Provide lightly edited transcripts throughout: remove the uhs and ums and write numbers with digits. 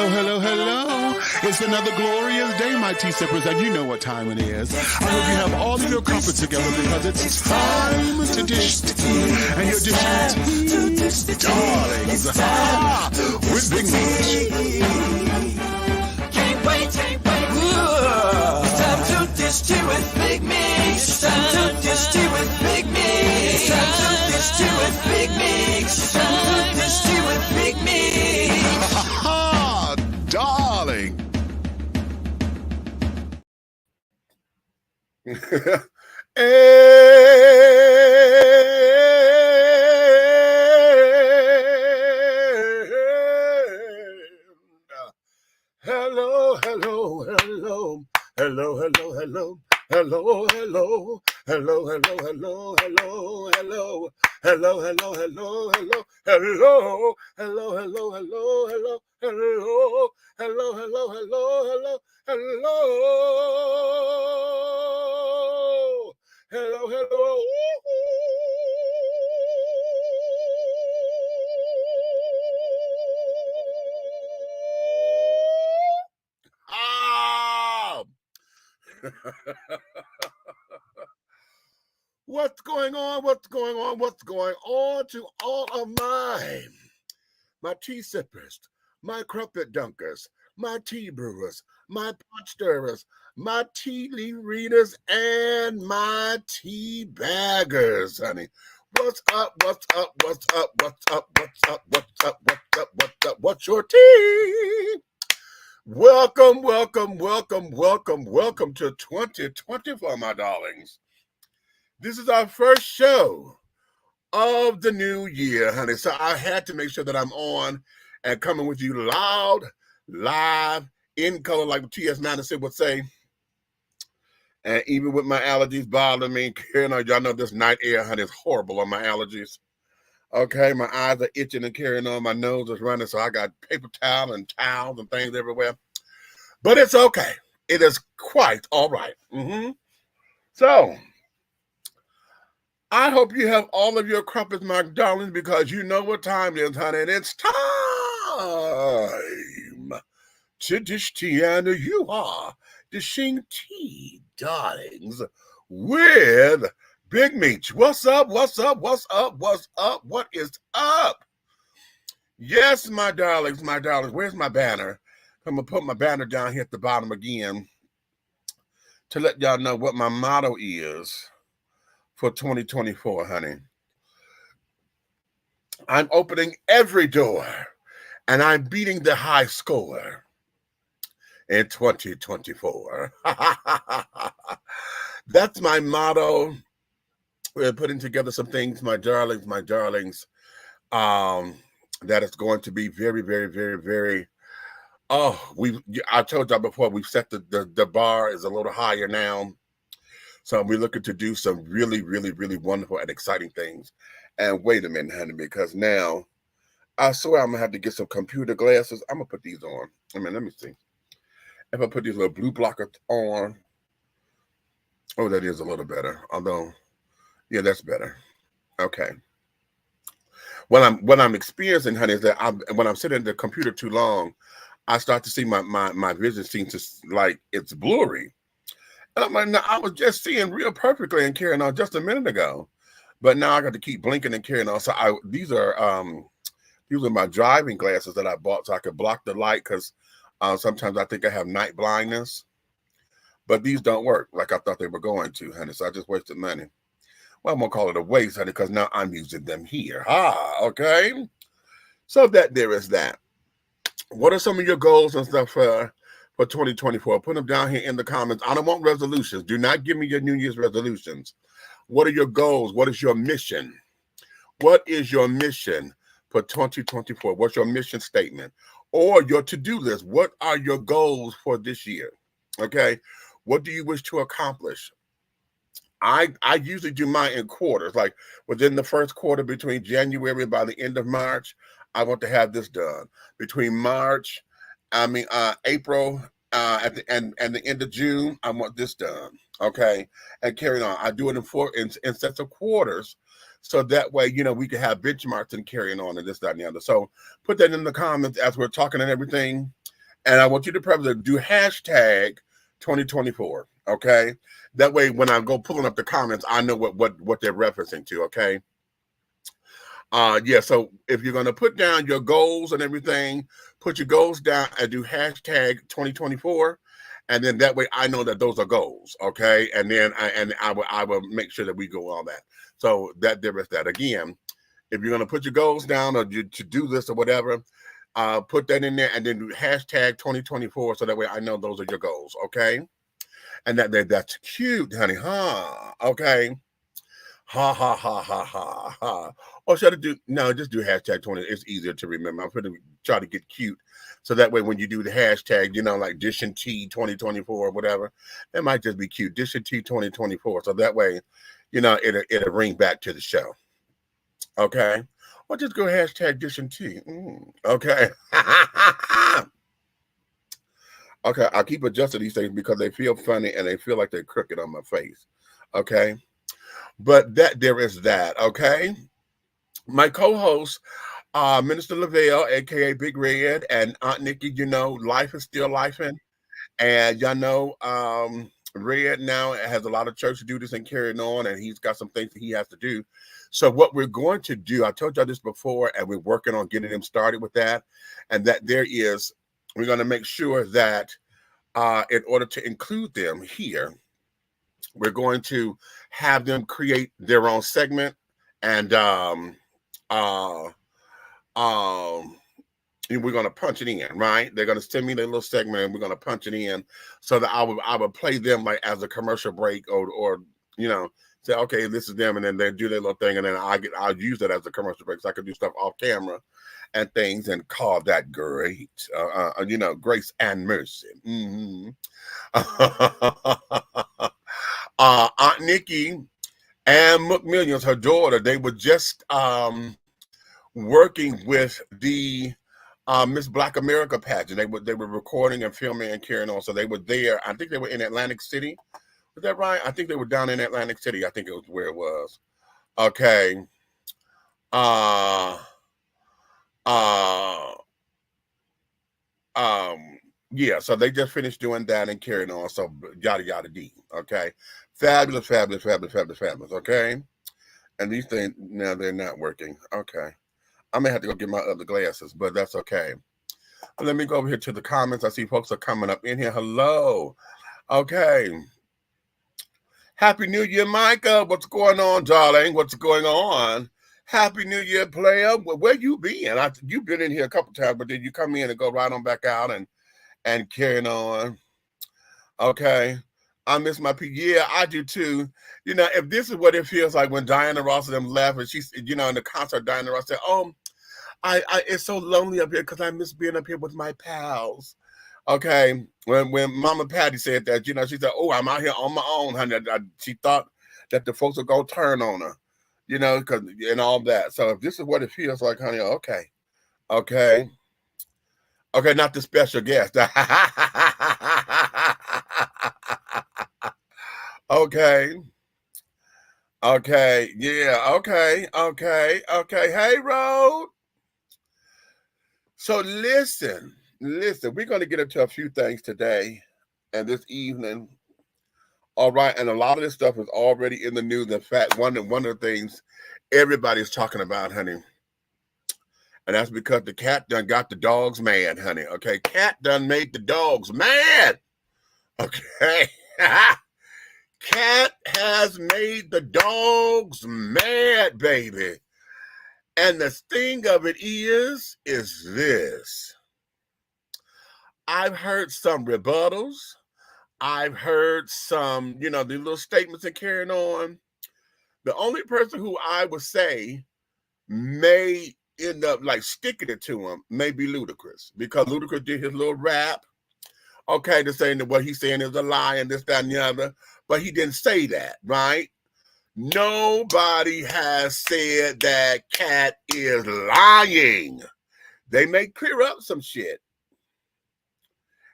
Hello, hello, hello. It's another glorious day, my tea sippers, and you know what time it is. I hope you have all of your crumpets together because it's time to dish tea. And you're dishing tea, darlings, with Big Meat. Can't wait. It's time to dish tea with Big Meat. It's time to dish tea with Big Meat. It's time to dish tea with Big Meat. It's time to dish tea with Big Meat. Ha, darling. Hello, hello, hello. Hello, hello, hello. Hello, hello. Hello, hello, hello, hello, hello. Hello, hello, hello, hello. Hello, hello, hello, hello, hello. Hello, hello, hello, hello, hello. Hello. Hello, hello. What's going on? What's going on? What's going on to all of my tea sippers, my crumpet dunkers, my tea brewers, my pot stirrers, my tea leaf readers, and my tea baggers, honey. What's up? What's up? What's up? What's up? What's up? What's up? What's up? What's up? What's your tea? Welcome, welcome, welcome, welcome, welcome to 2024, my darlings. This is our first show of the new year, honey. So I had to make sure that I'm on and coming with you loud, live, in color, like T.S. Madison would say. And even with my allergies bothering me, you know, y'all know this night air, honey, is horrible on my allergies. Okay, my eyes are itching and carrying on. My nose is running, so I got paper towel and towels and things everywhere. But it's okay. It is quite all right. So, I hope you have all of your crumpets, my darlings, because you know what time it is, honey. And it's time to dish tea, and you are dishing tea, darlings, with Big Meat. What's up? What's up? What's up? What's up? What is up? Yes, my darlings, my darlings. Where's my banner? I'm going to put my banner down here at the bottom again to let y'all know what my motto is for 2024, honey. I'm opening every door and I'm beating the high score in 2024. That's my motto. We're putting together some things, my darlings, that is going to be very, very, very, very, I told y'all before, we've set the bar is a little higher now. So we're looking to do some really, really, really wonderful and exciting things. And wait a minute, honey, because now I swear I'm going to have to get some computer glasses. I'm going to put these on. Let me see. If I put these little blue blockers on, oh, that is a little better. Although, yeah, that's better. Okay. What I'm experiencing, honey, is that when I'm sitting at the computer too long, I start to see my vision seems to, like, it's blurry. And I'm like, no, I was just seeing real perfectly and carrying on just a minute ago, but now I got to keep blinking and carrying on. So these are my driving glasses that I bought so I could block the light because sometimes I think I have night blindness, but these don't work like I thought they were going to, honey. So I just wasted money. Well, I'm gonna call it a waste, honey, because now I'm using them here. Okay. So there is that. What are some of your goals and stuff for 2024? Put them down here in the comments. I don't want resolutions. Do not give me your New Year's resolutions. What are your goals? What is your mission? What is your mission for 2024? What's your mission statement or your to-do list? What are your goals for this year? Okay. What do you wish to accomplish? I usually do mine in quarters, like within the first quarter between January and by the end of March, I want to have this done. Between April at the end and the end of June, I want this done. Okay. And carry on. I do it in sets of quarters. So that way, you know, we can have benchmarks and carrying on and this, that, and the other. So put that in the comments as we're talking and everything. And I want you to probably do hashtag 2024. Okay. That way, when I go pulling up the comments, I know what they're referencing to. Okay. Yeah, so if you're gonna put down your goals and everything, put your goals down and do hashtag 2024, and then that way I know that those are goals, okay? And then I will make sure that we go on that. So that there is that. Again, if you're gonna put your goals down or your to-do list or whatever, put that in there and then do hashtag 2024, so that way I know those are your goals, okay? And that's cute, honey, huh? Okay. Ha ha ha ha ha ha. Or should I do no? Just do hashtag 20. It's easier to remember. I'm going to try to get cute, so that way when you do the hashtag, you know, like Dish and Tea 2024 or whatever, it might just be cute. Dish and Tea 2024. So that way, you know, it'll ring back to the show. Okay. Or just go hashtag Dish and Tea. Okay. Okay. I keep adjusting these things because they feel funny and they feel like they're crooked on my face. Okay. But there is that, okay? My co-host, Minister Lavelle, aka Big Red, and Aunt Nikki, you know, life is still lifing. And y'all know Red now has a lot of church duties and carrying on, and he's got some things that he has to do. So what we're going to do, I told y'all this before, and we're working on getting him started with that, and that we're going to make sure that in order to include them here, we're going to have them create their own segment, and we're going to punch it in, right? They're going to send me their little segment, and we're going to punch it in, so that I would play them like as a commercial break, or you know, say, okay, this is them, and then they do their little thing, and then I'll use it as a commercial break, so I can do stuff off camera and things, and call that great, you know, grace and mercy. Aunt Nikki and McMillions, her daughter, they were just working with the Miss Black America pageant. They were recording and filming and carrying on. So they were there. I think they were in Atlantic City. Was that right? I think they were down in Atlantic City. I think it was where it was. Okay. Yeah, so they just finished doing that and carrying on. So yada yada d. Okay. Fabulous, fabulous, fabulous, fabulous, fabulous. Okay. And these things now they're not working. Okay. I may have to go get my other glasses, but that's okay. Let me go over here to the comments. I see folks are coming up in here. Hello. Okay. Happy New Year, Micah. What's going on, darling? What's going on? Happy New Year, player. Where you been? You've been in here a couple times, but then you come in and go right on back out and carrying on. Okay. I miss my yeah, I do too. You know, if this is what it feels like when Diana Ross and them left, and she's, you know, in the concert, Diana Ross said, "Oh, I it's so lonely up here because I miss being up here with my pals." Okay, when Mama Patty said that, you know, she said, "Oh, I'm out here on my own, honey." She thought that the folks would go turn on her, you know, because and all that. So if this is what it feels like, honey, okay, okay, okay, not the special guest. Okay. Okay. Yeah. Okay. Okay. Okay. Hey, Road. So listen. We're going to get into a few things today and this evening. All right. And a lot of this stuff is already in the news. In fact, one of the things everybody's talking about, honey, and that's because the cat done got the dogs mad, honey. Okay. Cat done made the dogs mad. Okay. Cat has made the dogs mad, baby. And the thing of it is this. I've heard some rebuttals. I've heard some, you know, the little statements and carrying on. The only person who I would say may end up like sticking it to him may be Ludacris, because Ludacris did his little rap. Okay, to saying that what he's saying is a lie and this, that, and the other. But he didn't say that, right? Nobody has said that Cat is lying. They may clear up some shit.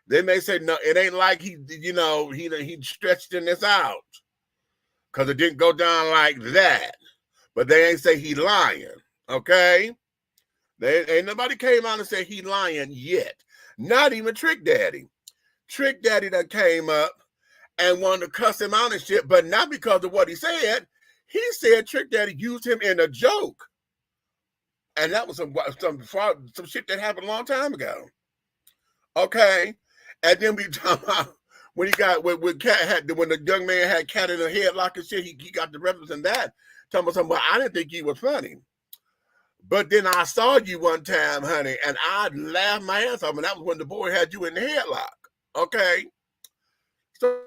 They may say, no, it ain't like he, you know, he stretched in this out, because it didn't go down like that. But they ain't say he lying, okay? Ain't nobody came out and said he lying yet. Not even Trick Daddy. Trick Daddy that came up and wanted to cuss him out and shit, but not because of what he said. He said Trick Daddy used him in a joke. And that was some shit that happened a long time ago. Okay. And then we talk about when he got when the young man had Cat in the headlock and shit, he got the reference in that. Talking about something, well, I didn't think he was funny. But then I saw you one time, honey, and I laughed my ass off, and that was when the boy had you in the headlock. Okay. So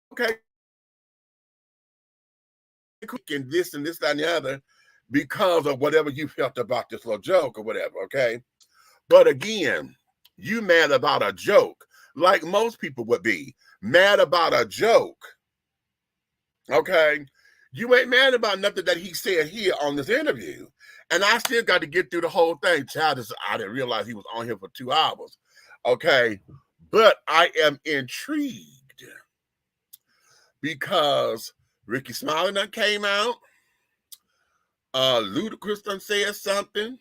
okay. And this, that, and the other, because of whatever you felt about this little joke or whatever, okay? But again, you mad about a joke, like most people would be mad about a joke, okay? You ain't mad about nothing that he said here on this interview. And I still got to get through the whole thing. Child, I didn't realize he was on here for 2 hours, okay? But I am intrigued because Ricky Smiley done came out. Ludacris done said something.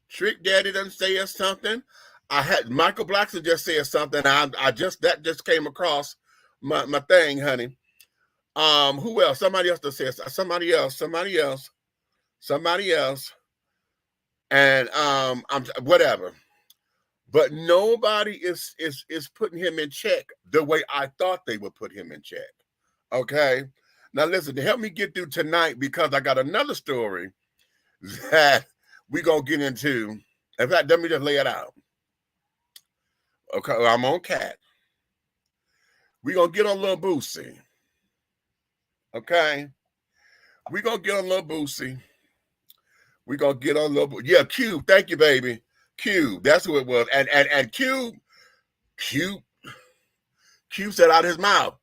Trick Daddy done said something. I had Michael Blackson just said something. That just came across my thing, honey. Who else? Somebody else that says somebody else. And I'm whatever. But nobody is putting him in check the way I thought they would put him in check. Okay. Now listen, to help me get through tonight, because I got another story that we're gonna get into. In fact, let me just lay it out. Okay, I'm on Cat. We're gonna get on little Boosie. Okay. We're gonna get on little Boosie. We're gonna get on little Cube. Thank you, baby. Cube. That's who it was. And Cube said out his mouth,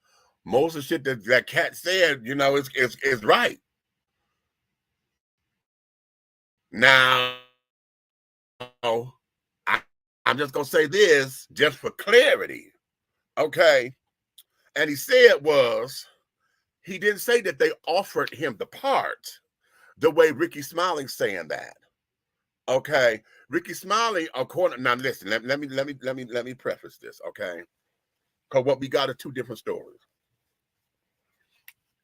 most of the shit that Cat said, you know, is right. Now, I'm just going to say this just for clarity, okay? And he said he didn't say that they offered him the part the way Ricky Smiley's saying that, okay? Ricky Smiley, now listen, let me preface this, okay? Because what we got are 2 different stories.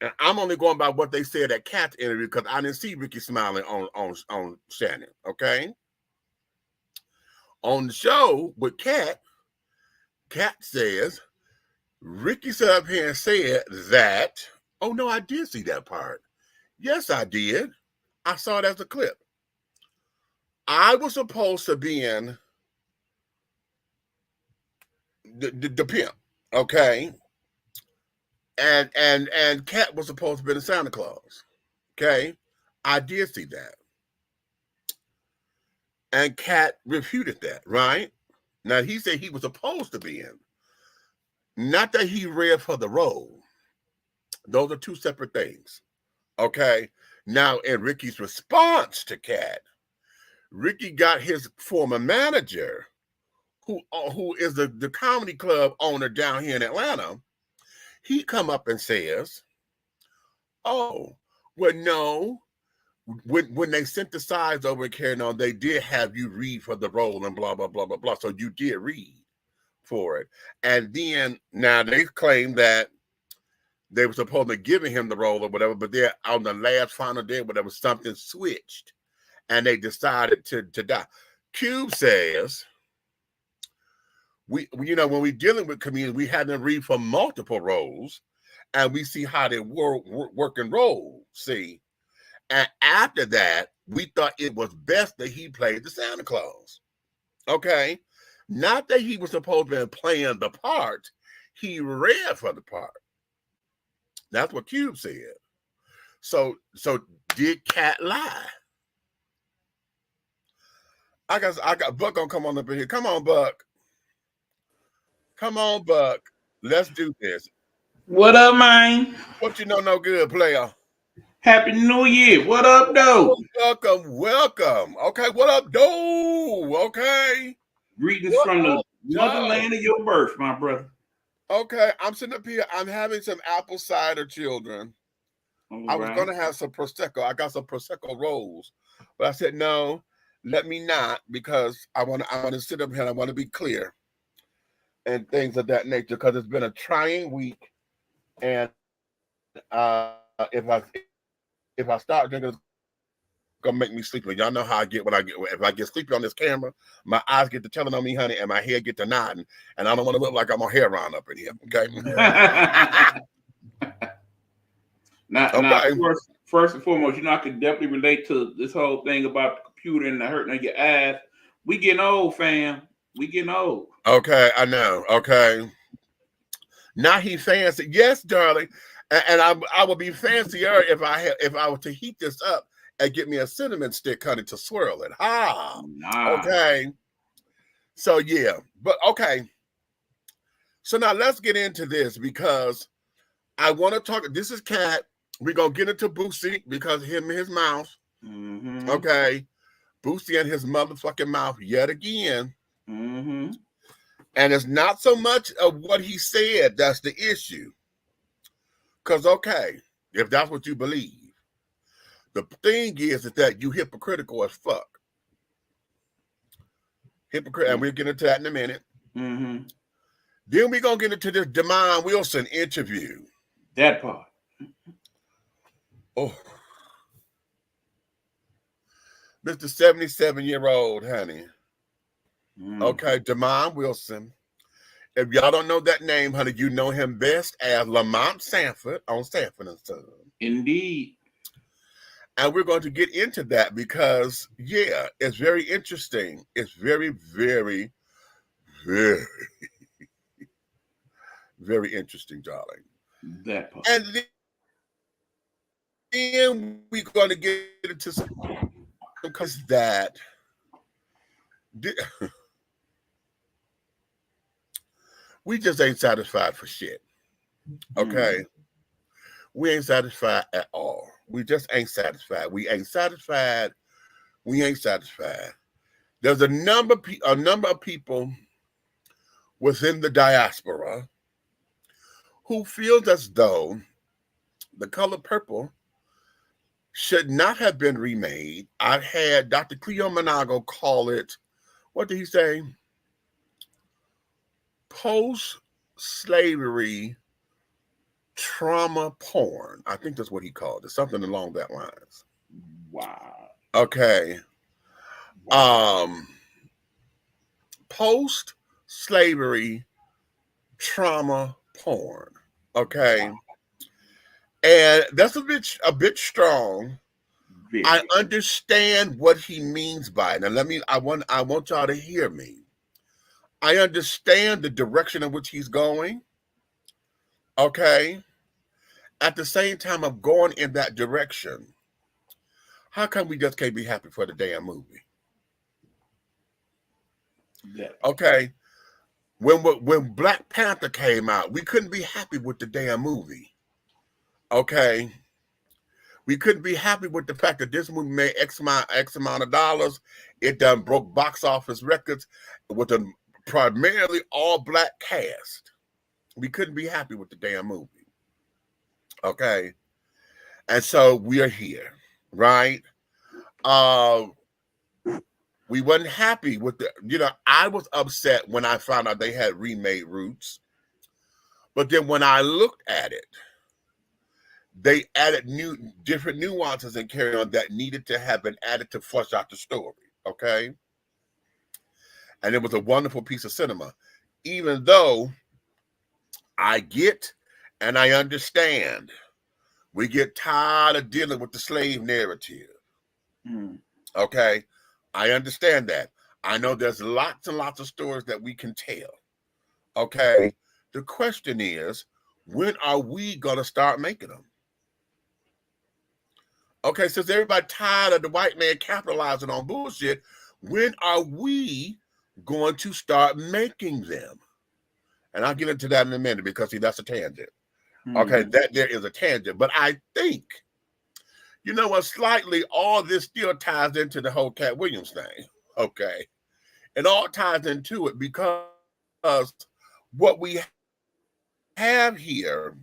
And I'm only going by what they said at Cat's interview because I didn't see Ricky Smiley on Shannon, okay? On the show with Cat says, Ricky sat up here and said that, oh no, I did see that part. Yes, I did. I saw it as a clip. I was supposed to be in the pimp, okay? And Cat was supposed to be the Santa Claus. Okay. I did see that. And Cat refuted that, right? Now he said he was supposed to be in. Not that he read for the role. Those are 2 separate things. Okay. Now, in Ricky's response to Cat, Ricky got his former manager, who is the comedy club owner down here in Atlanta. He come up and says, oh, well, no. When they sent the sides over and carrying on, they did have you read for the role and blah, blah, blah, blah, blah. So you did read for it. And then now they claim that they were supposed to give him the role or whatever, but they're on the last final day, whatever, something switched. And they decided to die. Cube says, we when we're dealing with comedians, we have them read for multiple roles, and we see how they work and roll. See, and after that, we thought it was best that he played the Santa Claus. Okay, not that he was supposed to be playing the part; he read for the part. That's what Cube said. So did Cat lie? I got Buck gonna come on up in here. Come on, Buck. Come on, Buck. Let's do this. What up, man? What you know no good, player? Happy New Year. What up, though? Welcome. Okay, what up, though? Okay. Greetings from the motherland of your birth, my brother. Okay, I'm sitting up here. I'm having some apple cider, children. I was going to have some Prosecco. I got some Prosecco rolls. But I said, no, let me not, because I want to sit up here and I want to be clear and things of that nature, because it's been a trying week, and if I start drinking, it's gonna make me sleepy. Y'all know how I get when if I get sleepy on this camera, my eyes get to telling on me, honey, and my head get to nodding, and I don't want to look like I'm on heroin up in here. Okay. Now, first and foremost, I can definitely relate to this whole thing about the computer and the hurting of your eyes. We getting old, fam. We getting old. Okay, I know. Okay. Now he fancy. Yes, darling. And I would be fancier if I were to heat this up and get me a cinnamon stick, honey, to swirl it. Okay. So yeah, but okay. So now let's get into this, because I want to talk. This is Cat. We're gonna get into Boosie because of him and his mouth. Mm-hmm. Okay. Boosie and his motherfucking mouth yet again. Mm-hmm. And it's not so much of what he said that's the issue. Because, okay, if that's what you believe, the thing is that you hypocritical as fuck. Hypocrite, and we'll get into that in a minute. Mm-hmm. Then we're going to get into this Demond Wilson interview. That part. Oh. Mr. 77-year-old, honey. Okay, Demond Wilson. If y'all don't know that name, honey, you know him best as Lamont Sanford on Sanford and Son. Indeed. And we're going to get into that because, yeah, it's very interesting. It's very, very, very, very interesting, darling. That part. And then we're going to get into some because that we just ain't satisfied for shit. Okay. We ain't satisfied at all. We just ain't satisfied. We ain't satisfied. We ain't satisfied. There's a number of people within the diaspora who feels as though The Color Purple should not have been remade. I had Dr. Cleo Monago call it, what did he say? Post-slavery trauma porn. I think that's what he called it. Something along that lines. Wow. Okay. Post-slavery trauma porn. Okay. Wow. And that's a bit strong. Very. I understand what he means by it. And I want y'all to hear me. I understand the direction in which he's going. Okay. At the same time of going in that direction, how come we just can't be happy for the damn movie? Yeah. Okay. When Black Panther came out, we couldn't be happy with the damn movie. Okay. We couldn't be happy with the fact that this movie made X amount of dollars. It done broke box office records with a primarily all black cast. We couldn't be happy with the damn movie. Okay. And so we are here, right? We wasn't happy with I was upset when I found out they had remade Roots. But then when I looked at it, they added different nuances and carry on that needed to have been added to flush out the story, okay? And it was a wonderful piece of cinema. Even though I get and I understand, we get tired of dealing with the slave narrative, okay? I understand that. I know there's lots and lots of stories that we can tell, okay? The question is, when are we going to start making them? Okay, since everybody tired of the white man capitalizing on bullshit, when are we going to start making them? And I'll get into that in a minute because, see, that's a tangent. Okay, that there is a tangent. But I think, you know what, slightly all this still ties into the whole Cat Williams thing. Okay. It all ties into it because what we have here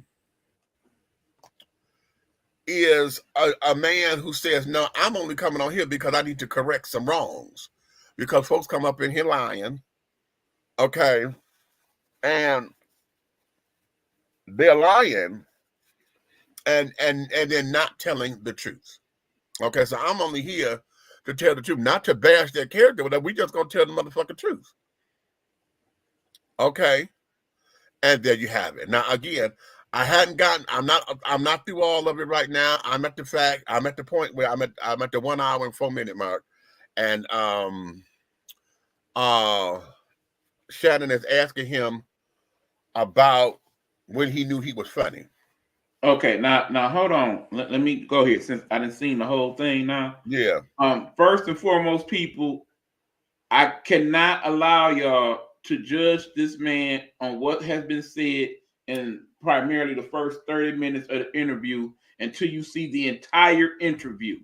is a man who says, no, I'm only coming on here because I need to correct some wrongs. Because folks come up in here lying, okay, and they're lying and they're not telling the truth. Okay, so I'm only here to tell the truth, not to bash their character, but we just gonna tell the motherfucking truth. Okay, and there you have it. Now again, I'm not through all of it right now. I'm at the point where I'm at the 1 hour and 4 minute mark, and Shannon is asking him about when he knew he was funny. Okay, now hold on. Let me go here since I didn't see the whole thing now. Yeah. First and foremost, people, I cannot allow y'all to judge this man on what has been said in primarily the first 30 minutes of the interview until you see the entire interview.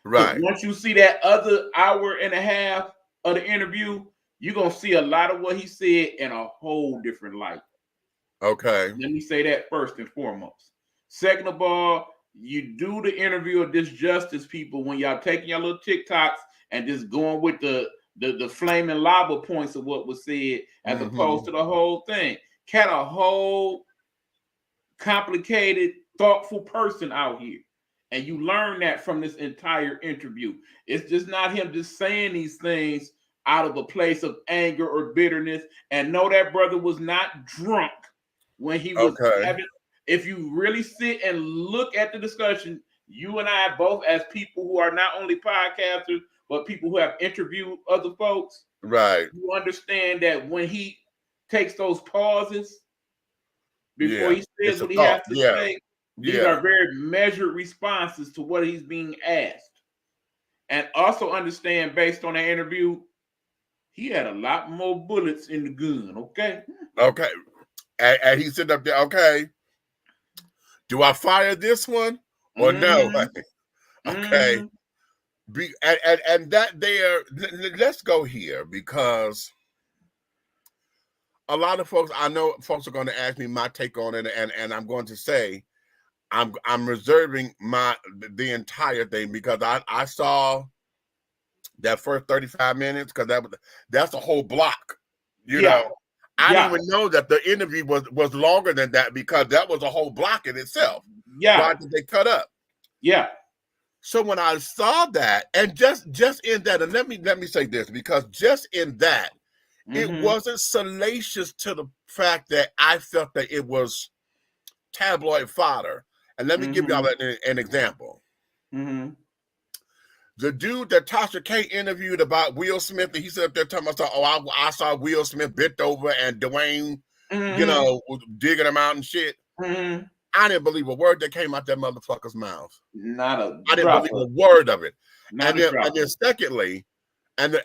Right. Once you see that other hour and a half of the interview, you're gonna see a lot of what he said in a whole different light. Okay. Let me say that first and foremost. Second of all, you do the interview of this justice, people, when y'all taking your little TikToks and just going with the flaming lava points of what was said as opposed to the whole thing. Cat a whole complicated, thoughtful person out here. And you learn that from this entire interview. It's just not him just saying these things out of a place of anger or bitterness. And no, that brother was not drunk when he was having. If you really sit and look at the discussion, you and I both, as people who are not only podcasters, but people who have interviewed other folks, right? You understand that when he takes those pauses before he says what he has to say, these are very measured responses to what he's being asked. And also understand, based on that interview, he had a lot more bullets in the gun, okay? Okay. And he's sitting up there, okay, do I fire this one or no? Okay. And that there, let's go here, because a lot of folks, I know folks are going to ask me my take on it, and I'm going to say I'm reserving the entire thing, because I saw that first 35 minutes, because that's a whole block, you know. I didn't even know that the interview was longer than that, because that was a whole block in itself. Why did they cut up? So when I saw that, and just in that, and let me say this, because just in that, it wasn't salacious to the fact that I felt that it was tabloid fodder. And let me give y'all an example. The dude that Tasha K interviewed about Will Smith, and he said up there talking about, oh, I saw Will Smith bent over and Dwayne, you know, was digging him out and shit. I didn't believe a word that came out that motherfucker's mouth. I didn't believe a word of it. And then secondly, and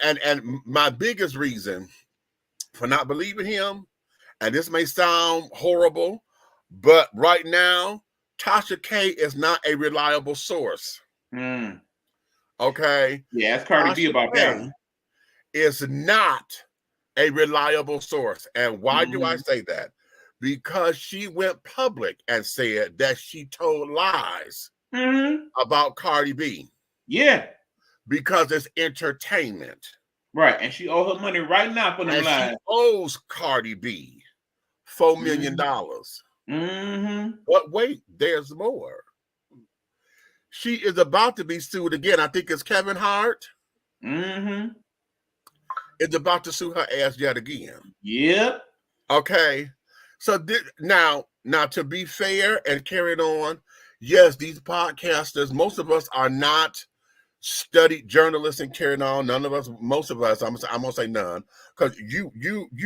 my biggest reason for not believing him, and this may sound horrible, but right now, Tasha K is not a reliable source. Okay. Yeah, it's Cardi B about that. Is not a reliable source. And why do I say that? Because she went public and said that she told lies about Cardi B. Yeah. Because it's entertainment. Right. And she owes her money right now for them lies. She owes Cardi B $4 million. But wait, there's more. She is about to be sued again. I think it's Kevin Hart. Is about to sue her ass yet again. Yep. Okay. So now to be fair and carry it on, yes, these podcasters, most of us are not studied journalists and carrying on. None of us, most of us, I'm gonna say none, because you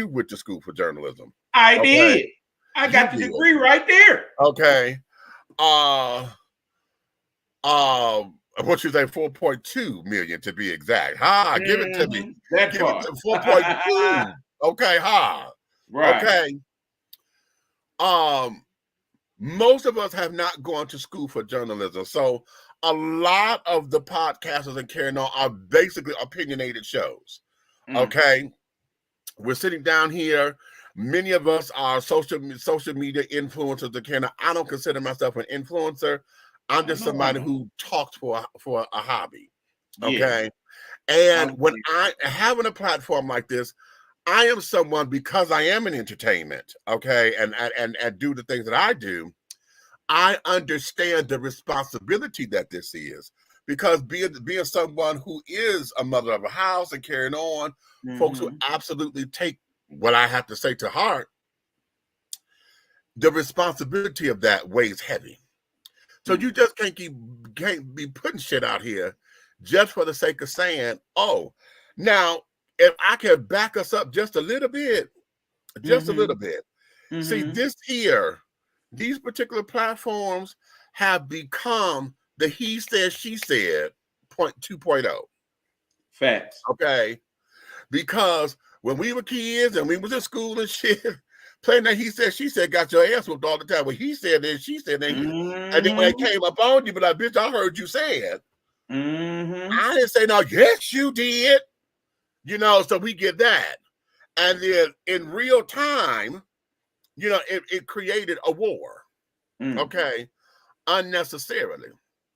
went to school for journalism. I did. I got the degree right there. Okay. What you say, 4.2 million to be exact. Give it to me. That give it to 4.2. Okay, right. Okay. Most of us have not gone to school for journalism. So a lot of the podcasters and carrying on are basically opinionated shows. Okay. We're sitting down here. Many of us are social media influencers. I don't consider myself an influencer. I'm just somebody who talks for a hobby. Okay. Yeah. And when I having a platform like this, I am someone, because I am in entertainment, okay, and do the things that I do, I understand the responsibility that this is, because being someone who is a mother of a house and carrying on, folks who absolutely take what I have to say to heart, the responsibility of that weighs heavy. So you just can't be putting shit out here just for the sake of saying, oh, now if I can back us up just a little bit, a little bit. See, this here, these particular platforms have become the he said, she said 2.0. Facts. Okay. Because when we were kids and we was in school and shit, playing that he said, she said, got your ass whooped all the time. When he said this, she said that. And then when it came up on you, but like, bitch, I heard you say it. I didn't say no, yes, you did. You know, so we get that. And then in real time, you know, it created a war. Okay. Unnecessarily.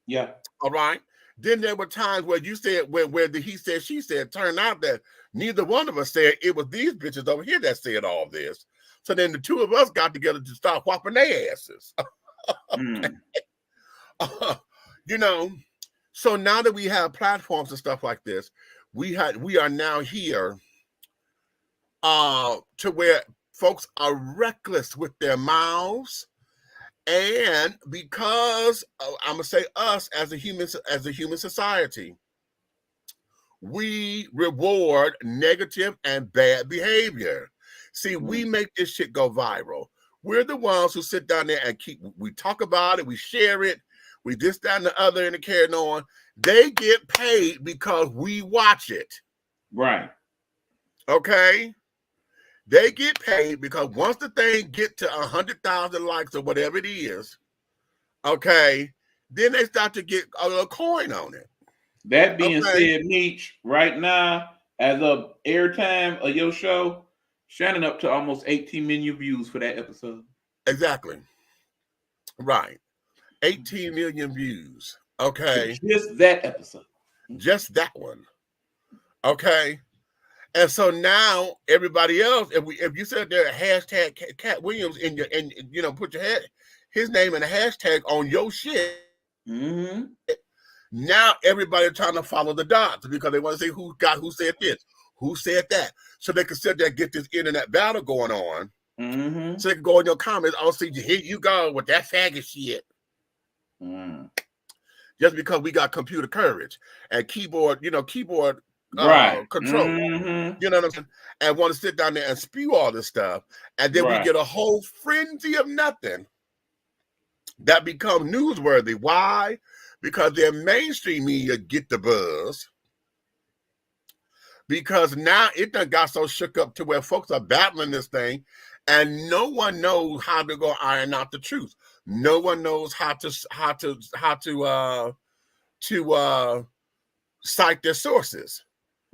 Yeah. All right. Then there were times where you said, where the he said, she said, turned out that neither one of us said, it was these bitches over here that said all this. So then the two of us got together to start whopping their asses. You know, so now that we have platforms and stuff like this, we are now here to where folks are reckless with their mouths. And because I'm gonna say us as a human society, we reward negative and bad behavior. See, we make this shit go viral. We're the ones who sit down there and we talk about it, we share it, we this, that, and the other, and carrying on. They get paid because we watch it. Right. Okay. They get paid because once the thing get to 100,000 likes or whatever it is, okay, then they start to get a little coin on it. That being said, Meech, right now, as of airtime of your show, Shannon up to almost 18 million views for that episode. Exactly. Right. 18 million views. Okay. Just that episode. Just that one. Okay. And so now everybody else, if you said there hashtag Cat Williams in your, and you know, put his name in a hashtag on your shit. Now everybody trying to follow the dots because they want to say who said this, who said that, so they can sit there and get this internet battle going on. So they can go in your comments. I'll see you. Here you go with that faggot shit. Just because we got computer courage and keyboard control, you know what I'm saying, and want to sit down there and spew all this stuff, and then we get a whole frenzy of nothing that become newsworthy. Why? Because their mainstream media get the buzz. Because now it done got so shook up to where folks are battling this thing, and no one knows how to go iron out the truth. No one knows how to cite their sources.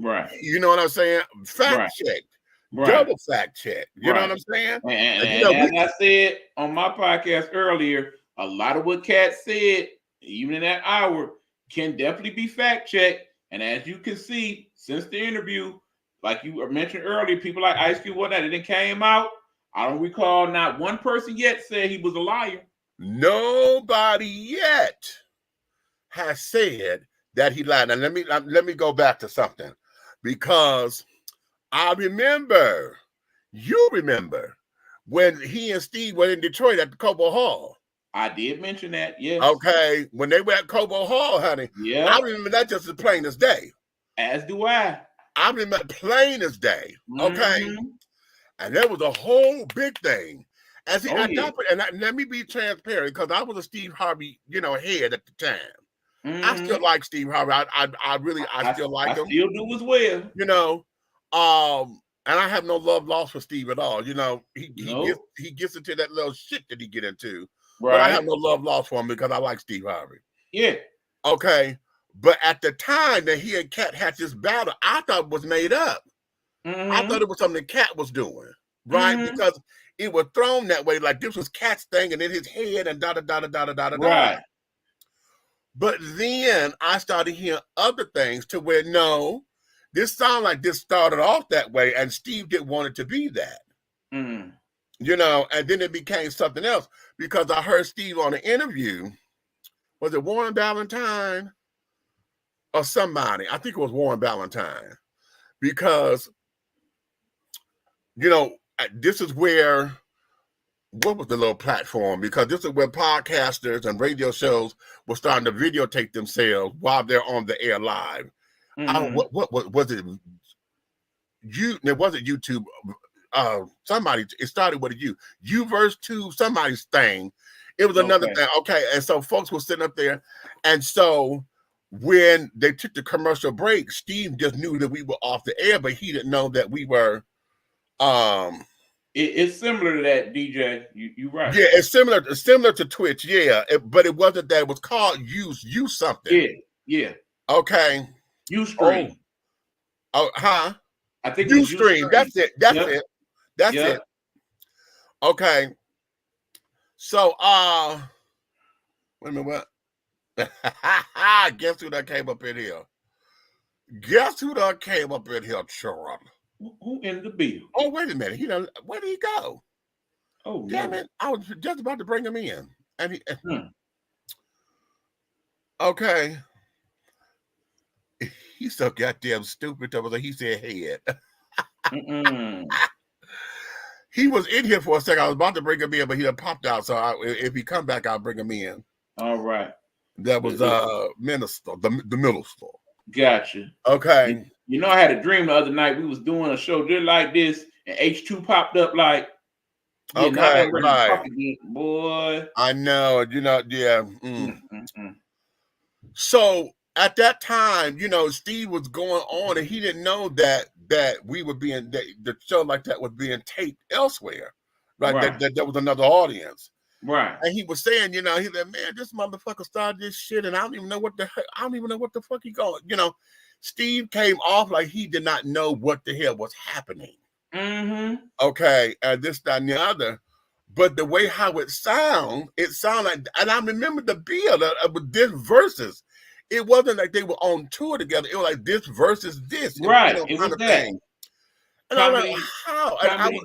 Right. You know what I'm saying? Fact check. Double fact check. You know what I'm saying? And you know, as I said on my podcast earlier, a lot of what Kat said, even in that hour, can definitely be fact checked. And as you can see, since the interview, like you mentioned earlier, people like Ice Cube, whatnot, it came out. I don't recall not one person yet said he was a liar. Nobody yet has said that he lied. Now let me go back to something, because I remember, you remember, when he and Steve were in Detroit at the Cobo Hall. I did mention that, yes. Okay, when they were at Cobo Hall, honey. Yeah. I remember that just as plain as day. As do I. I remember plain as day. Okay. And there was a whole big thing. And see, let me be transparent, because I was a Steve Harvey, head at the time. I still like Steve Harvey. I still like him. I still do as well. And I have no love lost for Steve at all. He gets into that little shit that he get into. Right. But I have no love lost for him because I like Steve Harvey. Yeah. Okay. But at the time that he and Cat had this battle, I thought it was made up. I thought it was something Cat was doing. Right? Because it was thrown that way, like this was Cat's thing, and in his head, and da da da da da da da. Right. But then I started hearing other things to where, no, this sounded like this started off that way, and Steve didn't want it to be that. Mm. You know, and then it became something else because I heard Steve on an interview. Was it Warren Ballantyne or somebody? I think it was Warren Ballantyne. Because, you know, this is where, what was the little platform? Because this is where podcasters and radio shows were starting to videotape themselves while they're on the air live. What was it? It wasn't YouTube. Somebody, it started with a Uverse 2, somebody's thing. It was another thing. Okay, and so folks were sitting up there, and so when they took the commercial break, Steve just knew that we were off the air, but he didn't know that we were. It's similar to that, DJ. You right. Yeah, it's similar to Twitch. Yeah, but it wasn't that. It was called use something. Yeah. Okay. Ustream. Oh, huh? I think Ustream. That's it. That's it. Okay. So, wait a minute. What? Guess who that came up in here? Churren? Who in the bill? Oh, wait a minute. Where did he go? Oh, damn it. I was just about to bring him in. And he okay. He's so goddamn stupid. He said head. He was in here for a second. I was about to bring him in, but he done popped out. So if he come back, I'll bring him in. All right. That was minister, the minister. Gotcha. Okay. You know, I had a dream the other night. We was doing a show just like this, and H2 popped up like, okay, right. Again, boy. I know, yeah. So at that time, Steve was going on, and he didn't know that we were being the show like that was being taped elsewhere, right? That there was another audience. Right. And he was saying, he said, man, this motherfucker started this shit, and I don't even know what the fuck he going. Steve came off like he did not know what the hell was happening. Okay, and this, that, and the other. But the way how it sounded like, and I remember the bill of this versus. It wasn't like they were on tour together. It was like this versus this. Right. It was that. Thing. And I was like, how? And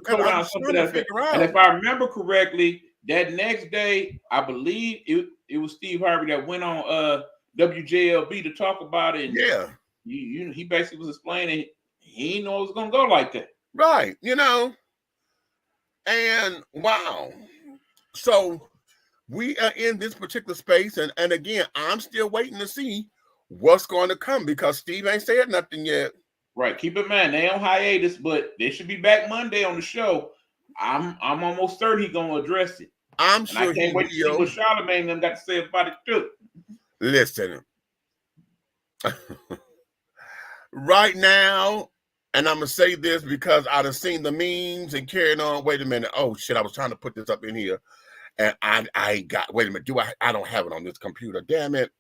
if I remember correctly, that next day, I believe it was Steve Harvey that went on WJLB to talk about it. And yeah. He basically was explaining he didn't know it was going to go like that. Right. And wow. So we are in this particular space. And again, I'm still waiting to see what's going to come because Steve ain't said nothing yet. Right. Keep in mind, they on hiatus, but they should be back Monday on the show. I'm almost certain he's going to address it. I'm sure I can't wait to see what Charlamagne and them got to say about it too. Listen. Right now, and I'm going to say this because I done seen the memes and carrying on. Wait a minute. Oh, shit. I was trying to put this up in here. And I got, wait a minute. I don't have it on this computer. Damn it.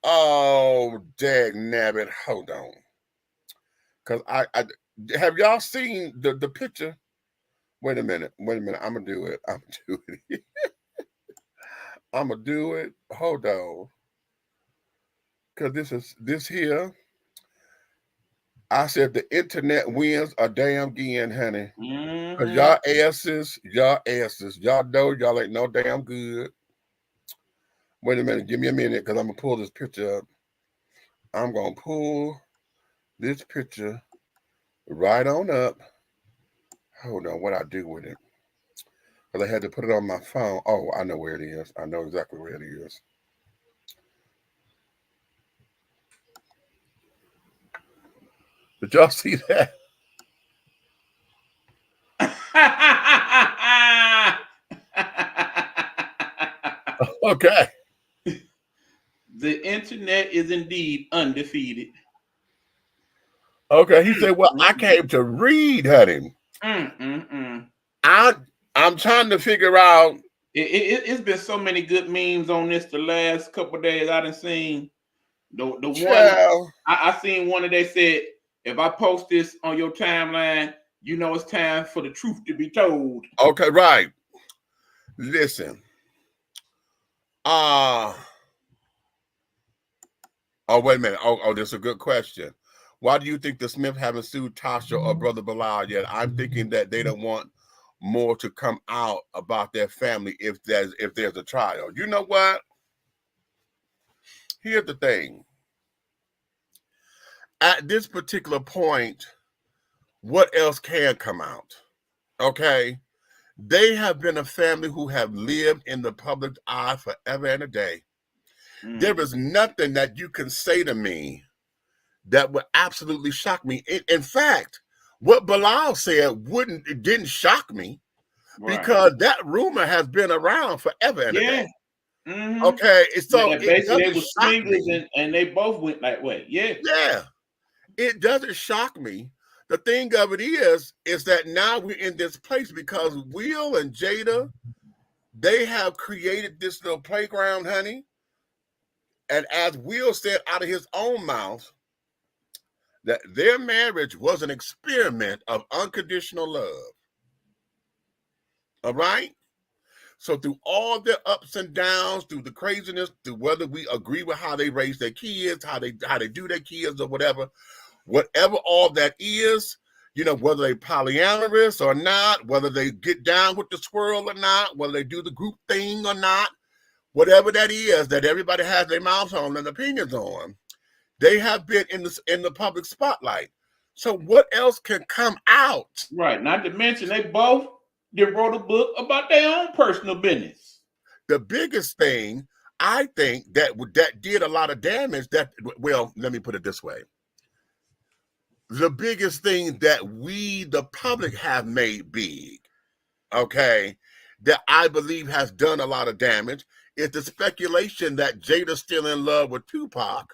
Oh, dagnabbit. Hold on. Because I have y'all seen the picture? Wait a minute. I'm going to do it. I'm going to do it. Hold on. Because this here. I said the internet wins a damn again, honey. Because y'all asses, y'all know y'all ain't no damn good. Wait a minute, give me a minute, because I'm going to pull this picture up. I'm going to pull this picture right on up. Hold on, what I do with it? Because I had to put it on my phone. Oh, I know where it is. I know exactly where it is. Did y'all see that? Okay. The internet is indeed undefeated. Okay, he said, well, I came to read, honey. I'm trying to figure out. It's been so many good memes on this the last couple of days I done seen. The one I seen one that they said, if I post this on your timeline, it's time for the truth to be told. Okay, right. Listen. Oh, wait a minute. Oh, this is a good question. Why do you think the Smith haven't sued Tasha or Brother Bilal yet? I'm thinking that they don't want more to come out about their family if there's a trial. You know what? Here's the thing. At this particular point, what else can come out? Okay. They have been a family who have lived in the public eye forever and a day. There is nothing that you can say to me that would absolutely shock me. In fact, what Bilal said didn't shock me because that rumor has been around forever and a day. Okay, so yeah, it basically they doesn't were shock swingers me. and they both went that way. Yeah. Yeah, it doesn't shock me. The thing of it is that now we're in this place because Will and Jada, they have created this little playground, honey. And as Will said out of his own mouth, that their marriage was an experiment of unconditional love. All right? So through all their ups and downs, through the craziness, through whether we agree with how they raise their kids, how they do their kids or whatever all that is, you know, whether they polyamorous or not, whether they get down with the swirl or not, whether they do the group thing or not, whatever that is that everybody has their mouths on and opinions on, they have been in the public spotlight. So what else can come out? Right. Not to mention they both wrote a book about their own personal business. The biggest thing I think that did a lot of damage, well, let me put it this way. The biggest thing that we, the public, have made big, okay, that I believe has done a lot of damage is the speculation that Jada's still in love with Tupac,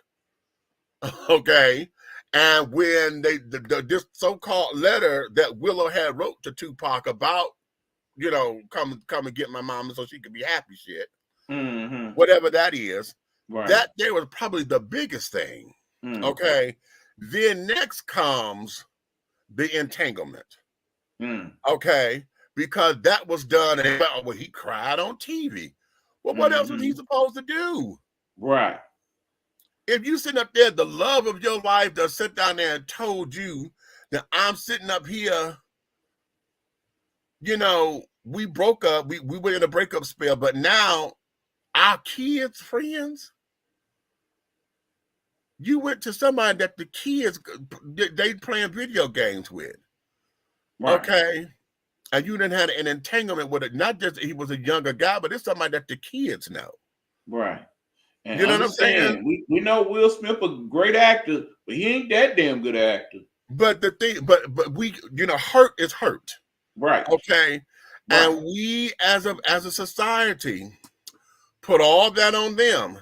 okay, and when this so-called letter that Willow had wrote to Tupac about, you know, come and get my mama so she could be happy shit, whatever that is, that there was probably the biggest thing, okay. Then next comes the entanglement, okay, because that was done, and well, he cried on TV. Well, what else was he supposed to do? Right. If you sitting up there, the love of your life does sit down there and told you that I'm sitting up here, you know, we broke up, we were in a breakup spell, but now our kids' friends, you went to somebody that the kids, they playing video games with, okay? And you didn't have an entanglement with it. Not just he was a younger guy, but it's somebody that the kids know. Right. And you know what I'm saying? We know Will Smith a great actor, but he ain't that damn good actor. But the thing, but we, you know, hurt is hurt. Right. Okay. Right. And we as a society put all that on them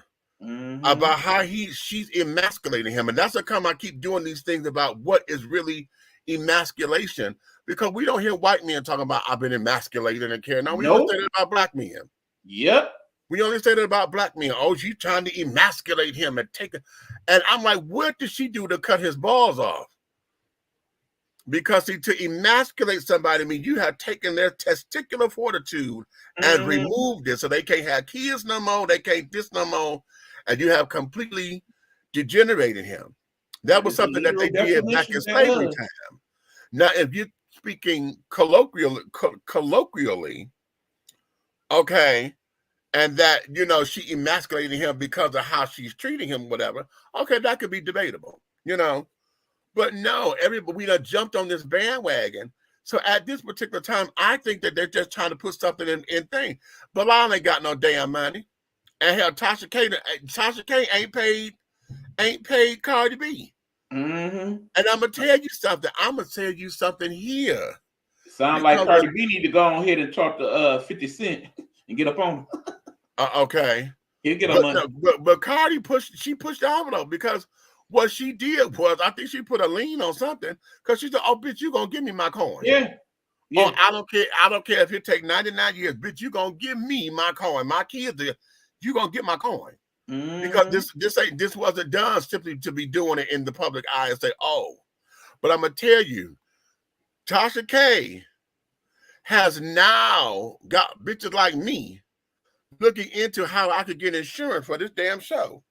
about how she's emasculating him. And that's how come I keep doing these things about what is really emasculation, because we don't hear white men talking about I've been emasculated and care. No, we only say that about black men. Yep. We only say that about black men. Oh, she's trying to emasculate him and take it. And I'm like, what did she do to cut his balls off? Because see, to emasculate somebody means you have taken their testicular fortitude and removed it, so they can't have kids no more, they can't this no more, and you have completely degenerated him. That was something that they did back in slavery time. Now, if you're speaking colloquially, okay, and that, you know, she emasculated him because of how she's treating him, whatever, okay, that could be debatable, you know. But no, we done jumped on this bandwagon. So at this particular time, I think that they're just trying to put something in thing. Bilal ain't got no damn money. And hell, Tasha K ain't paid Cardi B. And I'm gonna tell you something here. Sound like Cardi B need to go on ahead and talk to 50 Cent and get up on him. Okay. He'll get her money. But Cardi pushed the envelope, because what she did was, I think she put a lien on something, because she said, "Oh, bitch, you gonna give me my coin." Yeah. Oh, I don't care if it take 99 years, bitch, you gonna give me my coin. My kids, you gonna get my coin. Because this wasn't done simply to be doing it in the public eye and say, oh. But I'm gonna tell you, Tasha K has now got bitches like me looking into how I could get insurance for this damn show.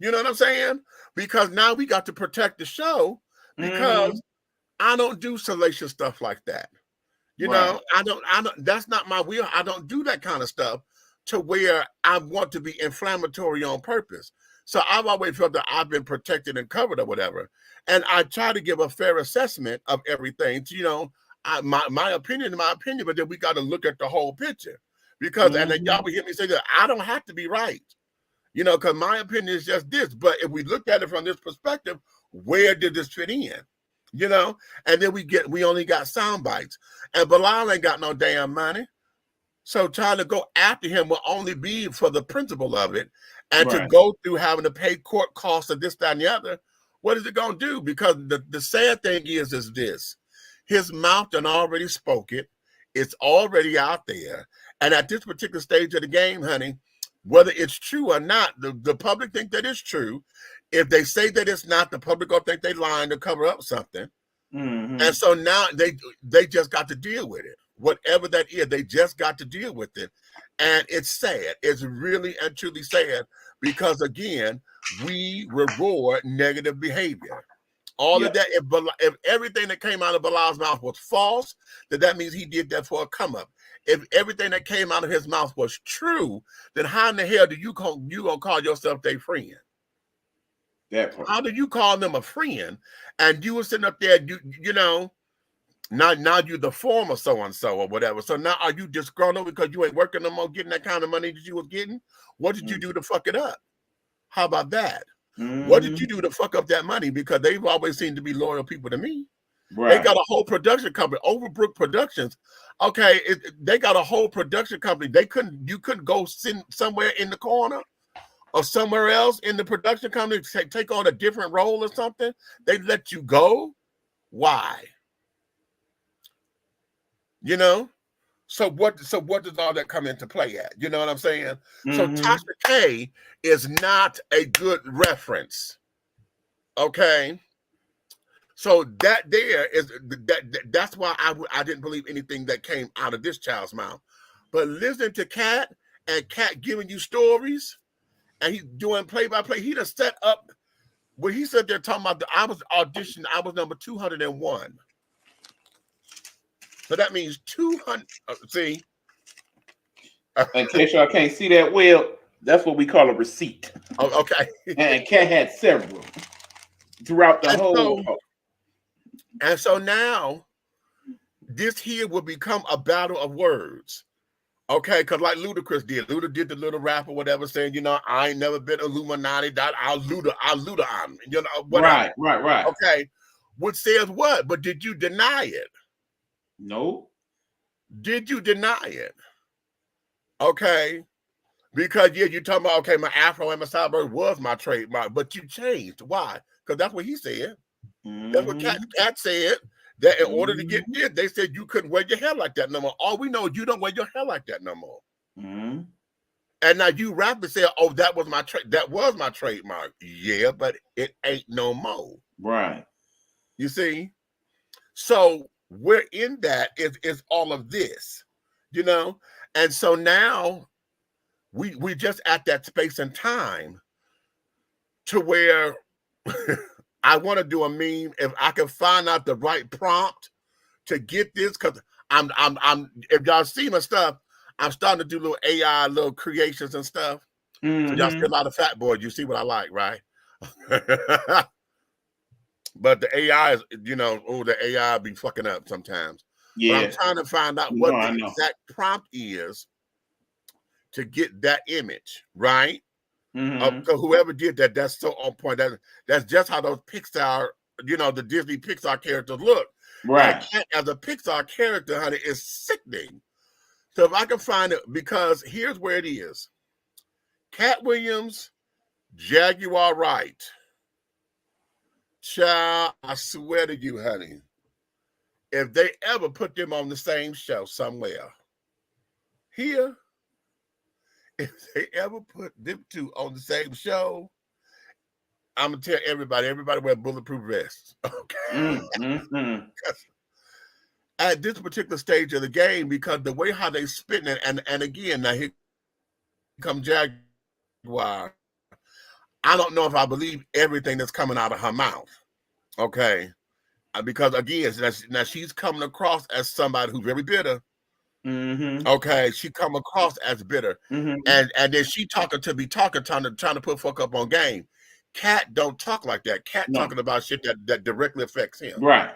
You know what I'm saying? Because now we got to protect the show because I don't do salacious stuff like that. You know, I don't, that's not my wheel. I don't do that kind of stuff to where I want to be inflammatory on purpose. So I've always felt that I've been protected and covered or whatever. And I try to give a fair assessment of everything. You know, my opinion, but then we got to look at the whole picture. Because, and then y'all will hear me say that I don't have to be right. You know, because my opinion is just this. But if we look at it from this perspective, where did this fit in? You know, and then we only got sound bites. And Bilal ain't got no damn money. So trying to go after him will only be for the principle of it. And to go through having to pay court costs of this, that, and the other, what is it going to do? Because the sad thing is this. His mouth done already spoke it. It's already out there. And at this particular stage of the game, honey, whether it's true or not, the public think that it's true. If they say that it's not, the public will think they lying to cover up something. And so now they just got to deal with it. Whatever that is, they just got to deal with it. And it's sad. It's really and truly sad because, again, we reward negative behavior. All of that, if everything that came out of Bilal's mouth was false, then that means he did that for a come up. If everything that came out of his mouth was true, then how in the hell do you gonna call yourself their friend? That part. How do you call them a friend? And you were sitting up there, you know, now you the former so-and-so or whatever. So now are you disgruntled because you ain't working no more getting that kind of money that you was getting? What did you do to fuck it up? How about that? What did you do to fuck up that money? Because they've always seemed to be loyal people to me. They got a whole production company, Overbrook Productions. Okay, they got a whole production company. You couldn't go sit somewhere in the corner or somewhere else in the production company to take on a different role or something. They let you go. Why? You know? So what does all that come into play at? You know what I'm saying? So Tasha K is not a good reference. Okay. So that there is that's why I didn't believe anything that came out of this child's mouth. But listening to Cat and Cat giving you stories and he's doing play-by-play, he just set up where he said they're talking about I was auditioning, I was number 201. So that means 200. See, in case y'all can't see that well, that's what we call a receipt. Oh, okay. And Cat had several throughout the whole. And so now, this here will become a battle of words. Okay, because like Ludacris did. Luda did the little rap or whatever, saying, you know, I ain't never been Illuminati. I'll Luda on. You know, whatever. Right. Okay, which says what? But did you deny it? No. Did you deny it? Okay. Because, yeah, you're talking about, okay, my afro and my sideburn was my trademark, but you changed. Why? Because that's what he said. That's what Cat said, that in order to get this, they said you couldn't wear your hair like that no more. All we know is you don't wear your hair like that no more. And now you rap and say, oh, that was my trademark. Yeah, but it ain't no more. Right. You see? So we're in that is all of this, you know? And so now we just at that space and time to where I want to do a meme. If I can find out the right prompt to get this, because I'm if y'all see my stuff, I'm starting to do little AI, little creations and stuff. So y'all see a lot of fat boys. You see what I like, right? But the AI is, you know, the AI be fucking up sometimes. Yeah. But I'm trying to find out what the exact prompt is to get that image, right? Because whoever did that, that's so on point. That's just how those Pixar, you know, the Disney Pixar characters look. Right. As a Pixar character, honey, is sickening. So if I can find it, because here's where it is. Cat Williams, Jaguar Wright. Child, I swear to you, honey, if they ever put them on the same show somewhere, here, if they ever put them two on the same show, I'm gonna tell everybody wear bulletproof vests. Okay. At this particular stage of the game, because the way how they spitting it, and again, now here comes Jaguar. I don't know if I believe everything that's coming out of her mouth. Okay. Because again, now she's coming across as somebody who's very bitter. Okay, she come across as bitter, and then she trying to put fuck up on game. Cat don't talk like that. Cat talking about shit that directly affects him. Right.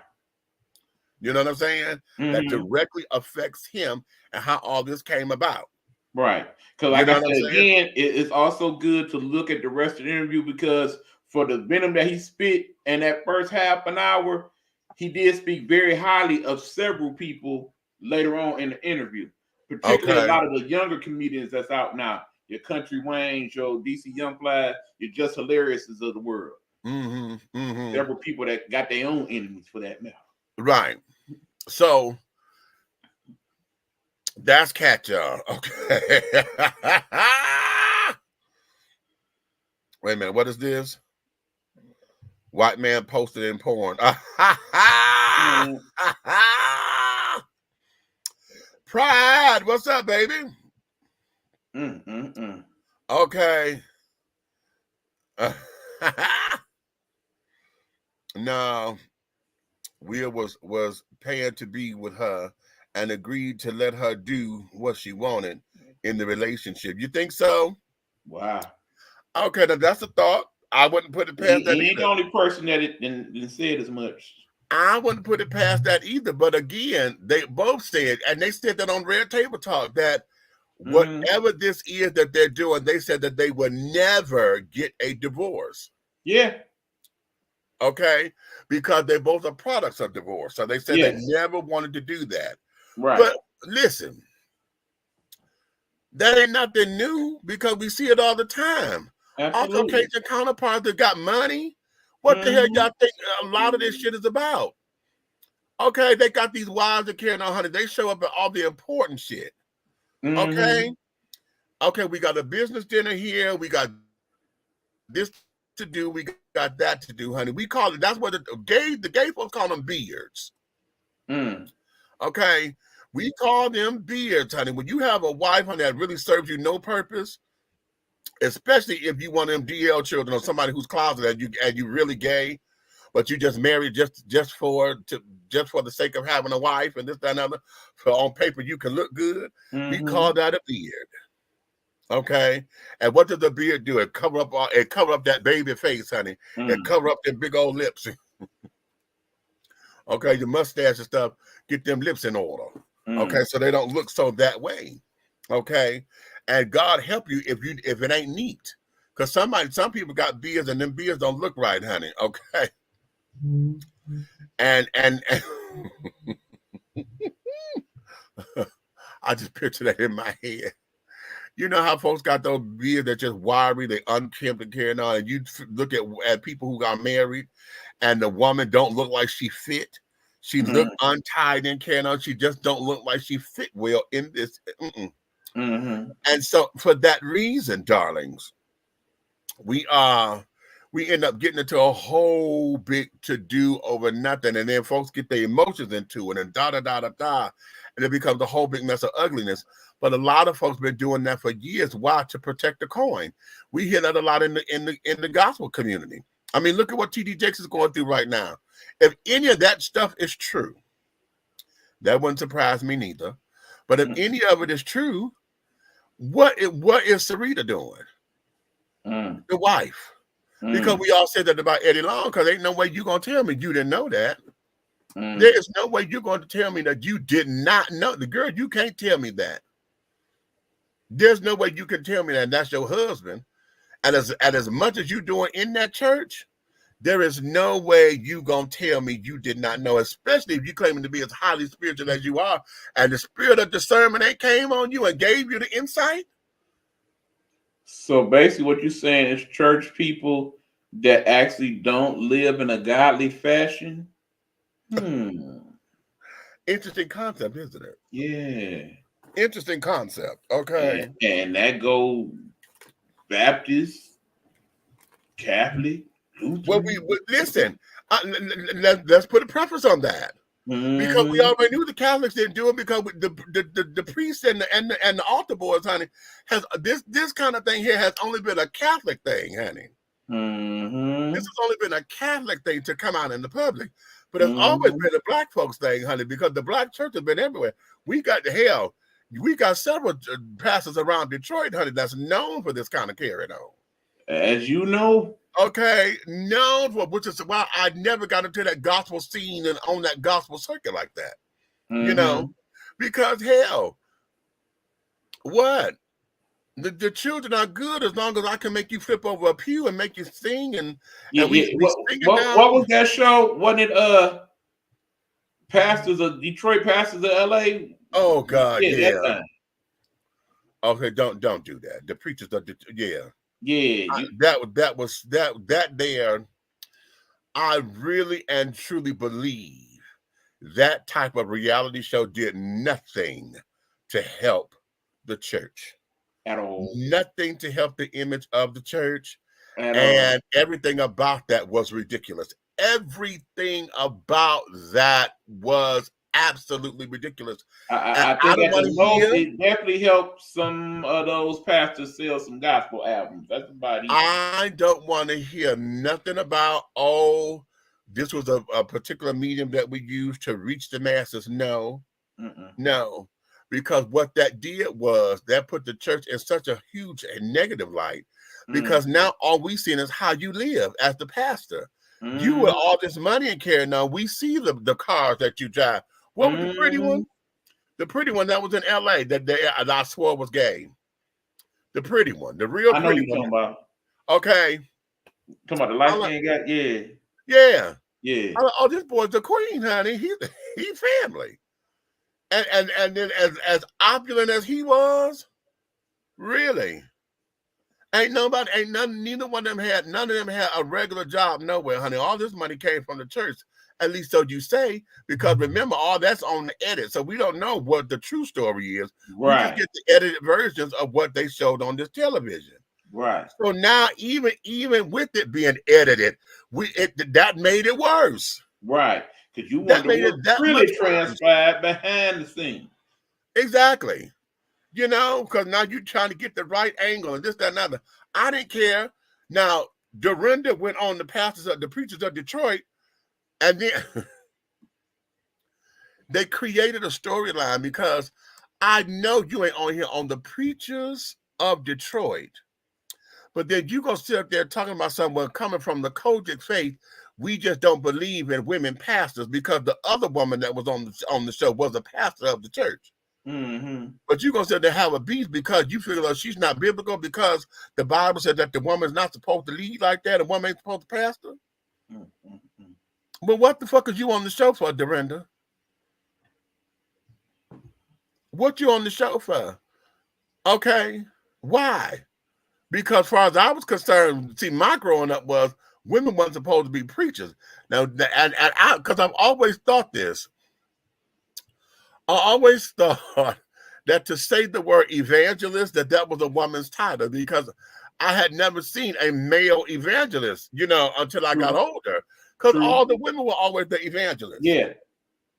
You know what I'm saying? That directly affects him and how all this came about. Right. Because like I said, again, it's also good to look at the rest of the interview, because for the venom that he spit in that first half an hour, he did speak very highly of several people later on in the interview, particularly a lot of the younger comedians that's out now. Your Country Wayne's, your DC Young Fly, your Just Hilariouses of the world. Several people that got their own enemies for that matter. Right. So that's Cat, y'all. Okay. Wait a minute. What is this? White man posted in porn. Pride. What's up, baby? Okay. No. Will was paying to be with her and agreed to let her do what she wanted in the relationship. You think so? Wow. Okay, now that's a thought. I wouldn't put it past that. He ain't the only person that didn't said as much. I wouldn't put it past that either. But again, they both said, and they said that on Red Table Talk, that whatever this is that they're doing, they said that they would never get a divorce. Yeah. Okay, because they both are products of divorce. So they said they never wanted to do that. Right. But listen, that ain't nothing new, because we see it all the time. Absolutely. Our Caucasian counterparts that got money, what the hell y'all think a lot of this shit is about? Okay, they got these wives that carrying on, honey. They show up at all the important shit. Okay, we got a business dinner here. We got this to do. We got that to do, honey. We call it, that's what the gay folks call them beards. Okay, we call them beards, honey. When you have a wife, honey, that really serves you no purpose, especially if you want them DL children or somebody who's closeted and you really gay, but you just married just for the sake of having a wife and this, that, and other. For on paper you can look good. We call that a beard. Okay, and what does the beard do? It cover up that baby face, honey. It cover up them big old lips. Okay, your mustache and stuff. Get them lips in order. Okay, so they don't look so that way. Okay, and God help you if it ain't neat, because some people got beards and them beards don't look right, honey. Okay, and I just picture that in my head. You know how folks got those beards that just wiry, they unkempt and carrying on, and you look at people who got married, and the woman don't look like she fit. She look untied and carrying on. She just don't look like she fit well in this. And so for that reason, darlings, we end up getting into a whole big to-do over nothing, and then folks get their emotions into it, and and it becomes a whole big mess of ugliness. But a lot of folks been doing that for years. Why? To protect the coin. We hear that a lot in the gospel community. I mean, look at what T.D. Jakes is going through right now. If any of that stuff is true, that wouldn't surprise me neither. But if any of it is true, what is Sarita doing? The wife. Because we all said that about Eddie Long, because ain't no way you're going to tell me you didn't know that. There is no way you're going to tell me that you did not know. The girl, you can't tell me that. There's no way you can tell me that that's your husband. And as much as you're doing in that church, there is no way you going to tell me you did not know, especially if you're claiming to be as highly spiritual as you are, and the spirit of discernment ain't came on you and gave you the insight. So basically what you're saying is church people that actually don't live in a godly fashion. Interesting concept, isn't it? Yeah. Interesting concept. Okay. And that go Baptist, Catholic, Lutheran. Well, listen. Let's put a preface on that, because we already knew the Catholics didn't do it, because the priests and the altar boys, honey, has this kind of thing here has only been a Catholic thing, honey. Mm-hmm. This has only been a Catholic thing to come out in the public, but it's always Mm-hmm. been a black folks thing, honey, because the black church has been everywhere. We got several pastors around Detroit, honey, that's known for this kind of carrying on. As you know. Okay, known for, which is why I never got into that gospel scene and on that gospel circuit like that. Mm-hmm. You know, because hell, what? The children are good as long as I can make you flip over a pew and make you sing and we sing it down. What was that show? Wasn't it pastors of Detroit, pastors of LA? Oh God, yeah. That time. Okay, don't do that. The preachers are Yeah. That there. I really and truly believe that type of reality show did nothing to help the church. At all. Nothing to help the image of the church. And everything about that was ridiculous. Everything about that was absolutely ridiculous. I think at the most, it definitely helped some of those pastors sell some gospel albums. That's about it. I don't want to hear nothing about, this was a particular medium that we used to reach the masses. No. No. Because what that did was that put the church in such a huge and negative light, because now all we see is how you live as the pastor. You with all this money and carrying on, we see the cars that you drive. What was the pretty one? The pretty one that was in LA that I swore was gay. The pretty one, the real pretty one. About. Okay. Talking about the light skin guy? Yeah. Yeah. This boy's the queen, honey. He's family. And then as opulent as he was, really, none of them had a regular job nowhere, honey. All this money came from the church, at least so you say, because remember, all that's on the edit, so we don't know what the true story is. Right. We just get the edited versions of what they showed on this television. Right. So now, even with it being edited, that made it worse. Right. Because you wonder what really transpired behind the scene. Exactly. Because now you're trying to get the right angle and this, that, and other. I didn't care. Now, Dorinda went on the preachers of Detroit, and then they created a storyline, because I know you ain't on here on the preachers of Detroit, but then you gonna sit up there talking about someone coming from the Kojic faith. We just don't believe in women pastors, because the other woman that was on the show was a pastor of the church. But you're going to sit there and have a beef because you feel like she's not biblical, because the Bible said that the woman's not supposed to lead like that. A woman ain't supposed to pastor. But what the fuck is you on the show for, Dorinda? What you on the show for? Okay. Why? Because as far as I was concerned, see, my growing up was, women weren't supposed to be preachers. Now, because I've always thought this. I always thought that to say the word evangelist, that was a woman's title, because I had never seen a male evangelist, until I got older. Because all the women were always the evangelists. Yeah.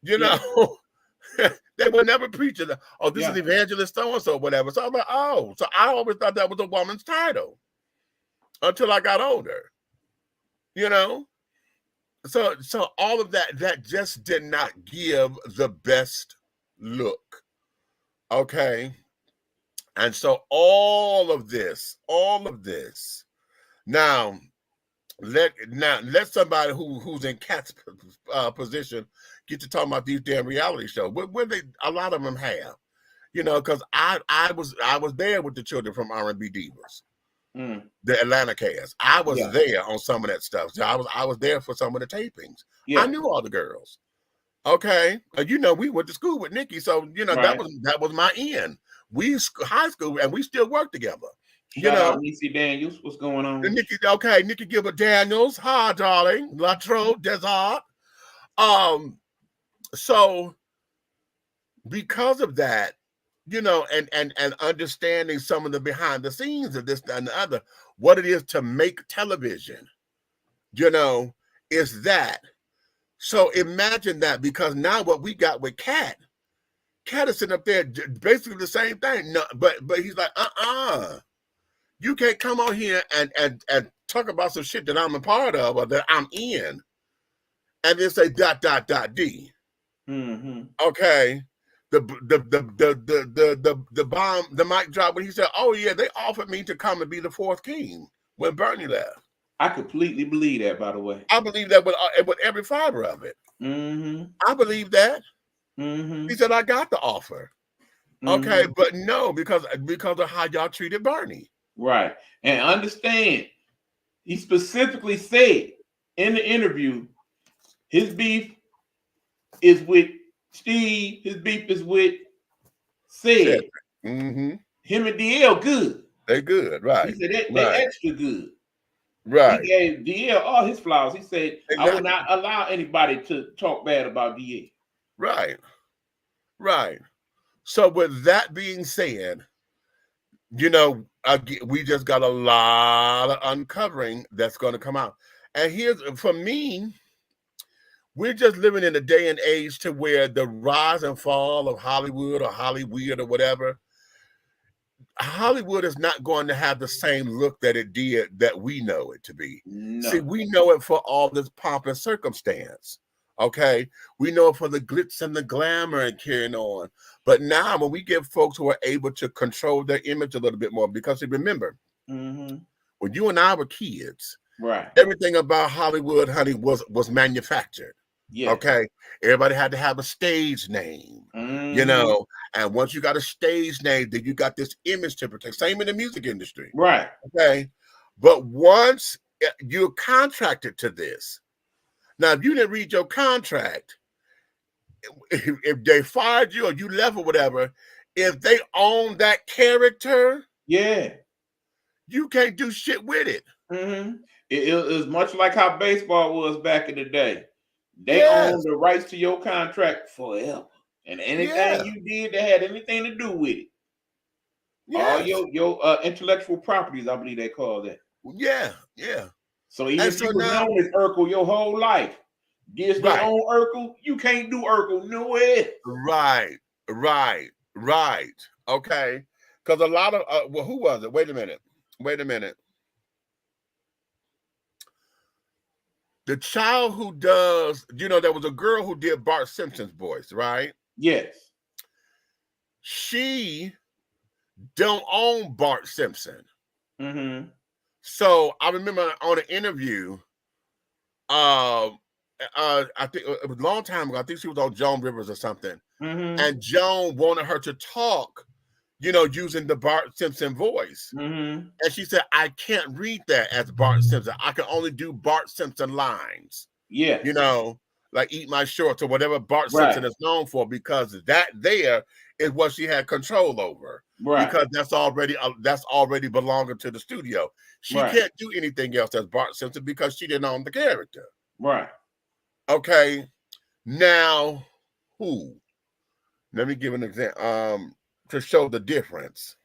They were never preachers. Oh, this is evangelist so-and-so, whatever. So I'm like, so I always thought that was a woman's title until I got older. So all of that just did not give the best look. Okay. And so all of this now let somebody who's in Kat's position get to talk about these damn reality shows. When a lot of them have, because I was there with the children from R&B Divas. The Atlanta cast. I was there on some of that stuff. So I was there for some of the tapings. I knew all the girls. Okay, we went to school with Nikki, so right. that was my end. We high school, and we still work together. Shout out Nikki Daniels. What's going on? Nikki Gilbert Daniels. Hi, darling. Latro Desert. So because of that, and understanding some of the behind the scenes of this and the other, what it is to make television, is that. So imagine that, because now what we got with Kat is sitting up there basically the same thing. No, but he's like, you can't come on here and talk about some shit that I'm a part of or that I'm in, and then say ... D. Okay. The bomb, the mic drop when he said, "Oh yeah, they offered me to come and be the fourth king when Bernie left." I completely believe that, by the way. I believe that with every fiber of it. I believe that. He said, "I got the offer." Okay, but no, because of how y'all treated Bernie. Right. And understand, he specifically said in the interview, his beef is with Steve, his beef is with Sid. Him and DL good. They good, right. He said they extra good. Right. He gave DL all his flaws. He said, exactly. I will not allow anybody to talk bad about DL. Right. Right. So with that being said, you know, we just got a lot of uncovering that's going to come out. And here's, for me, we're just living in a day and age to where the rise and fall of Hollywood or Hollyweird or whatever, Hollywood is not going to have the same look that it did that we know it to be. No. See, we know it for all this pomp and circumstance. Okay, we know it for the glitz and the glamour and carrying on. But now, when we get folks who are able to control their image a little bit more, because remember, when you and I were kids, right, everything about Hollywood, honey, was manufactured. Yeah. Okay, everybody had to have a stage name, you know. And once you got a stage name, then you got this image to protect. Same in the music industry, right? Okay, but once you're contracted to this. Now, if you didn't read your contract, if they fired you or you left or whatever, if they own that character, yeah, you can't do shit with it. It was much like how baseball was back in the day. They own the rights to your contract forever, and anything you did that had anything to do with it, all your intellectual properties, I believe they call that. Yeah. So even if you were known as Urkel your whole life, Disney own Urkel, you can't do Urkel nowhere. Right. Okay, because a lot of well, who was it? Wait a minute. The child who does, you know, there was a girl who did Bart Simpson's voice, right? Yes. She don't own Bart Simpson. So I remember on an interview, I think it was a long time ago. I think she was on Joan Rivers or something. And Joan wanted her to talk, you know, using the Bart Simpson voice. And she said, I can't read that as Bart Simpson. I can only do Bart Simpson lines. Yeah. You know, like Eat My Shorts or whatever Bart Simpson is known for, because that there is what she had control over. Right. Because that's already belonging to the studio. She can't do anything else as Bart Simpson because she didn't own the character. Right. Okay. Now, who? Let me give an example to show the difference.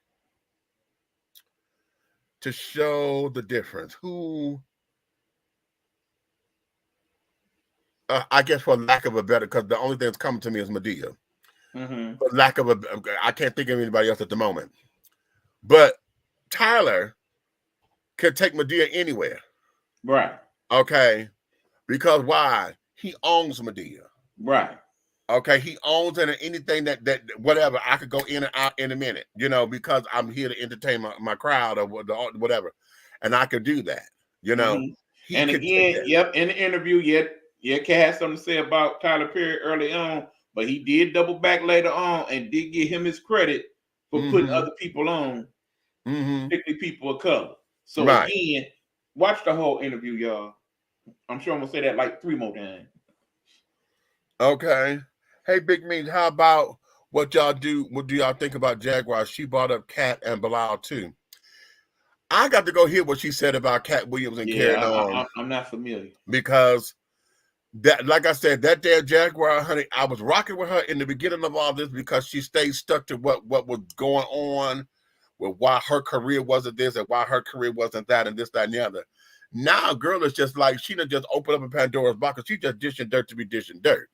Who? I guess for lack of a better, because the only thing that's coming to me is Madea. For lack of I can't think of anybody else at the moment. But Tyler could take Madea anywhere. Right. Okay. Because why? He owns Madea. Right. Okay. He owns anything that whatever. I could go in and out in a minute, you know, because I'm here to entertain my crowd or whatever. And I could do that, you know. And again, in the interview, Cat had something to say about Tyler Perry early on, but he did double back later on and did give him his credit for putting other people on, particularly people of color. So again, watch the whole interview, y'all. I'm sure I'm gonna say that like 3 more times. Okay. Hey, Big Means, how about what y'all do? What do y'all think about Jaguar? She brought up Cat and Bilal too. I got to go hear what she said about Cat Williams and carrying on. I'm not familiar. Because that, like I said, that damn Jaguar, honey, I was rocking with her in the beginning of all this because she stayed stuck to what was going on with why her career wasn't this and why her career wasn't that and this, that, and the other. Now, girl is just like, she done just opened up a Pandora's box. She just dishing dirt to be dishing dirt.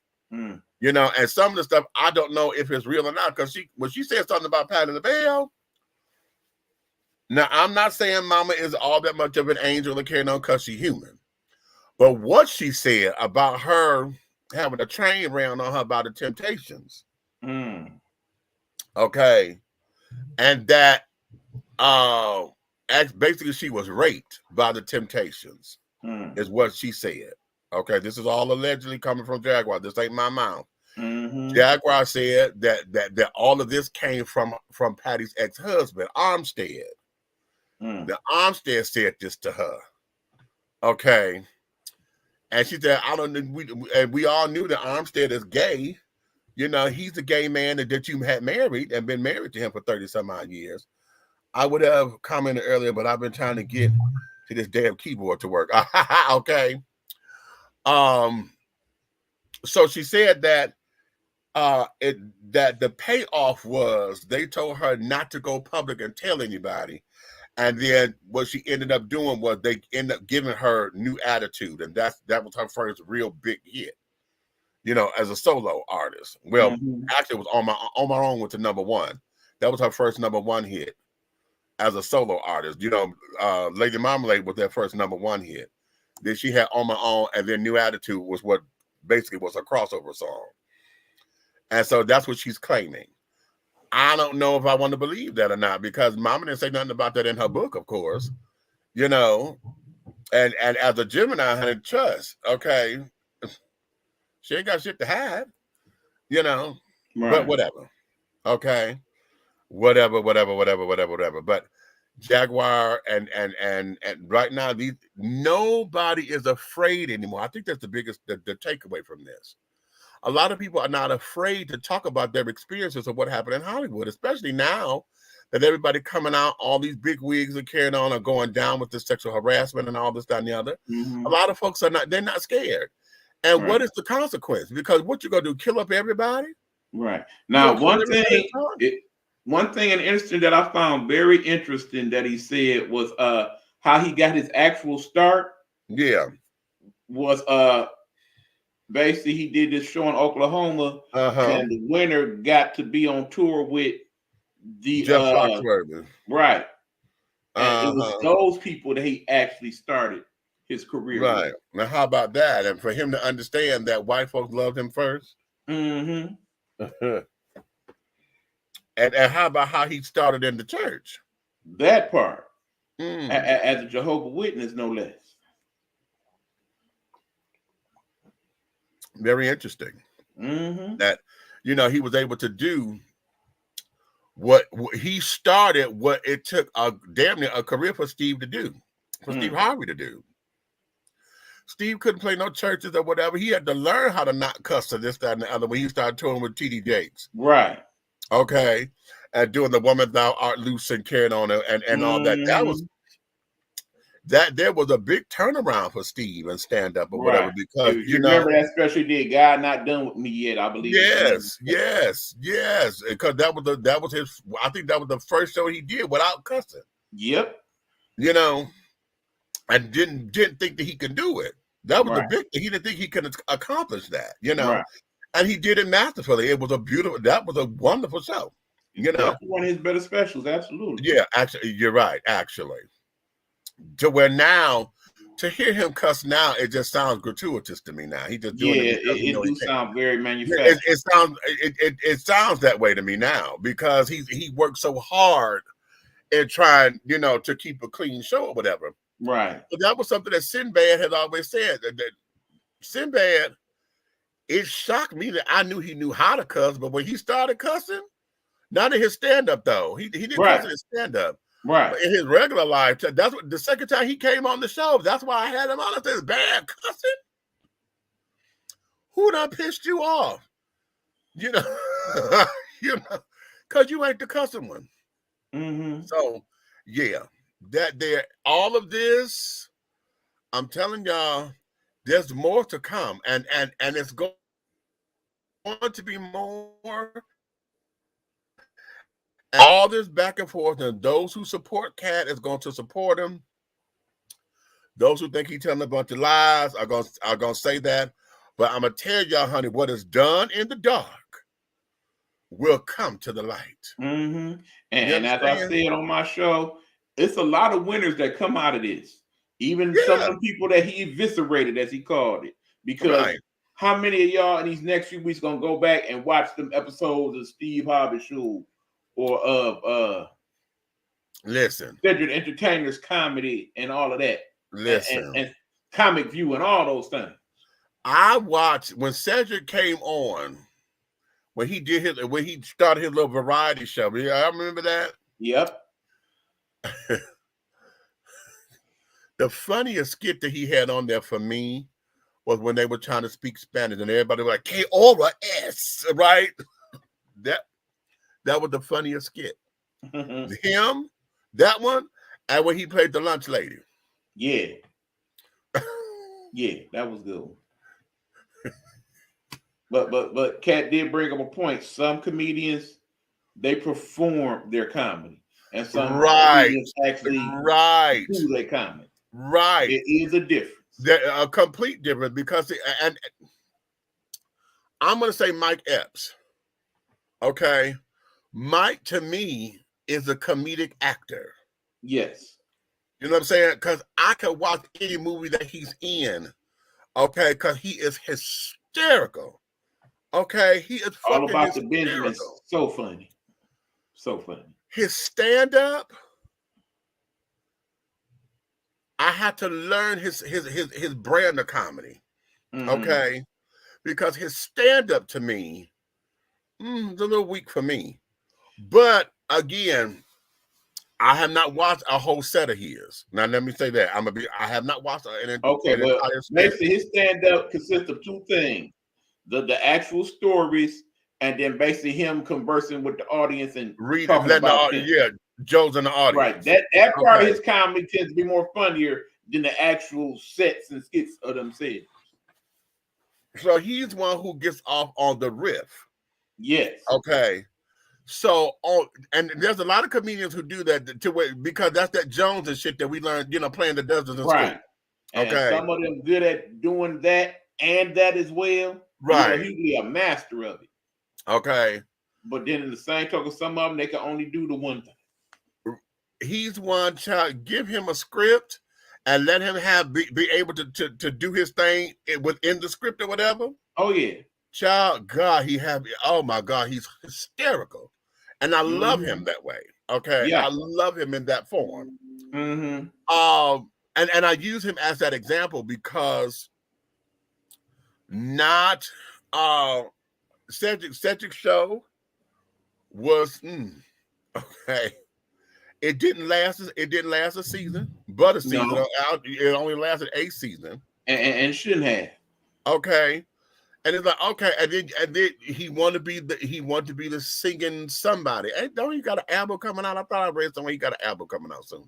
You know, and some of the stuff, I don't know if it's real or not, because when she said something about Patty LaBelle, Now, I'm not saying Mama is all that much of an angel or carrying on because she's human. But what she said about her having a train ran on her by the Temptations, okay, and that basically she was raped by the Temptations, is what she said. Okay, this is all allegedly coming from Jaguar. This ain't my mouth. Jaguar said that all of this came from Patty's ex-husband, Armstead. The Armstead said this to her. Okay. And she said, I don't know, we all knew that Armstead is gay. You know, he's a gay man that you had married and been married to him for 30 some odd years. I would have commented earlier, but I've been trying to get to this damn keyboard to work. Okay. So she said that that the payoff was they told her not to go public and tell anybody. And then what she ended up doing was they ended up giving her New Attitude. And that was her first real big hit, you know, as a solo artist. Well, actually it was on my own with the #1. That was her first #1 hit as a solo artist. You know, Lady Marmalade was their first #1 hit. Then she had On My Own, and then New Attitude was what basically was a crossover song. And so that's what she's claiming. I don't know if I want to believe that or not, because Mama didn't say nothing about that in her book, of course. You know, and as a Gemini, honey, trust, okay, she ain't got shit to hide, you know, but whatever. Okay. Whatever. But Jaguar and right now, nobody is afraid anymore. I think that's the biggest the takeaway from this. A lot of people are not afraid to talk about their experiences of what happened in Hollywood, especially now that everybody coming out, all these big wigs are carrying on are going down with the sexual harassment and all this, that, and the other. A lot of folks they're not scared. And what is the consequence? Because what you gonna do, kill up everybody? Right. Now, one thing and interesting that I found very interesting that he said was how he got his actual start. Yeah. Was basically he did this show in Oklahoma, and the winner got to be on tour with the Jeff Foxworthy. Right. And it was those people that he actually started his career right with. Now how about that? And for him to understand that white folks loved him first. And how about how he started in the church? That part. As a Jehovah's Witness, no less. Very interesting. That, you know, he was able to do what he started, what it took damn near a career for Steve to do, for Steve Harvey to do. Steve couldn't play no churches or whatever. He had to learn how to not cuss or this, that, and the other when he started touring with T.D. Jakes. Right. Okay. And doing The Woman Thou Art Loose and carrying on and all that. There was a big turnaround for Steve and stand up or whatever, because you remember that special he did, God Not Done With Me Yet, I believe. Yes. Because that was his, I think that was the first show he did without cussing. Yep. You know, and didn't think that he could do it. That was the big thing. He didn't think he could accomplish that, you know. And he did it masterfully. It was that was a wonderful show. You know, that's one of his better specials, absolutely. Yeah, actually, you're right, actually. To where now, to hear him cuss now, it just sounds gratuitous to me now. He just doing it. It do sound very manufactured. It sounds that way to me now, because he worked so hard in trying, you know, to keep a clean show or whatever. Right. But that was something that Sinbad had always said. That Sinbad, it shocked me that I knew he knew how to cuss, but when he started cussing, not in his stand-up though. He didn't cuss in his stand-up. Right. But in his regular life, that's what the second time he came on the show. That's why I had him on. I said, bad cussing. Who done pissed you off? You know, because you ain't the cussing one. So yeah, all of this, I'm telling y'all, there's more to come, and it's going to be more. And all this back and forth, and those who support Cat is going to support him. Those who think he's telling a bunch of lies are going to say that. But I'm going to tell y'all, honey, what is done in the dark will come to the light. And as I said on my show, it's a lot of winners that come out of this. Even some of the people that he eviscerated, as he called it. Because how many of y'all in these next few weeks gonna go back and watch them episodes of Steve Harvey Show or of listen, Cedric Entertainer's comedy and all of that? Listen, and Comic View and all those things. I watched when Cedric came on, when he started his little variety show. Yeah, I remember that. Yep. The funniest skit that he had on there for me was when they were trying to speak Spanish and everybody was like, K-O-R-S, right? That was the funniest skit. Him, that one, and when he played the lunch lady. Yeah. Yeah, that was good. But Kat did bring up a point. Some comedians, they perform their comedy. And some comedians actually do their comedy. Right. It is a difference. A complete difference because and I'm gonna say Mike Epps. Okay. Mike to me is a comedic actor. Yes. You know what I'm saying? Because I can watch any movie that he's in, okay, because he is hysterical. Okay, he is all about the Benjamin. So funny. So funny. His stand-up, I had to learn his brand of comedy. Okay. Because his stand-up to me is a little weak for me. But again, I have not watched a whole set of his. Now let me say that. I have not watched an entire set. Basically his stand-up consists of two things. The actual stories, and then basically him conversing with the audience and talking about them. Yeah, Joe's in the audience. Right. That part of his comedy tends to be more funnier than the actual sets and skits of themselves. So he's one who gets off on the riff. Yes. Okay. So and there's a lot of comedians who do that because that's that Jones and shit that we learned, playing the dozens in school. And some of them good at doing that and that as well. Right. He'd be a master of it. Okay. But then in the same token, some of them they can only do the one thing. He's one child. Give him a script and let him be able to do his thing within the script or whatever. Oh yeah. Child, God, oh my God, he's hysterical. And I love him that way. Okay. Yeah. I love him in that form. And I use him as that example because not Cedric's show was okay. It didn't last a season, but a season. No. It only lasted a season. And shouldn't have. Okay. And it's like, okay, and then he wanted to be the singing somebody. Hey, don't you got an album coming out? I thought I read somewhere he got an album coming out soon.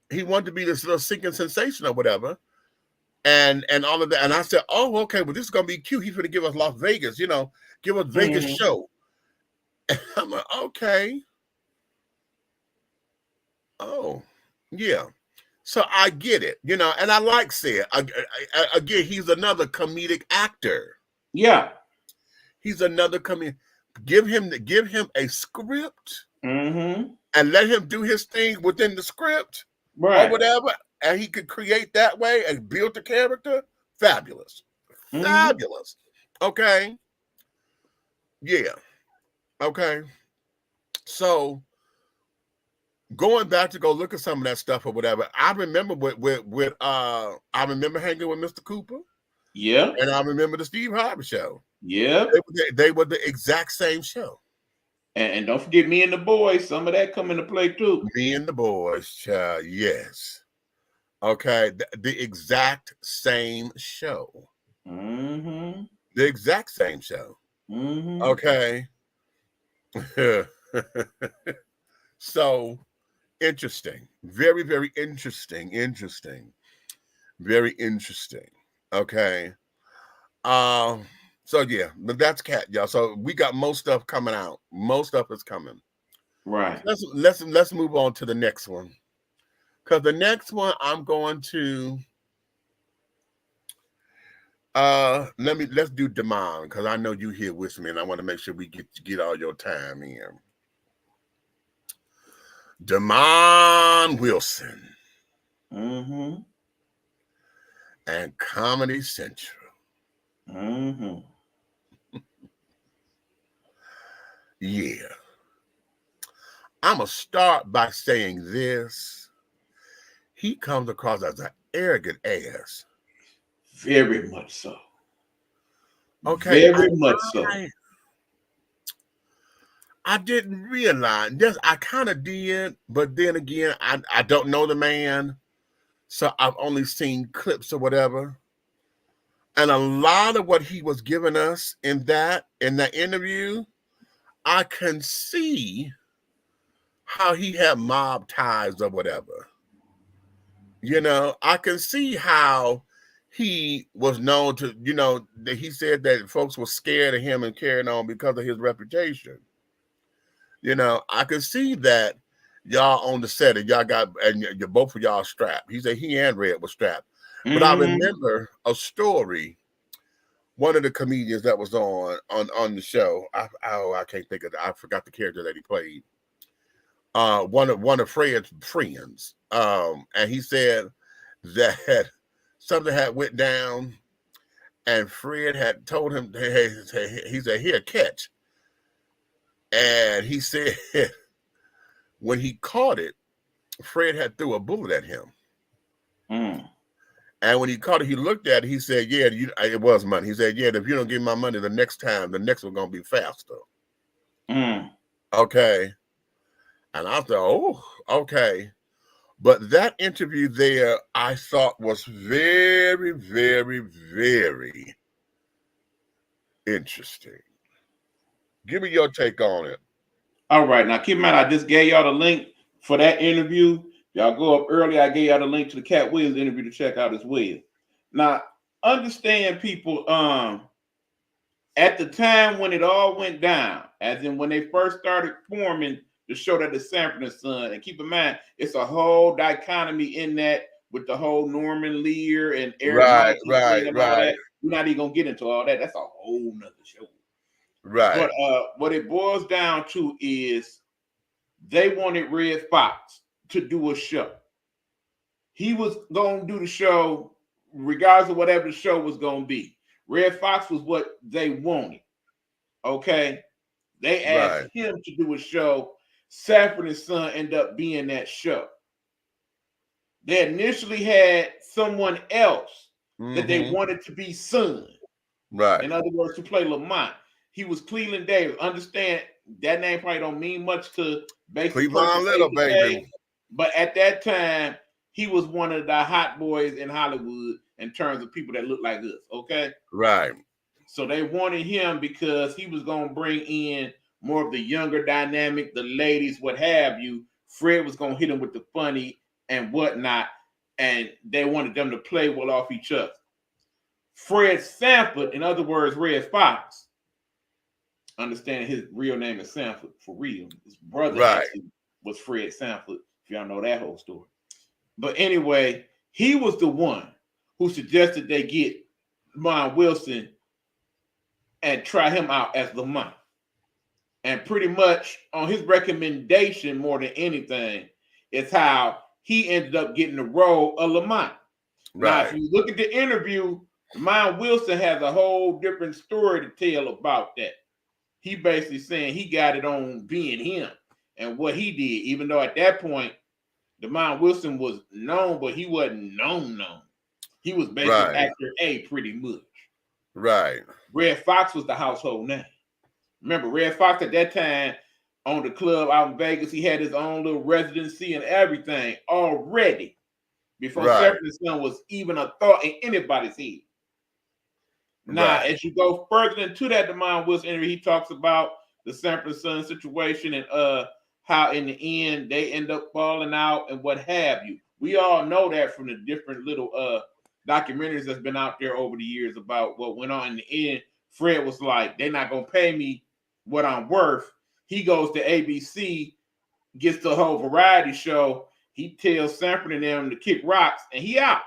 He wanted to be this little singing sensation or whatever. And all of that. And I said, oh, okay, well, this is gonna be cute. He's gonna give us Las Vegas, give us Vegas show. And I'm like, okay. Oh, yeah. So I get it, and I like Sid. Again, he's another comedic actor. Yeah. He's another comedic. Give him a script and let him do his thing within the script or whatever. And he could create that way and build the character. Fabulous. Fabulous. Okay. Yeah. Okay. So going back to go look at some of that stuff or whatever, I remember I remember hanging with Mr. Cooper. Yeah. And I remember the Steve Harvey show. Yeah. They were the exact same show. And don't forget Me and the Boys. Some of that come into play too. Me and the Boys, child. Yes. Okay. The exact same show. The exact same show. Okay. So interesting. Very, very interesting. Very interesting. Okay. So yeah, but that's Cat, y'all. So we got most stuff coming out. Most stuff is coming. Right. Let's move on to the next one. Because the next one I'm going to let's do Demand, because I know you here with me and I want to make sure we get all your time in. Damon Wilson Mm-hmm. and Comedy Central. Mm-hmm. Yeah. I'm going to start by saying this. He comes across as an arrogant ass. Very much so. Okay. Very much so. I didn't realize this. I kind of did, but then again, I don't know the man. So I've only seen clips or whatever. And a lot of what he was giving us in that interview, I can see how he had mob ties or whatever. You know, I can see how he was known to, you know, that he said that folks were scared of him and carrying on because of his reputation. You know, I can see that y'all on the set and y'all got, and you both of y'all strapped. He said he and Red was strapped. But I remember a story. One of the comedians that was on the show, I can't think of it. I forgot the character that he played. One of Fred's friends, and he said that something had went down, and Fred had told him, hey, he said, "Here, catch," and he said when he caught it, Fred had threw a bullet at him. And when he caught it, he looked at it. He said, "Yeah, it was money." He said, "Yeah, if you don't give me my money the next time, the next one's gonna be faster." Okay. And I thought, oh, okay. But that interview there, I thought was very, very, very interesting. Give me your take on it. All right. Now, keep in mind, I just gave y'all the link for that interview. Y'all go up early. I gave y'all the link to the Cat Williams interview to check out as well. Now, understand, people, at the time when it all went down, as in when they first started forming the show that is Sanford & Son, and keep in mind, it's a whole dichotomy in that with the whole Norman Lear and Eric Right. all that. We're not even going to get into all that. That's a whole nother show. Right. But what it boils down to is they wanted Red Fox to do a show. He was going to do the show regardless of whatever the show was going to be. Red Fox was what they wanted. Okay? They asked him to do a show. Sanford & Son ended up being that show. They initially had someone else that they wanted to be Son. Right. In other words, to play Lamont. He was Cleveland Davis. Understand that name probably don't mean much to basic Cleveland Little Baby. But at that time, he was one of the hot boys in Hollywood in terms of people that look like us. Okay. Right. So they wanted him because he was going to bring in more of the younger dynamic, the ladies, what have you. Fred was going to hit him with the funny and whatnot. And they wanted them to play well off each other. Fred Sanford, in other words, Red Fox, understand his real name is Sanford for real. His brother actually was Fred Sanford, if y'all know that whole story. But anyway, he was the one who suggested they get Lamont Wilson and try him out as Lamont. And pretty much on his recommendation, more than anything, is how he ended up getting the role of Lamont. Now, if you look at the interview, Lamont Wilson has a whole different story to tell about that. He basically saying he got it on being him and what he did, even though at that point, Lamont Wilson was known, but he wasn't known. He was basically actor A pretty much. Right. Red Fox was the household name. Remember, Red Fox at that time on the club out in Vegas, he had his own little residency and everything already before Sanford & Son was even a thought in anybody's head. Now, as you go further into that Lamont Wilson interview, he talks about the Sanford & Son situation and how in the end they end up falling out and what have you. We all know that from the different little documentaries that's been out there over the years about what went on. In the end, Fred was like, they're not going to pay me what I'm worth. He goes to ABC, gets the whole variety show. He tells Sanford and them to kick rocks, and he out.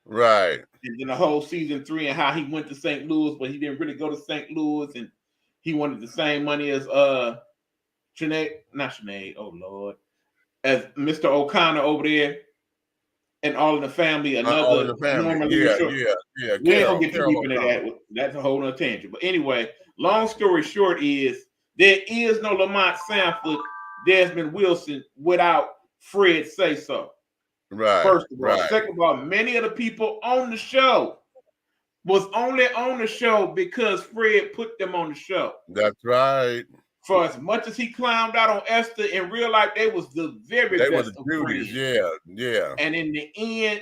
Right. And then the whole season 3 and how he went to St. Louis, but he didn't really go to St. Louis, and he wanted the same money as Sinead, not Sinead, oh Lord. as Mr. O'Connor over there, and All in the Family, All in another the Family. Norman Yeah, Lear show. yeah. We ain't gonna get too Carol deep into O'Connor. that. That's a whole nother tangent. But anyway, long story short is there is no Lamont Sanford, Desmond Wilson without Fred say so. Right. First of all. Right. Second of all, many of the people on the show was only on the show because Fred put them on the show. That's right. For as much as he climbed out on Esther, in real life, they was the very best of friends. Yeah. And in the end,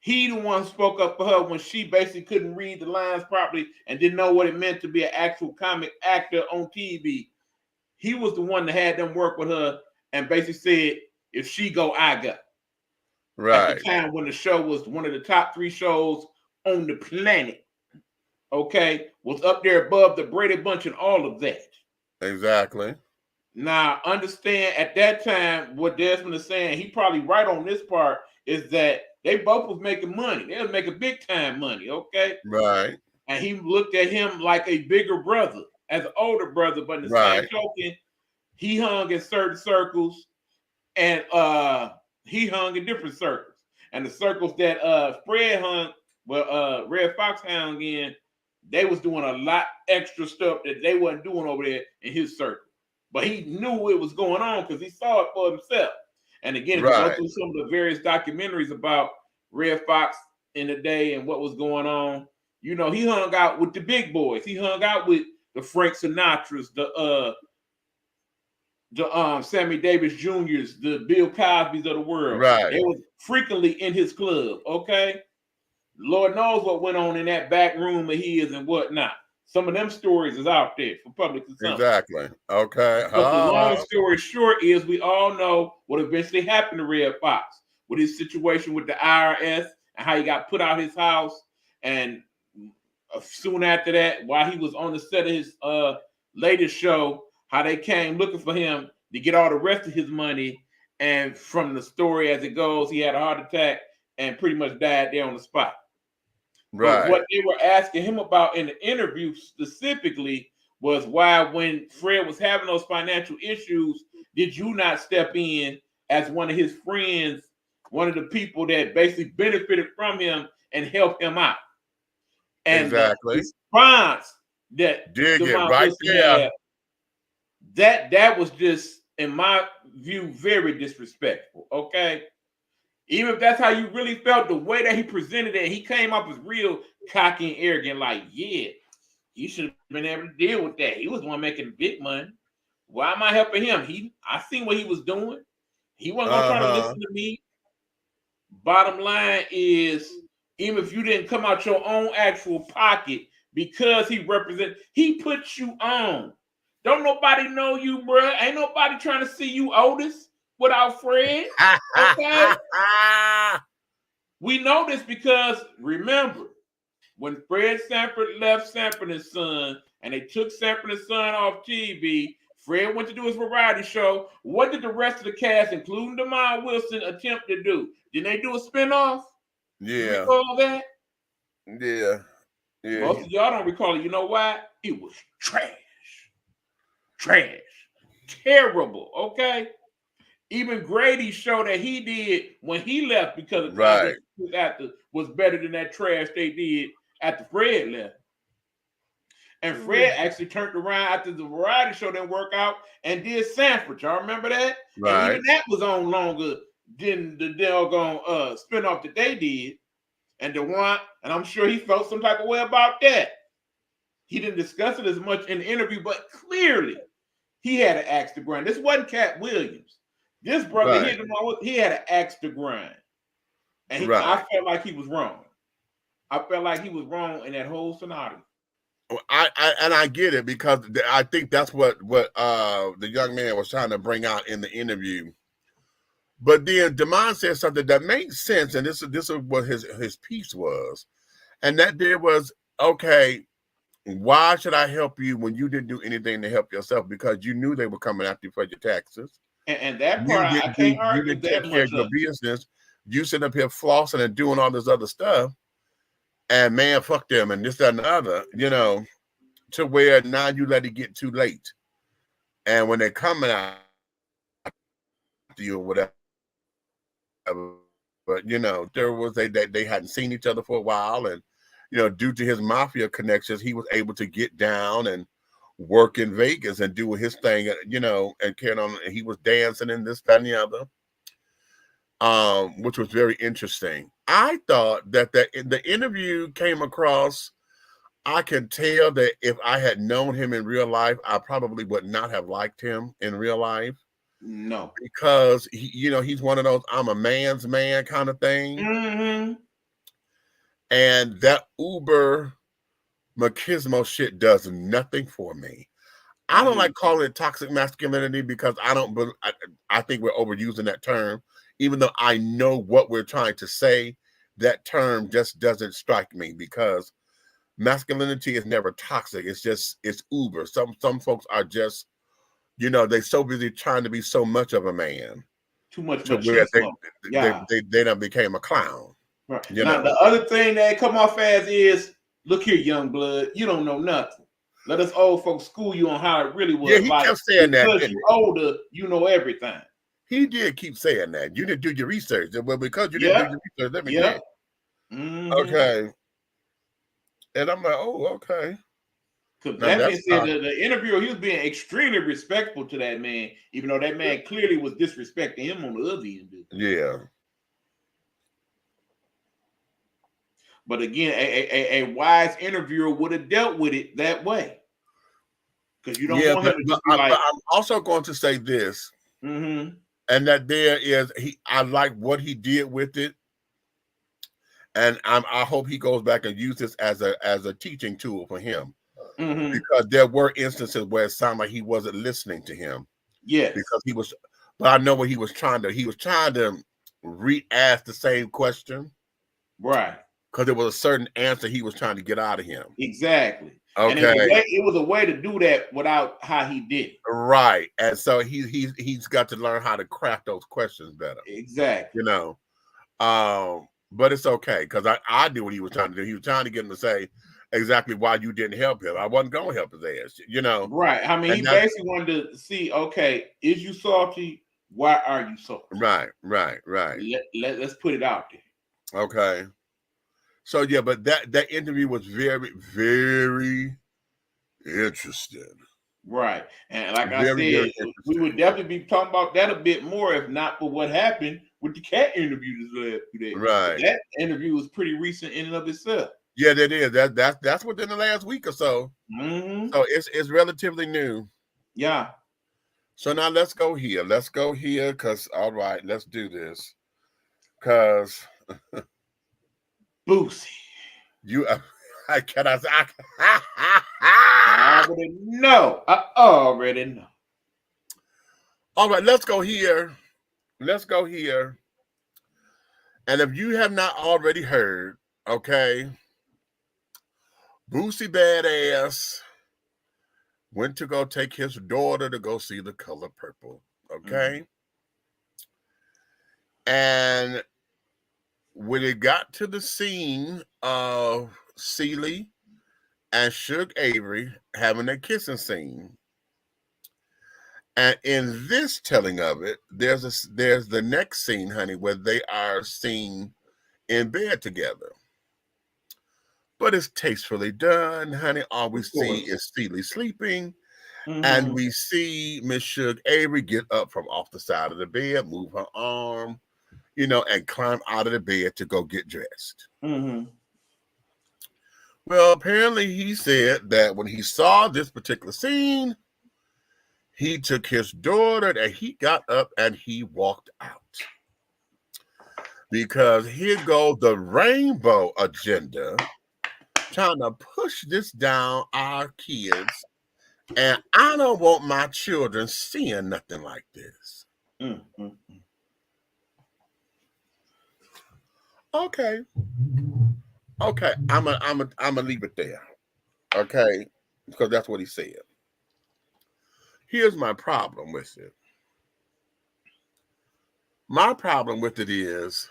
he the one who spoke up for her when she basically couldn't read the lines properly and didn't know what it meant to be an actual comic actor on TV. He was the one that had them work with her and basically said, if she go, I go. Right. At the time when the show was one of the top 3 shows on the planet, okay, was up there above the Brady Bunch and all of that. Exactly. Now, understand at that time, what Desmond is saying, he probably right on this part, is that they both was making money. They was making big time money, okay? Right. And he looked at him like a bigger brother, as an older brother, but in the same token, he hung in certain circles and he hung in different circles. And the circles that Fred hung, Red Fox hung in, they was doing a lot extra stuff that they wasn't doing over there in his circle. But he knew it was going on because he saw it for himself. And again, if you go through some of the various documentaries about Red Fox in the day and what was going on, you know, he hung out with the big boys. He hung out with the Frank Sinatras, the Sammy Davis Jr.'s, the Bill Cosby's of the world. Right. They was frequently in his club, okay? Lord knows what went on in that back room of his and whatnot. Some of them stories is out there for public consumption. Exactly. Okay. But the long story short is we all know what eventually happened to Red Fox with his situation with the IRS and how he got put out his house. And soon after that, while he was on the set of his latest show, how they came looking for him to get all the rest of his money. And from the story as it goes, he had a heart attack and pretty much died there on the spot. Right. But what they were asking him about in the interview specifically was why, when Fred was having those financial issues, did you not step in as one of his friends, one of the people that basically benefited from him and help him out? And the response that dig it right there. That was just, in my view, very disrespectful. Okay. Even if that's how you really felt, the way that he presented it, he came up as real cocky and arrogant, like, yeah, you should have been able to deal with that. He was the one making big money. Why am I helping him? I seen what he was doing. He wasn't going to try to listen to me. Bottom line is, even if you didn't come out your own actual pocket, because he put you on. Don't nobody know you, bro. Ain't nobody trying to see you, Otis, without Fred. Okay? We know this because, remember, when Fred Sanford left Sanford and Son, and they took Sanford and Son off TV, Fred went to do his variety show. What did the rest of the cast, including Demond Wilson, attempt to do? Did they do a spinoff? Yeah. Recall that? Yeah. Most of y'all don't recall it. You know why? It was trash. Terrible. Okay? Even Grady's show that he did when he left because of after was better than that trash they did after Fred left. And Fred actually turned around after the variety show didn't work out and did Sanford. Y'all remember that? Right. And even that was on longer than the doggone spinoff that they did. And and I'm sure he felt some type of way about that. He didn't discuss it as much in the interview, but clearly he had an axe to grind. This wasn't Cat Williams. This brother, he had an axe to grind. And I felt like he was wrong. I felt like he was wrong in that whole scenario. I get it, because I think that's what the young man was trying to bring out in the interview. But then Demond said something that makes sense, and this is what his piece was. And that there was, okay, why should I help you when you didn't do anything to help yourself? Because you knew they were coming after you for your taxes. And that part, I can't argue you didn't take care of your business. You sitting up here flossing and doing all this other stuff. And man, fuck them and this, that, and the other, you know, to where now you let it get too late. And when they're coming out after you or whatever. But you know, there was they hadn't seen each other for a while, and you know, due to his mafia connections, he was able to get down and work in Vegas and do his thing, you know, and carry on. And he was dancing in this, that, and the other, which was very interesting. I thought that the interview came across. I can tell that if I had known him in real life, I probably would not have liked him in real life. No, because he, you know, he's one of those I'm a man's man kind of thing, and that Uber machismo shit does nothing for me. I don't like calling it toxic masculinity because I think we're overusing that term, even though I know what we're trying to say. That term just doesn't strike me because masculinity is never toxic. It's Uber. Some folks are just, you know, they're so busy trying to be so much of a man. Too much to where yeah. they done became a clown. Right. You now, know? the other thing that come off as is, look here, young blood, you don't know nothing. Let us old folks school you on how it really was. Yeah, he kept saying that. Because you're older, you know everything. He did keep saying that. You didn't do your research. Well, because you didn't do your research, let me tell you. Okay. And I'm like, oh, okay. Because that man said the interviewer, he was being extremely respectful to that man, even though that man clearly was disrespecting him on the other end. Yeah. But again, a wise interviewer would have dealt with it that way. Because you don't want him to just be like. But I'm also going to say this, and that I like what he did with it. And I hope he goes back and uses this as a teaching tool for him. Because there were instances where it sounded like he wasn't listening to him. Yes. Because he was, but I know what he was trying to re-ask the same question. Right. Because there was a certain answer he was trying to get out of him. Exactly. Okay. And it was a way to do that without how he did it. Right. And so he's got to learn how to craft those questions better. Exactly. You know. But it's okay because I knew what he was trying to do. He was trying to get him to say exactly why you didn't help him. I wasn't going to help his ass, you know. Right. I mean, he basically wanted to see, okay, is you salty? Why are you salty? Right. Let's put it out there. Okay. So yeah, but that interview was very, very interesting. Right. And like I said, we would definitely be talking about that a bit more if not for what happened with the cat interview today. Right. That interview was pretty recent in and of itself. Yeah, that is. That's within the last week or so. So it's relatively new. Yeah. So now let's go here. Let's go here because all right, let's do this. Because Boosie. I cannot say. I already know. I already know. All right, let's go here. Let's go here. And if you have not already heard, okay, Boosie Badass went to go take his daughter to go see The Color Purple, okay? And when it got to the scene of Celie and Suge Avery having a kissing scene, and in this telling of it, there's the next scene, honey, where they are seen in bed together. But it's tastefully done, honey. All we see is Celie sleeping, and we see Miss Suge Avery get up from off the side of the bed, move her arm, you know, and climb out of the bed to go get dressed. Well, apparently he said that when he saw this particular scene, he took his daughter and he got up and he walked out. Because here goes the rainbow agenda trying to push this down our kids. And I don't want my children seeing nothing like this. Okay. Okay, I'm gonna leave it there. Okay, because that's what he said. Here's my problem with it. My problem with it is,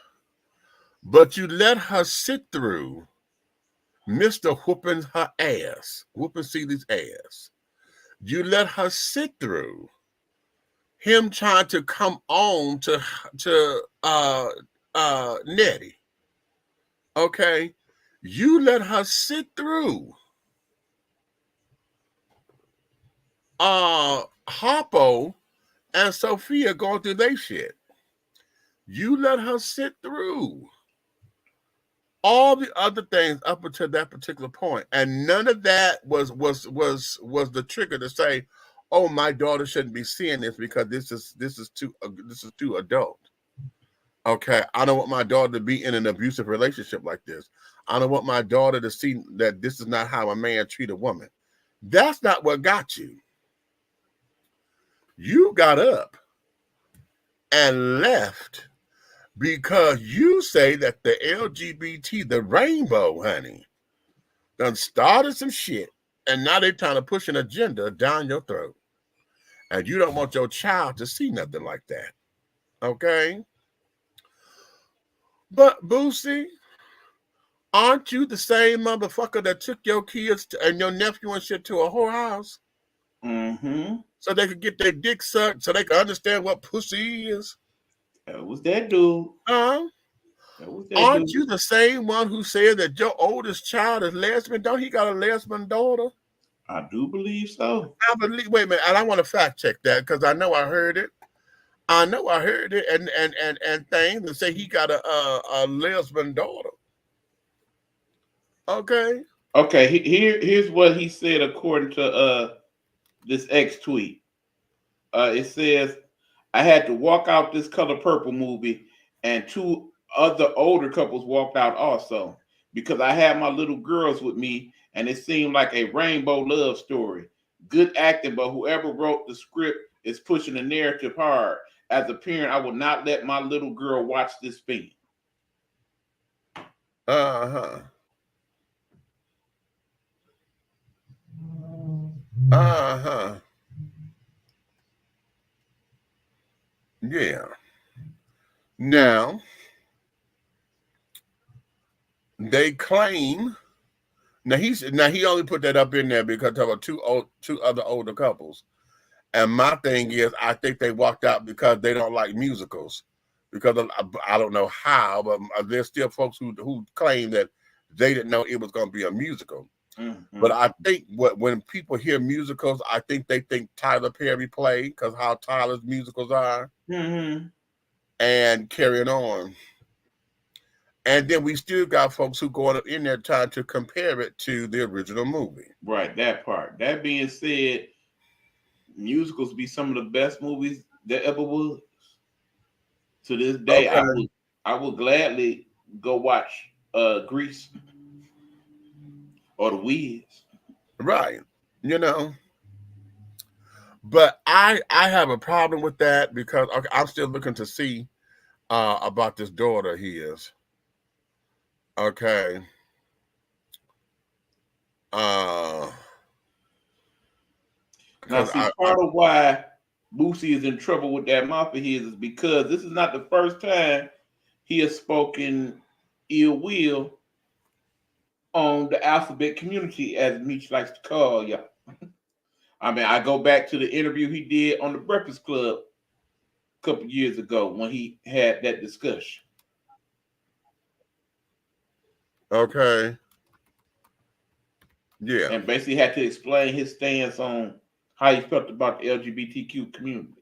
but you let her sit through Mr. whooping her ass, whooping Celie's ass. You let her sit through him trying to come on to Nettie. Okay, you let her sit through Harpo and Sophia going through their shit. You let her sit through all the other things up until that particular point, and none of that was the trigger to say, "Oh, my daughter shouldn't be seeing this because this is too adult." Okay, I don't want my daughter to be in an abusive relationship like this. I don't want my daughter to see that this is not how a man treat a woman. That's not what got you. You got up and left because you say that the LGBT, the rainbow, honey, done started some shit, and now they're trying to push an agenda down your throat. And you don't want your child to see nothing like that. Okay? But Boosie, aren't you the same motherfucker that took your kids and your nephew and shit to a whorehouse? Mm-hmm. So they could get their dick sucked, so they could understand what pussy is? That was that dude. Huh? Aren't you the same one who said that your oldest child is lesbian? Don't he got a lesbian daughter? I do believe so. I believe. Wait a minute, and I want to fact check that because I know I heard it. And things and say he got a lesbian daughter. Okay. Okay. Here's what he said according to this X tweet. It says, "I had to walk out this Color Purple movie, and 2 other older couples walked out also because I had my little girls with me, and it seemed like a rainbow love story. Good acting, but whoever wrote the script is pushing the narrative hard. As a parent, I will not let my little girl watch this film." Uh-huh. Yeah. Now, they claim he only put that up in there because there were 2 other older couples. And my thing is, I think they walked out because they don't like musicals. Because I don't know how, but there's still folks who claim that they didn't know it was going to be a musical. Mm-hmm. But I think when people hear musicals, I think they think Tyler Perry played because how Tyler's musicals are. Mm-hmm. And carrying on. And then we still got folks who going up in there trying to compare it to the original movie. Right, that part. That being said, musicals be some of the best movies that ever was. To this day, okay. I would gladly go watch Grease or The Wiz. Right. You know. But I have a problem with that because I'm still looking to see about this daughter of his. Okay. Now, see, part of why Boosie is in trouble with that mouth of his is because this is not the first time he has spoken ill will on the alphabet community, as Meech likes to call y'all. I mean, I go back to the interview he did on the Breakfast Club a couple years ago when he had that discussion. Okay. Yeah. And basically had to explain his stance on how he felt about the LGBTQ community.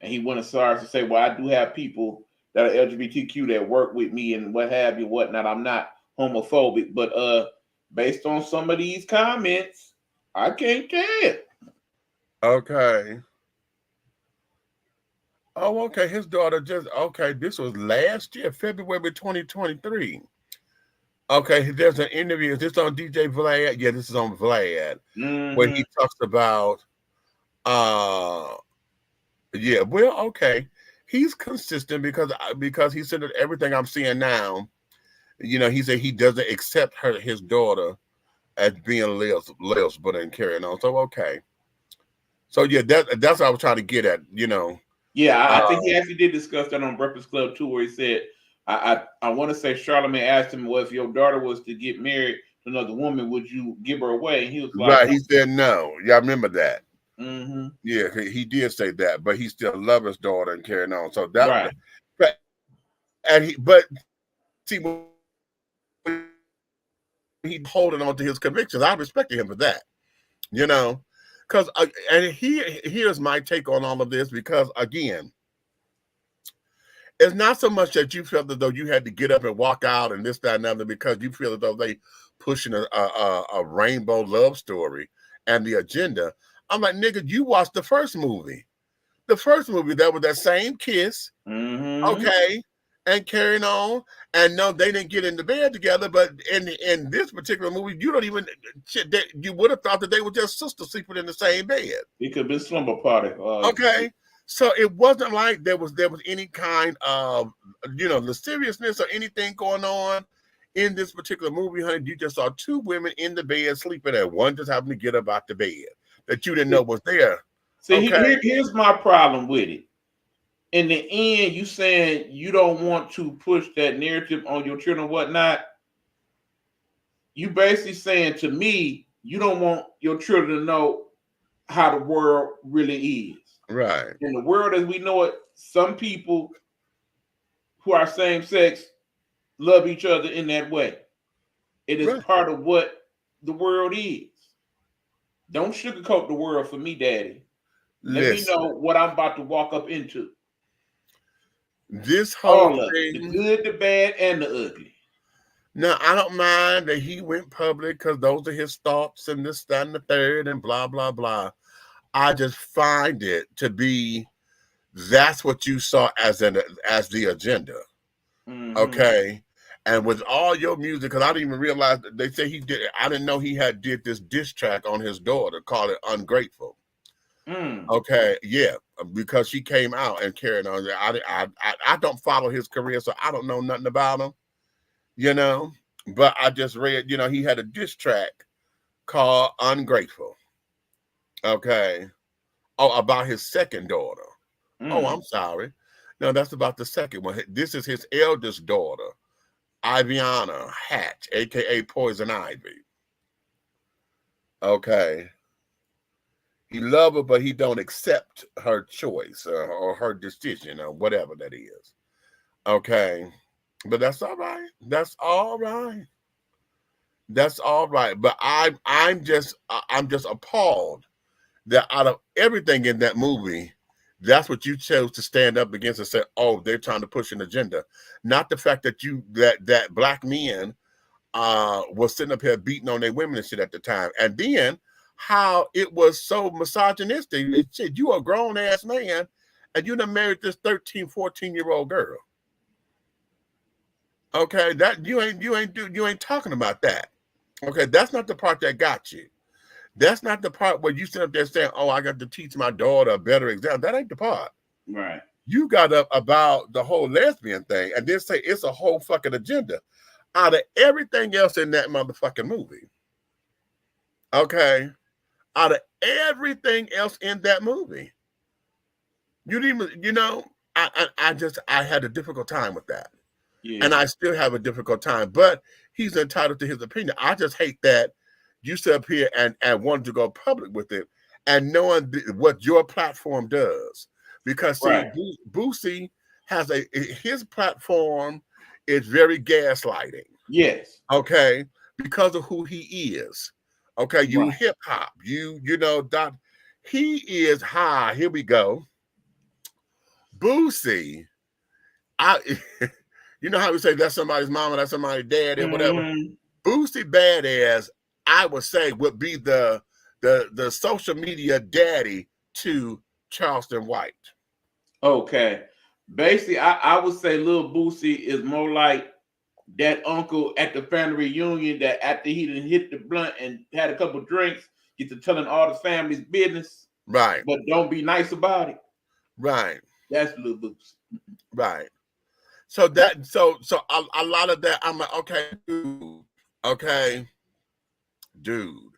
And he went as far as to say, well, I do have people that are LGBTQ that work with me and what have you, whatnot. I'm not homophobic, but based on some of these comments, I can't tell. Okay. Oh, okay. His daughter this was last year, February 2023. Okay, there's an interview. Is this on DJ Vlad? Yeah, this is on Vlad. Mm-hmm. Where he talks about yeah, well, okay. He's consistent because he said that everything I'm seeing now, you know, he said he doesn't accept his daughter as being lesbian and carrying on. So okay. So yeah, that's what I was trying to get at, you know. Yeah, I think he actually did discuss that on Breakfast Club too, where he said, I want to say Charlamagne asked him, well, if your daughter was to get married to another woman, would you give her away? And he was like, right. He said no. Yeah, I remember that. Yeah, he did say that, but he still loved his daughter and carrying on. So that, Right. but see, when he holding on to his convictions, I respected him for that, you know, because and here's my take on all of this, because again, it's not so much that you felt as though you had to get up and walk out and this, that, and other because you feel as though they pushing a rainbow love story and the agenda. I'm like, nigga, you watched the first movie. The first movie, that was that same kiss, okay, and carrying on. And no, they didn't get into bed together, but in this particular movie, you don't even, you would have thought that they were just sisters sleeping in the same bed. It could be slumber party. Okay. So it wasn't like there was any kind of, you know, lasciviousness or anything going on in this particular movie, honey. You just saw two women in the bed sleeping, and one just happened to get up out the bed that you didn't know was there. See, here's my problem with it. In the end, you saying you don't want to push that narrative on your children and whatnot. You basically saying to me, you don't want your children to know how the world really is. Right. In the world as we know it, some people who are same sex love each other in that way. It is part of what the world is. Don't sugarcoat the world for me, Daddy. Let me know what I'm about to walk up into. This whole thing, the good, the bad, and the ugly. Now, I don't mind that he went public because those are his thoughts and this, that, and the third, and blah, blah, blah. I just find it to be, that's what you saw as the agenda. Okay. And with all your music, because I didn't even realize that they say he did, I didn't know he did this diss track on his daughter, called it Ungrateful. Okay, yeah, because she came out and carried on. I don't follow his career, so I don't know nothing about him, you know. But I just read, you know, he had a diss track called Ungrateful. Okay. Oh, about his second daughter. Oh, I'm sorry. No, that's about the second one. This is his eldest daughter, Iviana Hatch, aka Poison Ivy. Okay. He love her, but he don't accept her choice or her decision or whatever that is. Okay. But that's all right. That's all right. That's all right. But I'm just appalled that out of everything in that movie, that's what you chose to stand up against and say, oh, they're trying to push an agenda. Not the fact that that black men was sitting up here beating on their women and shit at the time. And then how it was so misogynistic. It said, you a grown ass man and you done married this 13, 14-year-old girl. Okay, that you ain't talking about that. Okay, that's not the part that got you. That's not the part where you sit up there saying, oh, I got to teach my daughter a better example. That ain't the part. Right. You got up about the whole lesbian thing and then say it's a whole fucking agenda out of everything else in that motherfucking movie. Okay. Out of everything else in that movie. You didn't even, you know, I had a difficult time with that. Yeah. And I still have a difficult time, but he's entitled to his opinion. I just hate that you sit up here and wanted to go public with it and knowing what your platform does. Because see, Boosie has his platform is very gaslighting. Yes. Okay. Because of who he is. Okay. You hip hop, you know, he is high. Here we go. Boosie, you know how we say that's somebody's mama, that's somebody's dad, and whatever. Boosie Badass, I would say, would be the social media daddy to Charleston White. Okay. Basically, I would say Lil Boosie is more like that uncle at the family reunion that after he done hit the blunt and had a couple drinks, get to telling all the family's business. Right. But don't be nice about it. Right. That's Lil Boosie. Right. So that so a lot of that, I'm like, okay, dude.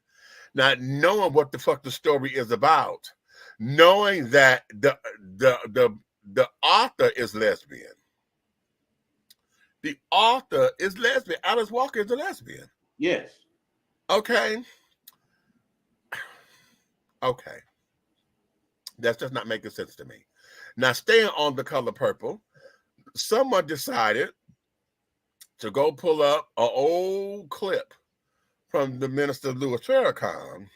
Now knowing what the fuck the story is about, knowing that the author is lesbian. The author is lesbian. Alice Walker is a lesbian. Yes. Okay. Okay. That's just not making sense to me. Now, staying on The Color Purple, someone decided to go pull up an old clip from the minister Louis Farrakhan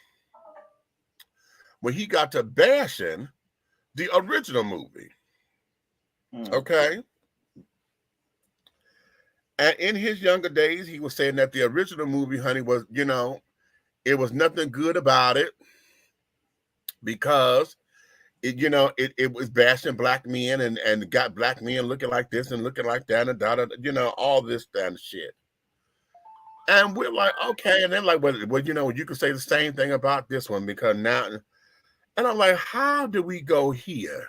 when he got to bashing the original movie. Okay? And in his younger days, he was saying that the original movie, honey, was, you know, it was nothing good about it because it was bashing black men and got black men looking like this and looking like that and all this kind of shit. And we're like, okay. And then like, well, you can say the same thing about this one because now, and I'm like, how do we go here?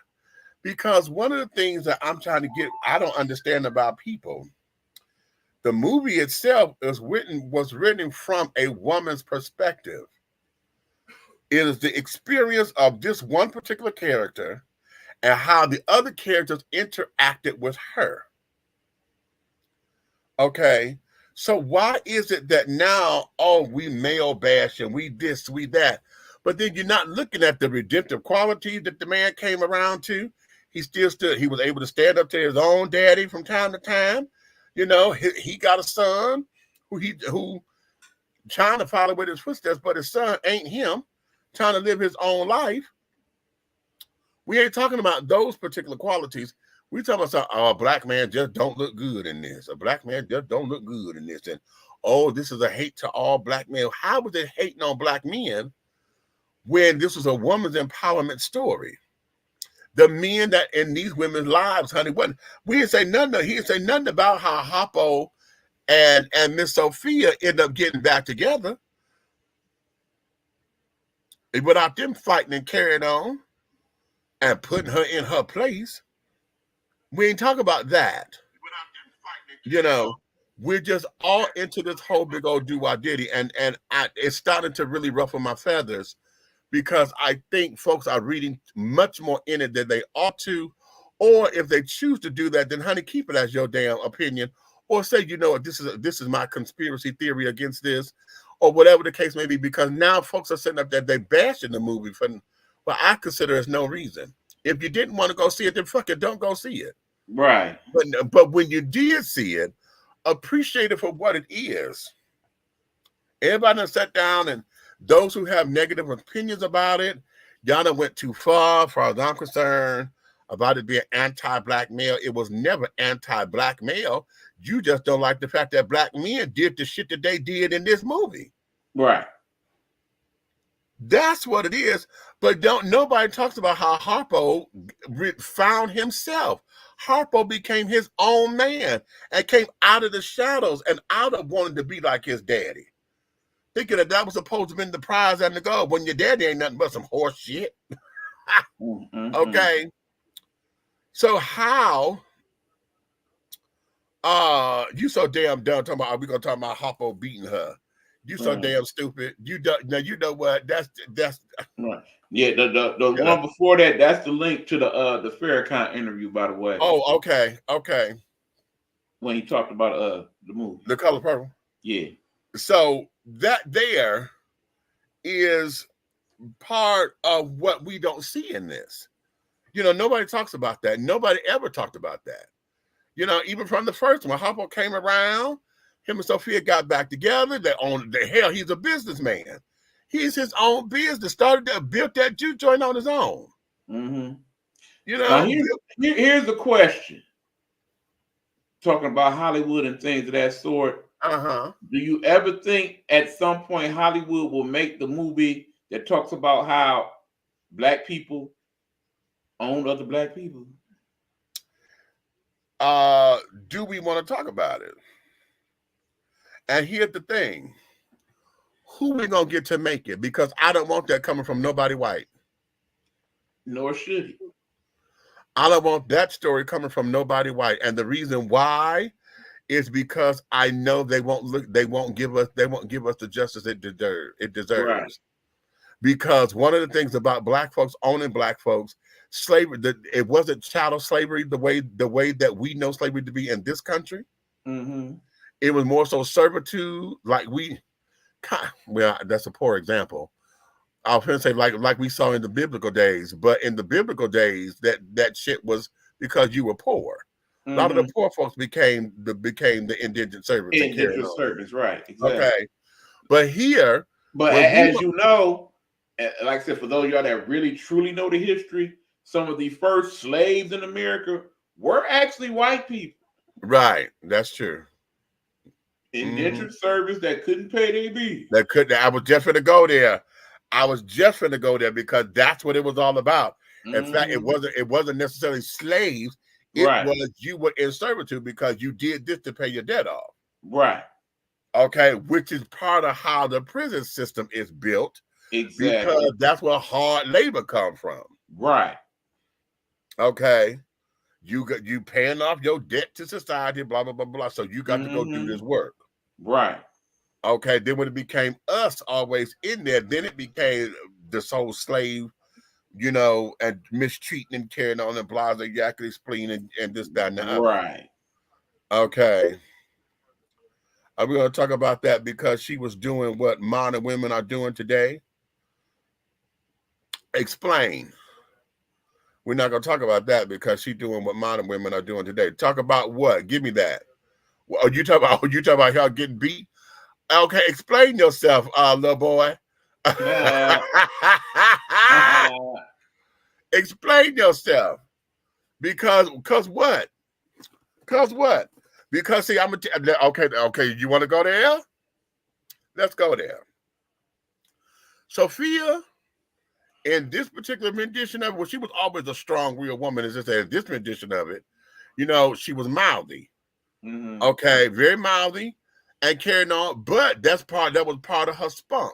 Because one of the things that I'm trying to get, I don't understand about people. The movie itself was written from a woman's perspective. It is the experience of this one particular character and how the other characters interacted with her. Okay, so why is it that now, we male bash and we this, we that, but then you're not looking at the redemptive quality that the man came around to? He still stood. He was able to stand up to his own daddy from time to time. He got a son who trying to follow with his footsteps, but his son ain't him, trying to live his own life. We ain't talking about those particular qualities. We talking about a black man just don't look good in this. A black man just don't look good in this. And this is a hate to all black men. How was it hating on black men when this was a woman's empowerment story? The men that in these women's lives, honey, we didn't say nothing. He didn't say nothing about how Hoppo and Miss Sophia end up getting back together without them fighting and carrying on and putting her in her place. We ain't talking about that. We're just all into this whole big old do-wah-diddy, and it's starting to really ruffle my feathers because I think folks are reading much more in it than they ought to, or if they choose to do that, then honey, keep it as your damn opinion, or say, this is my conspiracy theory against this, or whatever the case may be, because now folks are sitting up there, they bashing the movie for what I consider as no reason. If you didn't want to go see it, then fuck it, don't go see it. Right. But when you did see it, appreciate it for what it is. Everybody done sat down, and those who have negative opinions about it, y'all done went too far as I'm concerned, about it being anti-black male. It was never anti-black male. You just don't like the fact that black men did the shit that they did in this movie. Right. That's what it is. But nobody talks about how Harpo found himself. Harpo became his own man and came out of the shadows and out of wanting to be like his daddy. Thinking that was supposed to be the prize and the goal when your daddy ain't nothing but some horse shit. Okay. So how you so damn dumb talking about, are we gonna talk about Harpo beating her? You so damn stupid. You know what? That's right. Yeah, the one before that, that's the link to the Farrakhan interview, by the way. Oh, okay. When he talked about the movie. The Color Purple. Yeah. So that there is part of what we don't see in this. Nobody talks about that. Nobody ever talked about that. Even from the first one, Harpo came around, him and Sophia got back together. They owned the hell. He's a businessman. He's his own business. Built that juke joint on his own. Now here's the question. Talking about Hollywood and things of that sort. Do you ever think at some point Hollywood will make the movie that talks about how black people own other black people? Do we want to talk about it? And here's the thing. Who we gonna get to make it? Because I don't want that coming from nobody white. Nor should he. I don't want that story coming from nobody white. And the reason why is because I know they won't give us the justice it deserves. Right. Because one of the things about black folks owning black folks, slavery, it wasn't chattel slavery the way that we know slavery to be in this country. It was more so servitude, like that's a poor example. I was gonna say like we saw in the biblical days, but in the biblical days, that shit was because you were poor. A lot of the poor folks became the indigent servants. Indigent servants, right? Exactly. Okay, but here, but as you know, like I said, for those of y'all that really truly know the history, some of the first slaves in America were actually white people. Right, that's true. Indentured service that couldn't pay their bills. That couldn't. I was just gonna go there. I was just gonna go there because that's what it was all about. In fact, it wasn't necessarily slaves. It was you were in servitude because you did this to pay your debt off. Right. Okay, which is part of how the prison system is built. Exactly. Because that's where hard labor comes from. Right. Okay. You paying off your debt to society, blah, blah, blah, blah. So you got to go do this work. Right. Okay. Then when it became us always in there, then it became this whole slave, you know, and mistreating and carrying on and blah, blah, yakety spleen and this, that, and the other. Right. Okay. We're going to talk about that because she was doing what modern women are doing today. Explain. We're not going to talk about that because she's doing what modern women are doing today. Talk about what? Give me that. Oh, you talk about y'all getting beat? Okay, explain yourself, little boy. Explain yourself. Because what? Because what? Because see, I'm okay. You want to go there? Let's go there. Sophia, in this particular rendition of it, well, she was always a strong, real woman. As I said, this rendition of it, you know, she was mouthy. Okay, very mouthy and carrying on, but that was part of her spunk.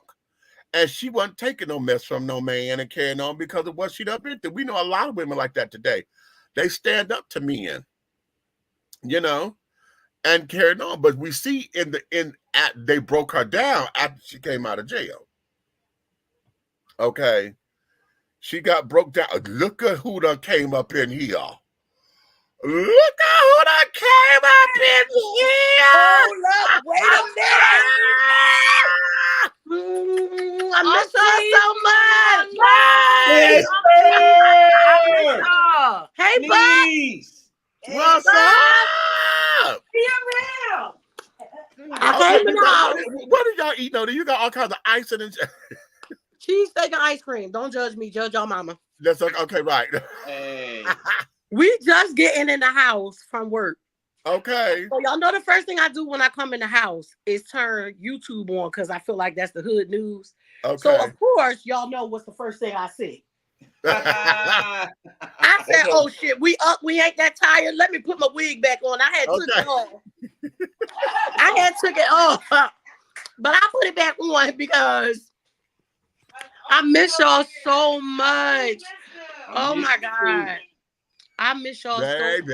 And she wasn't taking no mess from no man and carrying on because of what she'd up into. We know a lot of women like that today. They stand up to men, you know, and carried on. But we see they broke her down after she came out of jail. Okay. She got broke down. Look at who done came up in here. Look at who done came up in here. Hold up, wait a minute. I miss her so much. Hey, Please. What's up? What did y'all eat? No, you got all kinds of ice and cheesesteak and ice cream. Don't judge me, judge your mama. That's okay, right. Hey. We just getting in the house from work. Okay. So y'all know the first thing I do when I come in the house is turn YouTube on because I feel like that's the hood news. Okay. So of course y'all know what's the first thing I see. I said, "Oh shit, we up. We ain't that tired. Let me put my wig back on." I had took it off. I had took it off, but I put it back on because I miss y'all so much. Oh my God. I miss y'all so much.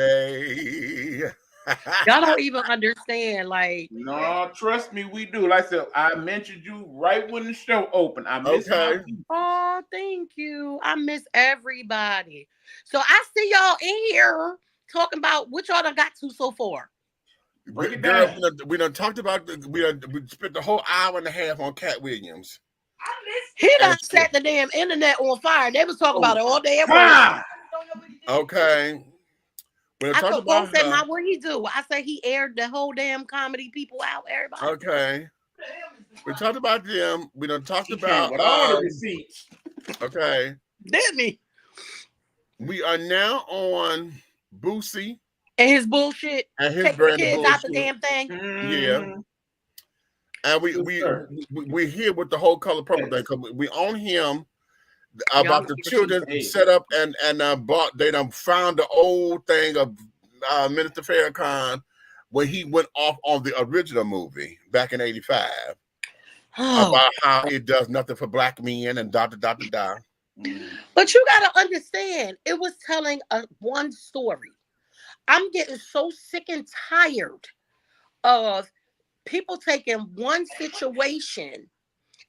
Y'all don't even understand. Like, no, trust me, we do. Like I said, I mentioned you right when the show opened. I miss you. Oh, thank you. I miss everybody. So I see y'all in here talking about what y'all done got to so far. Break it down. We done talked about we spent the whole hour and a half on Cat Williams. He done set the damn internet on fire. They was talking about it all day at work. Okay. I told folks that what he do. I say he aired the whole damn comedy people out. Everybody. Okay. We talked about them. We done talked about all the receipts. Okay. Didn't he? We are now on Boosie and his bullshit. And his take brand the kids bullshit. out the damn thing. Yeah. And we here with the whole color purple thing. We own him about the children set up and bought. They done found the old thing of Minister Farrakhan when he went off on the original movie back in '85 about how it does nothing for black men and da. But you gotta understand, it was telling one story. I'm getting so sick and tired of people taking one situation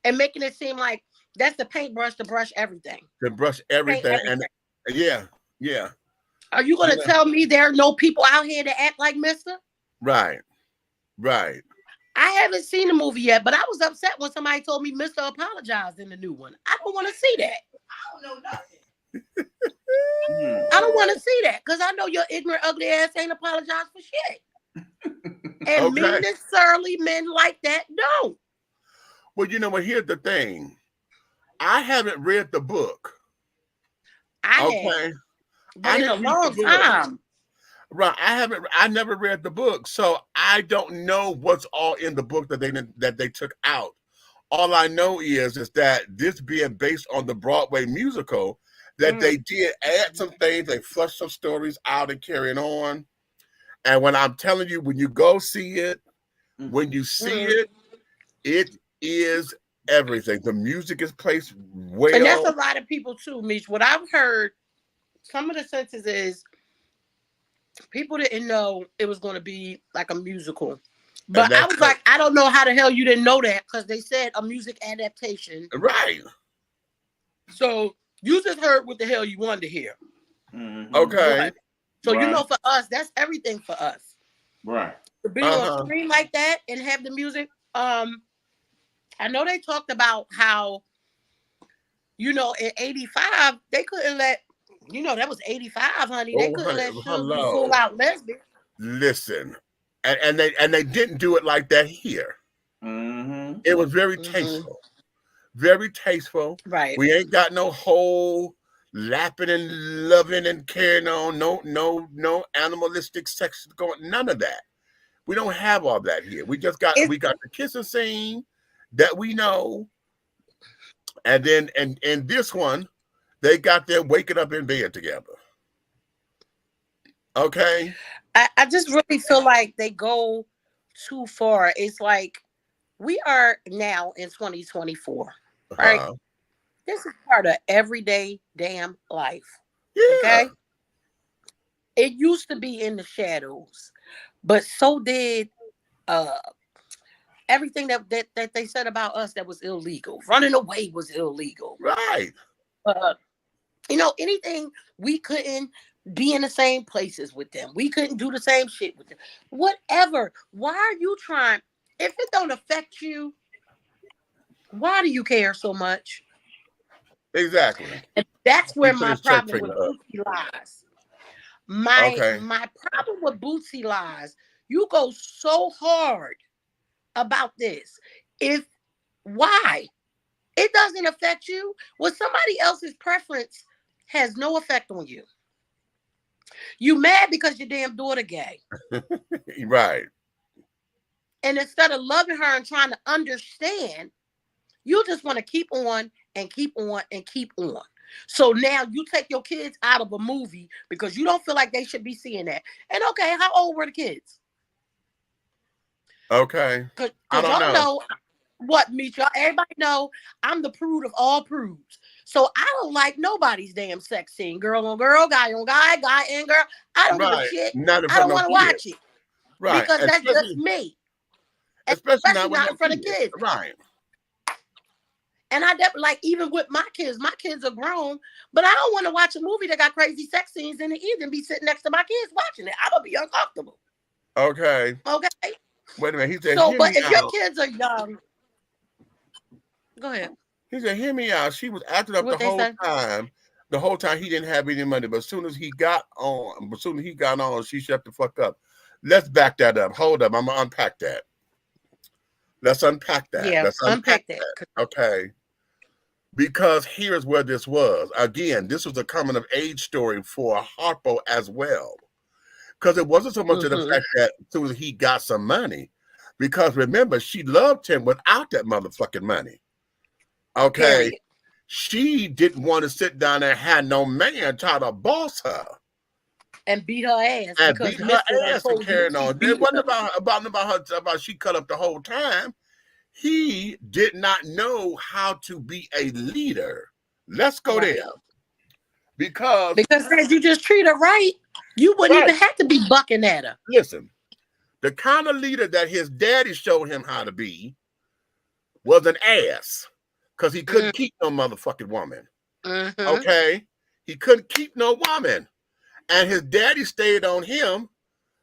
and making it seem like that's the paintbrush to brush everything. To brush everything. And yeah. Are you gonna tell me there are no people out here that act like Mister? Right. I I haven't seen the movie yet, but I was upset when somebody told me Mr. apologized in the new one. I don't want to see that. I don't know nothing. I don't want to see that because I know your ignorant, ugly ass ain't apologized for shit. And Okay. mean, surly men like that don't. Well, you know what? Here's the thing. I haven't read the book. I have, but in a long time. Right. I never read the book. So I don't know what's all in the book that they took out. All I know is that this being based on the Broadway musical, that they did add some things, they flushed some stories out and carrying on. And when I'm telling you, when you go see it, when you see it, it is everything. The music is placed well. And that's a lot of people too, Mish. What I've heard, some of the senses is people didn't know it was going to be like a musical. But I was like, I don't know how the hell you didn't know that because they said a music adaptation. Right. So you just heard what the hell you wanted to hear. Okay. Right. So you know, for us, that's everything for us. Right. To be on screen like that and have the music. I know they talked about how, you know, in '85 they couldn't let, you know, that was '85, honey. They couldn't let Suge be full out lesbian. Listen, and they didn't do it like that here. It was very tasteful, very tasteful. Right. We ain't got no whole lapping and loving and carrying on. No animalistic sex going. None of that. We don't have all that here. We just got we got the kissing scene that we know, and then and this one, they got them waking up in bed together. Okay. I just really feel like they go too far. It's like we are now in 2024, right? This is part of everyday damn life. Yeah. Okay. It used to be in the shadows, but so did everything that they said about us that was illegal. Running away was illegal. Right. You know, anything we couldn't be in the same places with them. We couldn't do the same shit with them. Whatever. Why are you trying? If it don't affect you, why do you care so much? Exactly. And that's where my problem with Boosie lies. My problem with Boosie lies. You go so hard about this. Why? It doesn't affect you. Well, somebody else's preference has no effect on you. You mad because your damn daughter gay. Right. And instead of loving her and trying to understand, you just want to keep on and keep on and keep on. So now you take your kids out of a movie because you don't feel like they should be seeing that. And okay, how old were the kids? Okay. Because y'all know what, Misha, everybody know I'm the prude of all prudes. So I don't like nobody's damn sex scene. Girl on girl, guy on guy, guy and girl. I don't give a shit. I don't want to watch it. Right. Because that's just me. Especially not in front of kids. Right. And I definitely, like, even with my kids are grown, but I don't want to watch a movie that got crazy sex scenes in it either and be sitting next to my kids watching it. I'm going to be uncomfortable. Okay. Okay. Wait a minute. He said, so, but if your kids are young, go ahead. He said, hear me out. She was acting up the whole time. The whole time he didn't have any money, but as soon as he got on, she shut the fuck up. Let's back that up. Hold up. I'm going to unpack that. Let's unpack that. Yeah, let's unpack that. Okay. Because here's where this was. Again, this was a coming of age story for Harpo as well. Because it wasn't so much of the fact that as soon as he got some money, because remember, she loved him without that motherfucking money. Okay. Period. She didn't want to sit down there and have no man try to boss her. And beat her ass. And beat her ass and carrying on. It wasn't about she cut up the whole time. He did not know how to be a leader. Let's go there. Because if you just treat her right, you wouldn't even have to be bucking at her. Listen, the kind of leader that his daddy showed him how to be was an ass. Because he couldn't keep no motherfucking woman. Okay? He couldn't keep no woman. And his daddy stayed on him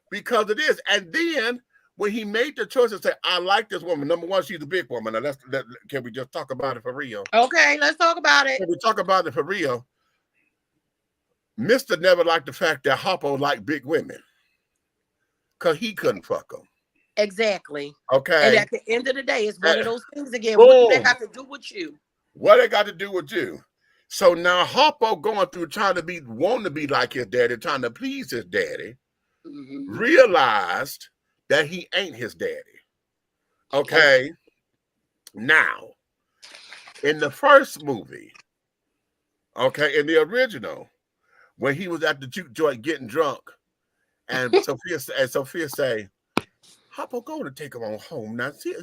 because of this. And then when he made the choice to say, I like this woman. Number one, she's a big woman. Now, can we just talk about it for real? Okay, let's talk about it. Can we talk about it for real? Mr. never liked the fact that Harpo liked big women. Because he couldn't fuck them. Exactly. Okay. And at the end of the day, it's one of those things again. Boom. What do they have to do with you? What they got to do with you? So now Harpo going through wanting to be like his daddy, trying to please his daddy, realized that he ain't his daddy. Okay. Now, in the first movie, okay, in the original, when he was at the juke joint getting drunk, and Sophia say, Harpo, go to take him on home now. See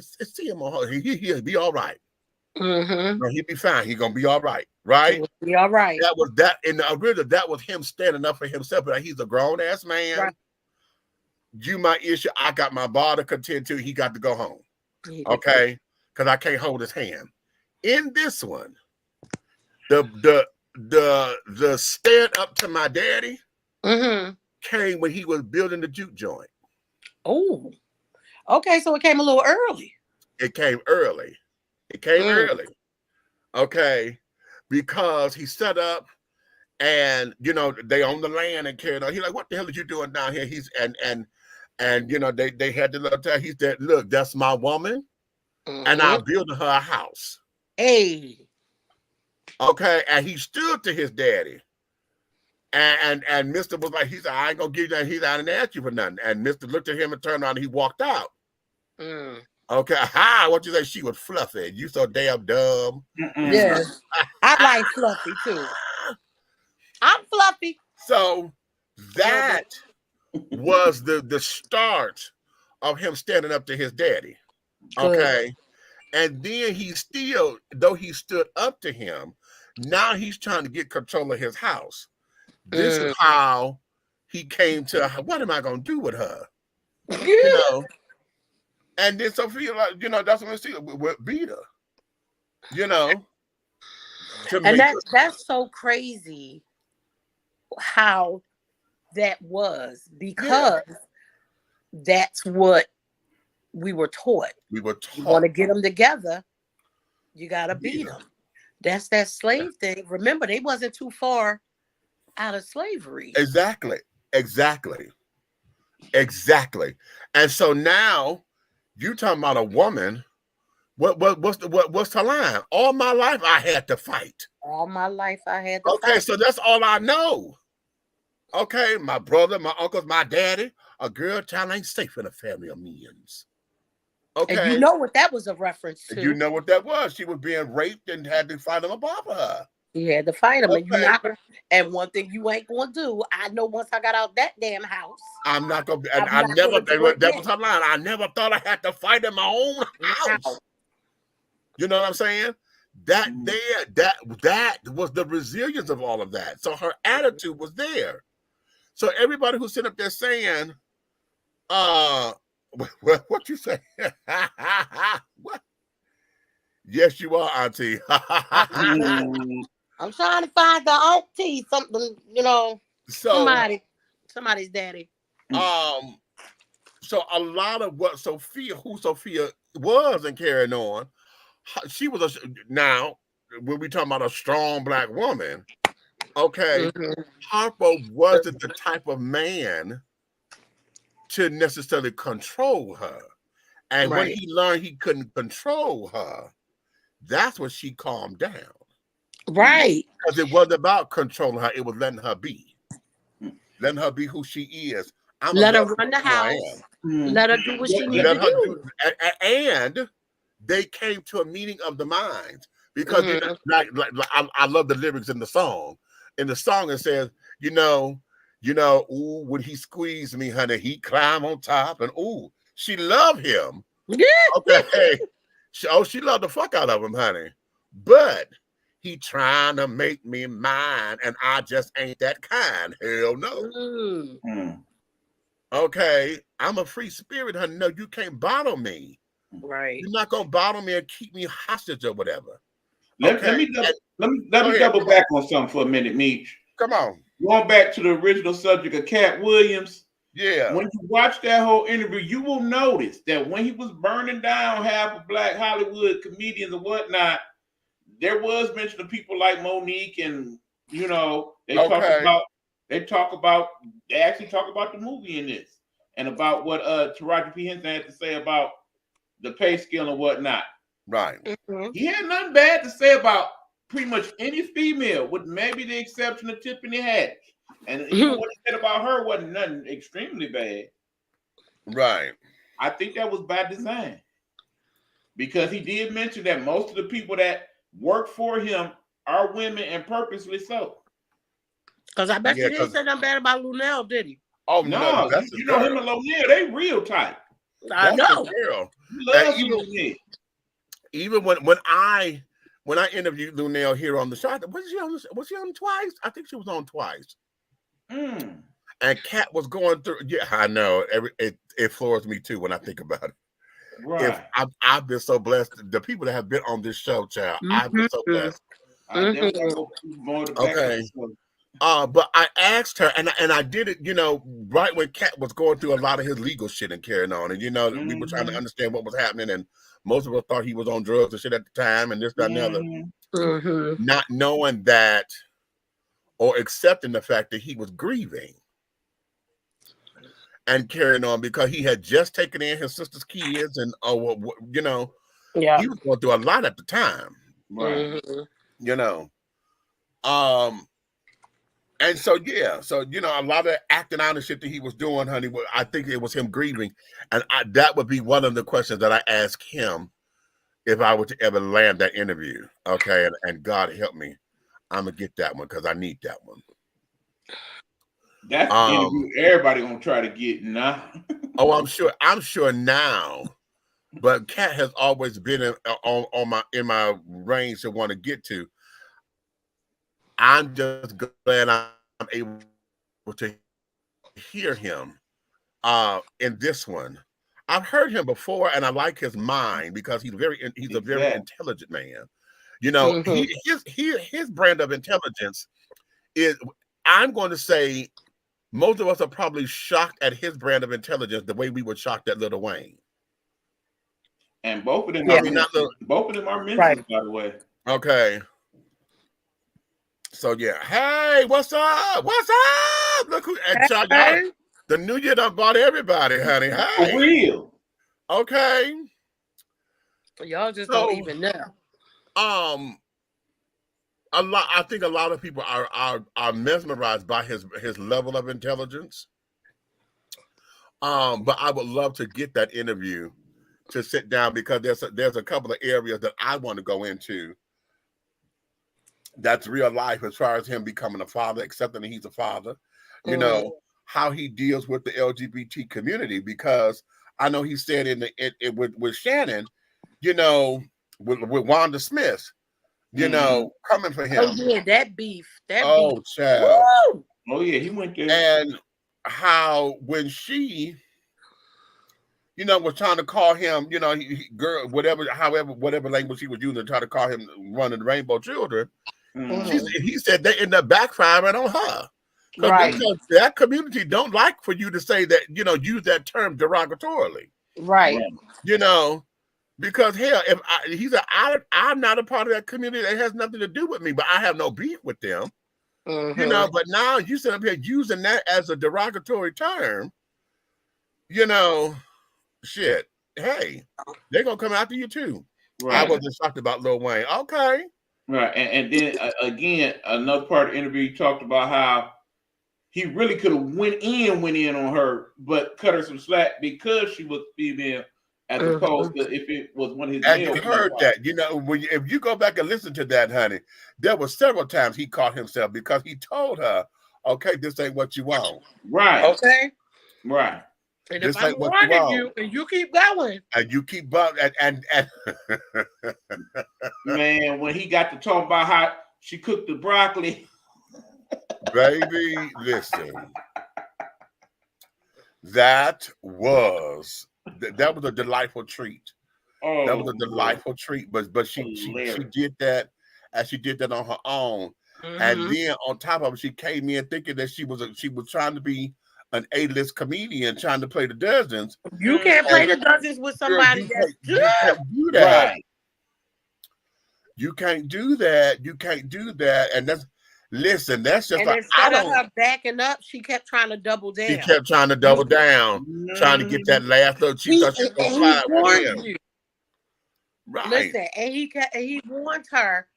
him on home. He'll be all right. No, he'll be fine. He's gonna be all right, right? He'll be all right. That was that in the original. That was him standing up for himself. But he's a grown ass man. Right. You my issue. I got my bar to contend to. He got to go home. Okay, because I can't hold his hand. In this one, the stand up to my daddy came when he was building the juke joint. Oh, okay. So it came a little early. It came early. It came early. Okay, because he set up, and you know they own the land and carried on. He's like, "What the hell are you doing down here?" He's and you know they had the little time. He said, "Look, that's my woman, and I'm building her a house." Hey. Okay, and he stood to his daddy. And Mr. was like, he said, I ain't gonna give you that. He's I didn't ask you for nothing. And Mr. looked at him and turned around and he walked out. Okay, what you say? She was fluffy. You so damn dumb. Yeah, I like fluffy too. I'm fluffy. So that was the start of him standing up to his daddy. Okay. And then he still, though he stood up to him, now he's trying to get control of his house. This is how he came to, what am I going to do with her? You know? And then Sophia, like, you know, that's what we see, beat her. You know? And that's so crazy how that was, because that's what we were taught. We were taught. You want to get them together, you got to beat them. That's that slave thing. Remember, they wasn't too far out of slavery. Exactly. And so now you talking about a woman. What's the line? All my life I had to fight. All my life I had to fight. Okay, so that's all I know. Okay, my brother, my uncles, my daddy, a girl child ain't safe in a family of millions. Okay. And you know what that was a reference to. You know what that was. She was being raped and had to fight him above her. You had to fight him. Okay. And one thing you ain't going to do, I know once I got out that damn house. I'm not going to, and I never, that was her line. I never thought I had to fight in my own house. You know what I'm saying? That was the resilience of all of that. So her attitude was there. So everybody who's sitting up there saying, what you say? What? Yes, you are, Auntie. I'm trying to find the auntie, something, you know, somebody's daddy. So a lot of what Sophia was and carrying on, she was now when we talking about a strong black woman, okay, Harpo wasn't the type of man to necessarily control her. And when he learned he couldn't control her, that's when she calmed down. Right. Because it wasn't about controlling her, it was letting her be. Letting her be who she is. Let her run the house. Let her do what she needs to do. And they came to a meeting of the minds. Because I love the lyrics in the song. In the song it says, you know, ooh, when he squeezed me, honey, he climbed on top, and ooh, she loved him. Okay. She loved the fuck out of him, honey. But he trying to make me mine, and I just ain't that kind. Hell no. Okay, I'm a free spirit, honey. No, you can't bottle me. Right. You're not gonna bottle me and keep me hostage or whatever. Let me double back on something for a minute, Meech. Come on. Going back to the original subject of Cat Williams, Yeah. When you watch that whole interview, you will notice that when he was burning down half of Black Hollywood comedians and whatnot, there was mention of people like Monique, and you know, they actually talk about the movie in this, and about what Taraji P. Henson had to say about the pay scale and whatnot. Right. He had nothing bad to say about pretty much any female, with maybe the exception of Tiffany Haddish. And even what he said about her wasn't nothing extremely bad. Right. I think that was by design, because he did mention that most of the people that work for him are women, and purposely so. Because I bet you didn't say nothing bad about Lunel, did he? Oh no, you know him and Lunel, they real tight. I know. Girl. Lunel. Even when I interviewed Lunel here on the show, was she on twice? I think she was on twice. And Kat was going through. Yeah, I know. It floors me too when I think about it. Right. I've been so blessed. The people that have been on this show, child, I've been so blessed. Okay. But I asked her, and I did it, you know, right when Kat was going through a lot of his legal shit and carrying on, and you know, we were trying to understand what was happening, and most of us thought he was on drugs and shit at the time, and this, that, and the other, not knowing that or accepting the fact that he was grieving and carrying on because he had just taken in his sister's kids, and you know, he was going through a lot at the time, right? You know, and so you know, a lot of acting out and shit that he was doing, honey, I think it was him grieving, and that would be one of the questions that I asked him if I were to ever land that interview. Okay, and God help me, I'm gonna get that one because I need that one. That's the interview everybody gonna try to get now. Oh, I'm sure now, but Kat has always been in my range to want to get to. I'm just glad I'm able to hear him in this one. I've heard him before, and I like his mind because he's a very intelligent man. You know, his brand of intelligence is, I'm going to say, most of us are probably shocked at his brand of intelligence the way we were shocked at Lil Wayne. And both of them are mentioned, right, by the way. Okay. So yeah, hey, what's up? What's up? Look who the new year done bought everybody, honey. Hey. For real. Okay. Y'all just don't even know. I think a lot of people are mesmerized by his level of intelligence. But I would love to get that interview to sit down, because there's a couple of areas that I want to go into that's real life, as far as him becoming a father, accepting that he's a father, you know, how he deals with the LGBT community, because I know he said with Shannon, you know, with Wanda Smith, you know, coming for him. Oh yeah, that beef. Child. Woo! Oh yeah, he went there. And how when she, you know, was trying to call him, you know, girl, whatever language he was using to try to call him one of the Rainbow Children, he said they ended up backfiring on her. Right. Because that community don't like for you to say that, you know, use that term derogatorily. Right. You know, because hell, if he said, I'm not a part of that community, that has nothing to do with me, but I have no beef with them. You know, but now you sit up here using that as a derogatory term, you know, shit. Hey, they're gonna come after you too. Right. I wasn't shocked about Lil Wayne. Okay. Right. And then again, another part of the interview, he talked about how he really could have went in on her, but cut her some slack because she was female, as opposed to if it was one of his. And you heard that, you know, if you go back and listen to that, honey, there were several times he caught himself because he told her, "Okay, this ain't what you want." Right. Okay. Right. And if I'm warning you, and you keep going, and you keep and man, when he got to talk about how she cooked the broccoli, baby, listen, that was a delightful treat. Oh, that was a delightful treat. But she did that, and she did that on her own. And then on top of it, she came in thinking that she was trying to be an A-list comedian trying to play the dozens. You can't play the dozens with somebody that's you can't do that. Right. You can't do that. You can't do that. And that's just and like instead of her backing up, she kept trying to double down. She kept trying to double down, trying to get that last little. She thought she was gonna fly with him. Right. Listen, and he warned her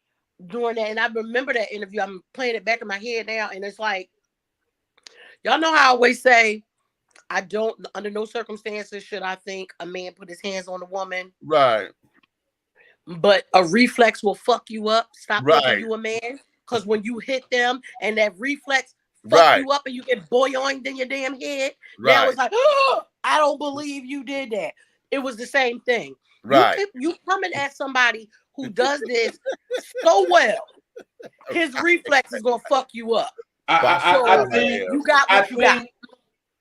doing that, and I remember that interview. I'm playing it back in my head now, and it's like, y'all know how I always say, I don't, under no circumstances should I think a man put his hands on a woman. Right. But a reflex will fuck you up. Stop thinking you a man. Because when you hit them and that reflex fuck you up and you get boyoinged in your damn head, now it's like, oh, I don't believe you did that. It was the same thing. Right. You coming at somebody who does this so well, his reflex is gonna fuck you up. I think you got what you got.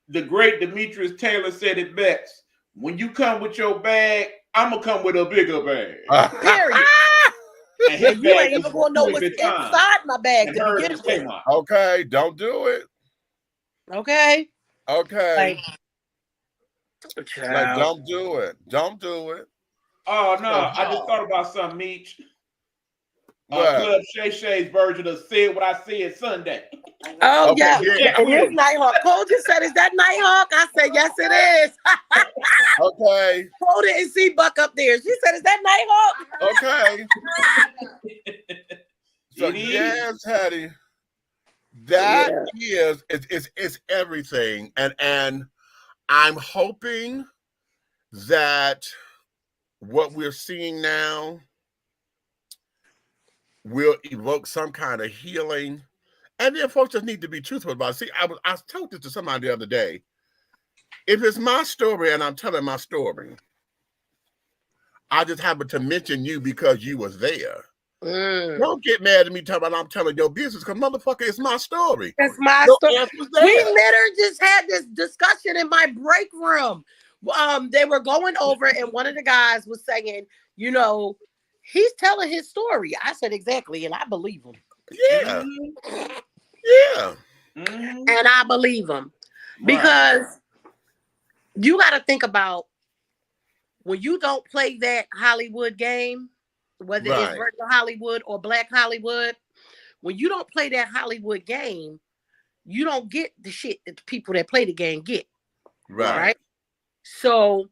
The great Demetrius Taylor said it best. When you come with your bag, I'm gonna come with a bigger bag. Period. And you ain't even gonna know what's inside my bag to begin with. Okay, don't do it. Okay. Like, don't do it. Don't do it. Oh no, I just thought about something, Meech. Club Shay Shay's version of Said What I Said Sunday. Oh, yeah. And it's Nighthawk. Cole just said, is that Nighthawk? I said, yes, it is. Okay. Cole didn't see Buck up there. She said, is that Nighthawk? Okay. So, yes, Hattie. That is, it's everything. And I'm hoping that what we're seeing now will evoke some kind of healing. And then folks just need to be truthful about it. See, I told this to somebody the other day. If it's my story and I'm telling my story, I just happen to mention you because you was there. Don't get mad at me talking about I'm telling your business, because motherfucker, it's my story. It's my story. We literally just had this discussion in my break room. They were going over, and one of the guys was saying, you know, he's telling his story. I said, exactly, and I believe him. Yeah. Yeah. And I believe him. Because you got to think about when you don't play that Hollywood game, whether it's regular Hollywood or Black Hollywood, when you don't play that Hollywood game, you don't get the shit that the people that play the game get. Right? So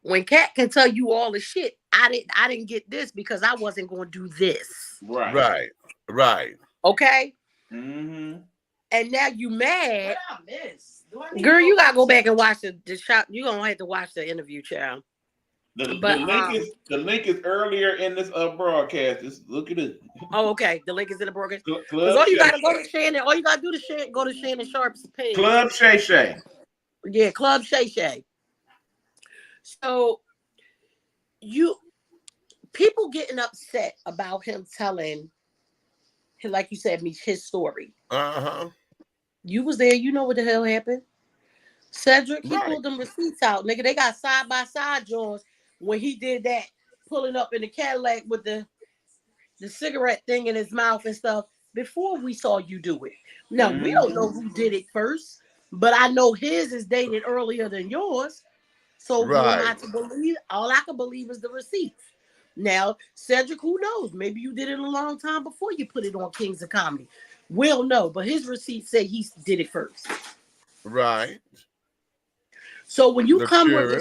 when Kat can tell you all the shit, I didn't get this because I wasn't going to do this. Right. Okay? And now you mad. Girl, you got to go back and watch the shop. You're going to have to watch the interview, child. The link is earlier in this broadcast. Look at it. Oh, okay. The link is in the broadcast. All you got to go to Shannon. All you got to do is go to Shannon Sharp's page. Club Shay Shay. Yeah, Club Shay Shay. So people getting upset about him telling, like you said, his story. You was there. You know what the hell happened. Cedric, he pulled them receipts out. Nigga, they got side-by-side joints when he did that, pulling up in the Cadillac with the cigarette thing in his mouth and stuff before we saw you do it. Now, we don't know who did it first, but I know his is dated earlier than yours. So who am I to believe? All I can believe is the receipts. Now, Cedric, who knows? Maybe you did it a long time before you put it on Kings of Comedy. We'll know, but his receipts say he did it first. Right. So when you come with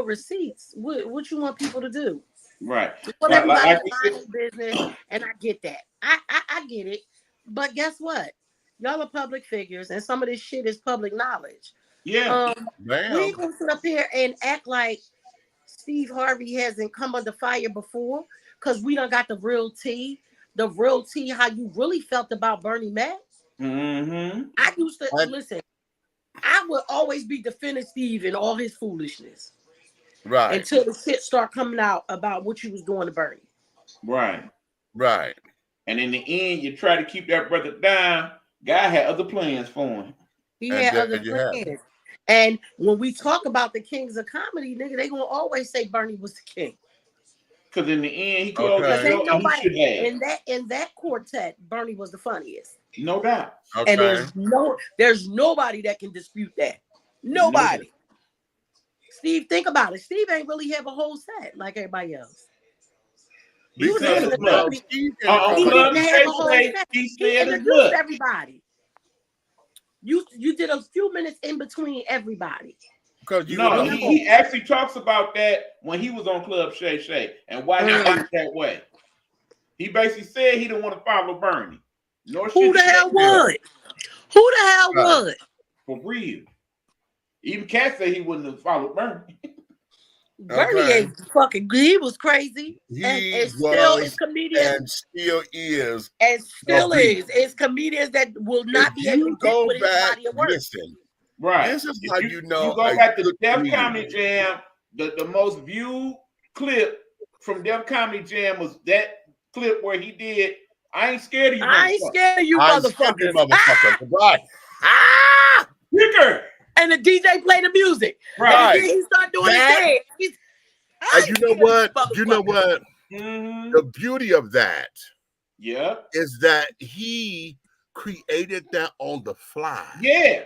receipts, what you want people to do? Right. Well, everybody mind business, and I get that. I get it. But guess what? Y'all are public figures, and some of this shit is public knowledge. Yeah. We ain't gonna sit up here and act like Steve Harvey hasn't come under fire before, because we done got the real tea. The real tea, how you really felt about Bernie Mac. I used to listen. I would always be defending Steve and all his foolishness. Right. Until the shit start coming out about what you was doing to Bernie. Right. Right. And in the end, you try to keep that brother down. Guy had other plans for him. He had other plans. And when we talk about the kings of comedy, nigga, they gonna always say Bernie was the king. Because in the end, he closed the show and he should have. In that quartet, Bernie was the funniest. No doubt. Okay. And there's nobody that can dispute that. Nobody. Steve, think about it. Steve ain't really have a whole set like everybody else. He was in the club. He didn't have a whole set. He introduced everybody. You did a few minutes in between everybody. He actually talks about that when he was on Club Shay Shay and why he did it that way. He basically said he didn't want to follow Bernie. Who the hell would? Who the hell would? For real. Even Cat said he wouldn't have followed Bernie. Bernie ain't fucking good. He was crazy. And still is comedian. And still is. And still is. It's comedians that will not be able to go with his body of work. Listen. Right. This is how you know. You go back to Def Comedy Jam, the most viewed clip from Def Comedy Jam was that clip where he did, I ain't scared of you. I ain't scared of you, motherfuckers. Right. Kicker. And the DJ played the music. Right. And then he started doing his thing. And you know what? You know what? Mm-hmm. The beauty of that is that he created that on the fly. Yeah.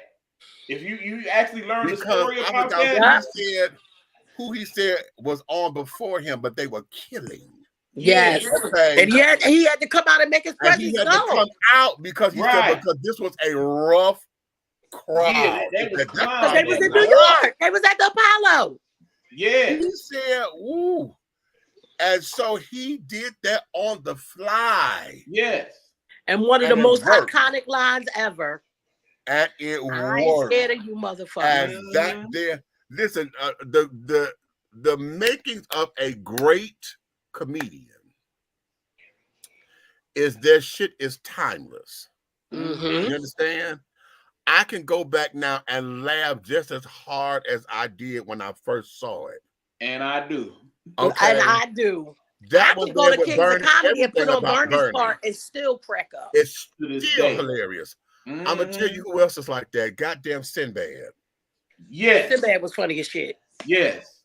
If you actually learn the story about that. Who he said was on before him, but they were killing. Yes. Okay. And he had to come out and make his presence known. He had to come out because he said because this was a rough crowd. Yeah, because they was in New York. They was at the Apollo. Yeah. He said, ooh. And so he did that on the fly. Yes. And one of the most iconic lines ever. And it I ain't scared of you, motherfucker. And that there, listen, the makings of a great comedian is their shit is timeless. Mm-hmm. You understand? I can go back now and laugh just as hard as I did when I first saw it. And I do. Okay. And I do. I can go to Kings of Comedy and put on Bernie's part and still crack up. It's still hilarious. Mm-hmm. I'm gonna tell you who else is like that. Goddamn Sinbad. Yes. Sinbad was funny as shit. Yes.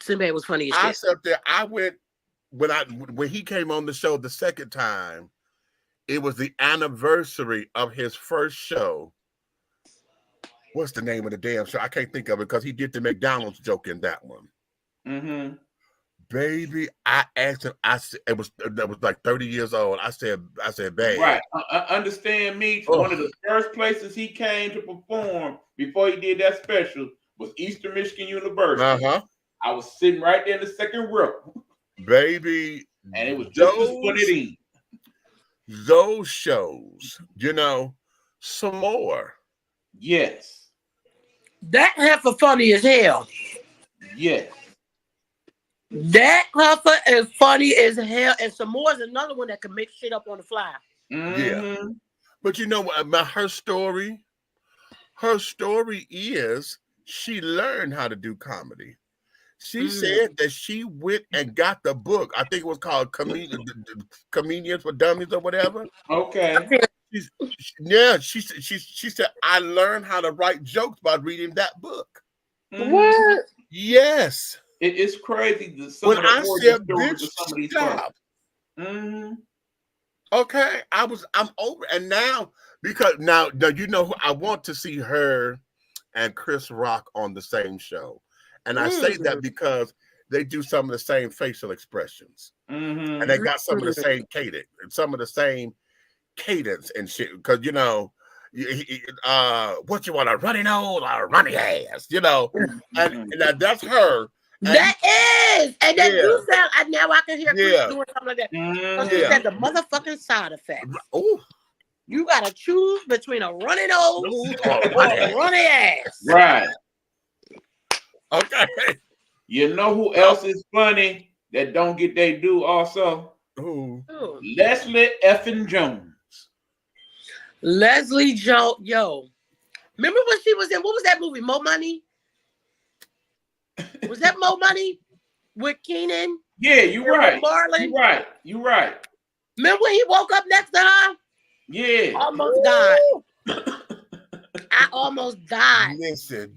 Sinbad was funny as shit. I sat there. I went when he came on the show the second time. It was the anniversary of his first show. What's the name of the damn show? I can't think of it because he did the McDonald's joke in that one. Mm-hmm. Baby, I asked him. That was like 30 years old. I said, babe. Right. Understand me. One of the first places he came to perform before he did that special was Eastern Michigan University. I was sitting right there in the second row. Baby. And it was just as funny. Those shows, you know, some more. Yes. That heifer funny as hell. Yes. That heifer is funny as hell, and some more is another one that can make shit up on the fly. Mm-hmm. Yeah, but you know what about her story? Her story is she learned how to do comedy. She said that she went and got the book. I think it was called Comedians for Dummies or whatever. Okay. She said I learned how to write jokes by reading that book. Mm-hmm. What? Yes. It's crazy. When I said, "Bitch, stop." Okay, I'm over, and now you know who I want to see her and Chris Rock on the same show, and I say that because they do some of the same facial expressions, and they got some of the same cadence and some of the same cadence and shit. Because you know, what you want, a runny nose or a runny ass, you know, and that's her. That is, and then you sound. And now I can hear Chris doing something like that. She said the motherfucking side effect. Oh, you gotta choose between a runny nose or a runny ass. Right. Okay. You know who else is funny that don't get they due also? Who? Leslie effing Jones. Leslie Jones. Yo, remember when she was in? What was that movie? Mo Money. Was that Mo Money with Keenan? Yeah, you're right. Marlon? You're right. Remember when he woke up next to her? Yeah. Almost died. I almost died. Listen,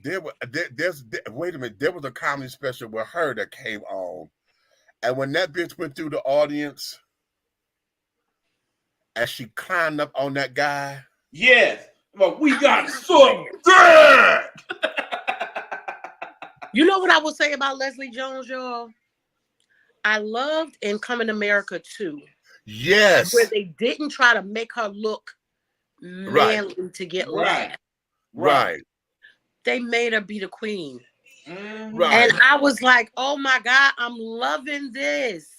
wait a minute. There was a comedy special with her that came on. And when that bitch went through the audience, as she climbed up on that guy. Yes. Well, we got some dirt. You know what I will say about Leslie Jones, y'all? I loved in Coming America too. Yes. Where they didn't try to make her look manly to get laughed. Right. They made her be the queen. Right. And I was like, oh my God, I'm loving this.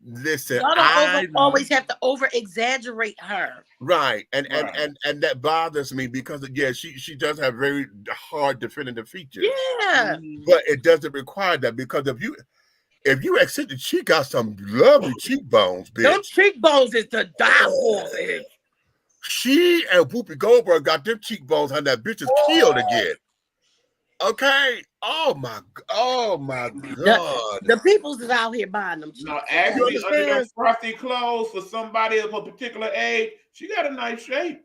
Listen, y'all don't always have to over exaggerate her. Right. And that bothers me because she does have very hard definitive features. Yeah. But it doesn't require that, because if you accept it, she got some lovely cheekbones, bitch. Them cheekbones is to die for, bitch. She and Whoopi Goldberg got them cheekbones, and that bitch is killed again. Okay. Oh my God. The people's is out here buying them. No, actually, under those frosty clothes for somebody of a particular age, she got a nice shape.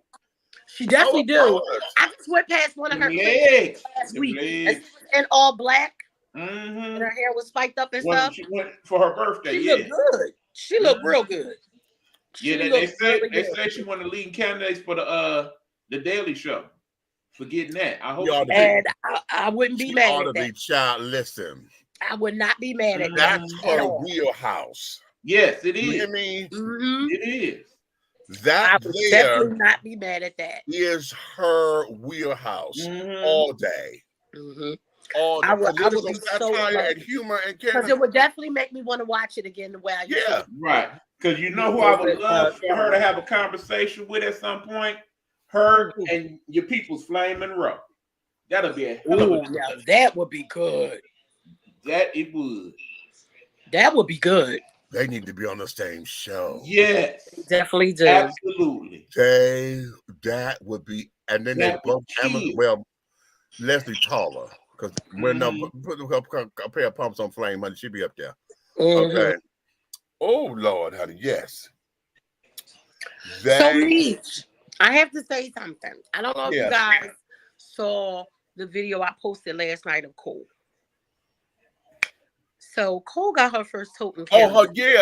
She definitely do. I just went past one of her legs last week in all black. And her hair was spiked up and stuff. She went for her birthday. She looked good. She looked real good. They said she one of the leading candidates for the Daily Show. For getting that, I hope. I wouldn't be mad at that. Child, listen. I would not be mad at that. That's her wheelhouse. Yes, it is. You hear me? It is. That I would definitely not be mad at that. Is her wheelhouse all day. All day. I would be so and humor and because it would definitely make me want to watch it again the way I used to. Right. Because you know who I would love for her to have a conversation with at some point? Her and your people's Flaming Row. That'll be a hell of a now that would be good. That it would. That would be good. They need to be on the same show. Yes. They definitely do. Absolutely. That would be, and then they both Leslie taller, because when put a pair of pumps on Flame Money, she'd be up there. Okay. Oh Lord, honey, yes. So Meech, I have to say something. I don't know if you guys saw the video I posted last night of Cole. So Cole got her first token. Her. But let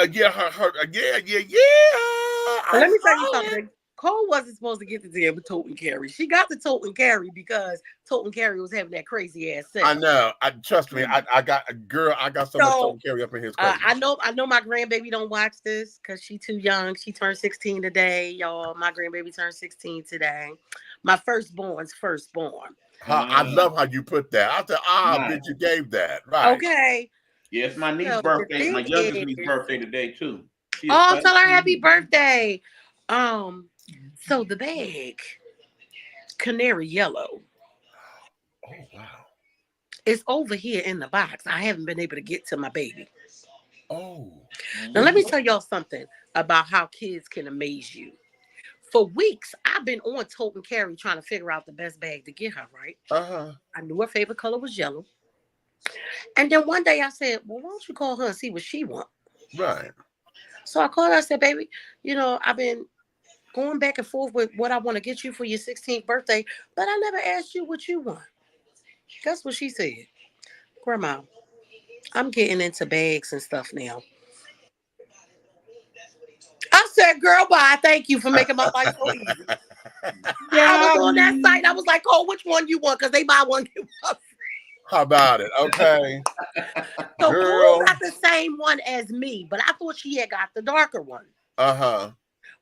me tell you something. Cole wasn't supposed to get the deal with Tote and Carry. She got the Tote and Carry because Tote and Carry was having that crazy ass sex. I know. Trust me. I got some of Tote and Carry up in his. I know my grandbaby don't watch this because she's too young. She turned 16 today, y'all. My grandbaby turned 16 today. My firstborn's firstborn. I love how you put that. I said, bitch, you gave that. Right. Okay. Yes, my niece's birthday. My youngest niece's birthday today too. Tell her happy birthday. So the bag, canary yellow. Oh wow! It's over here in the box. I haven't been able to get to my baby. Oh. Now let me tell y'all something about how kids can amaze you. For weeks, I've been on Tote and Carry trying to figure out the best bag to get her. Right? I knew her favorite color was yellow. And then one day I said, well, why don't you call her and see what she wants? Right. So I called her. I said, baby, I've been going back and forth with what I want to get you for your 16th birthday, but I never asked you what you want. That's what she said. Grandma, I'm getting into bags and stuff now. I said, girl, bye. Thank you for making my life so easy. I was on that site. I was like, oh, which one you want? Because they buy one, get one. How about it? Okay. So Cole got the same one as me, but I thought she had got the darker one.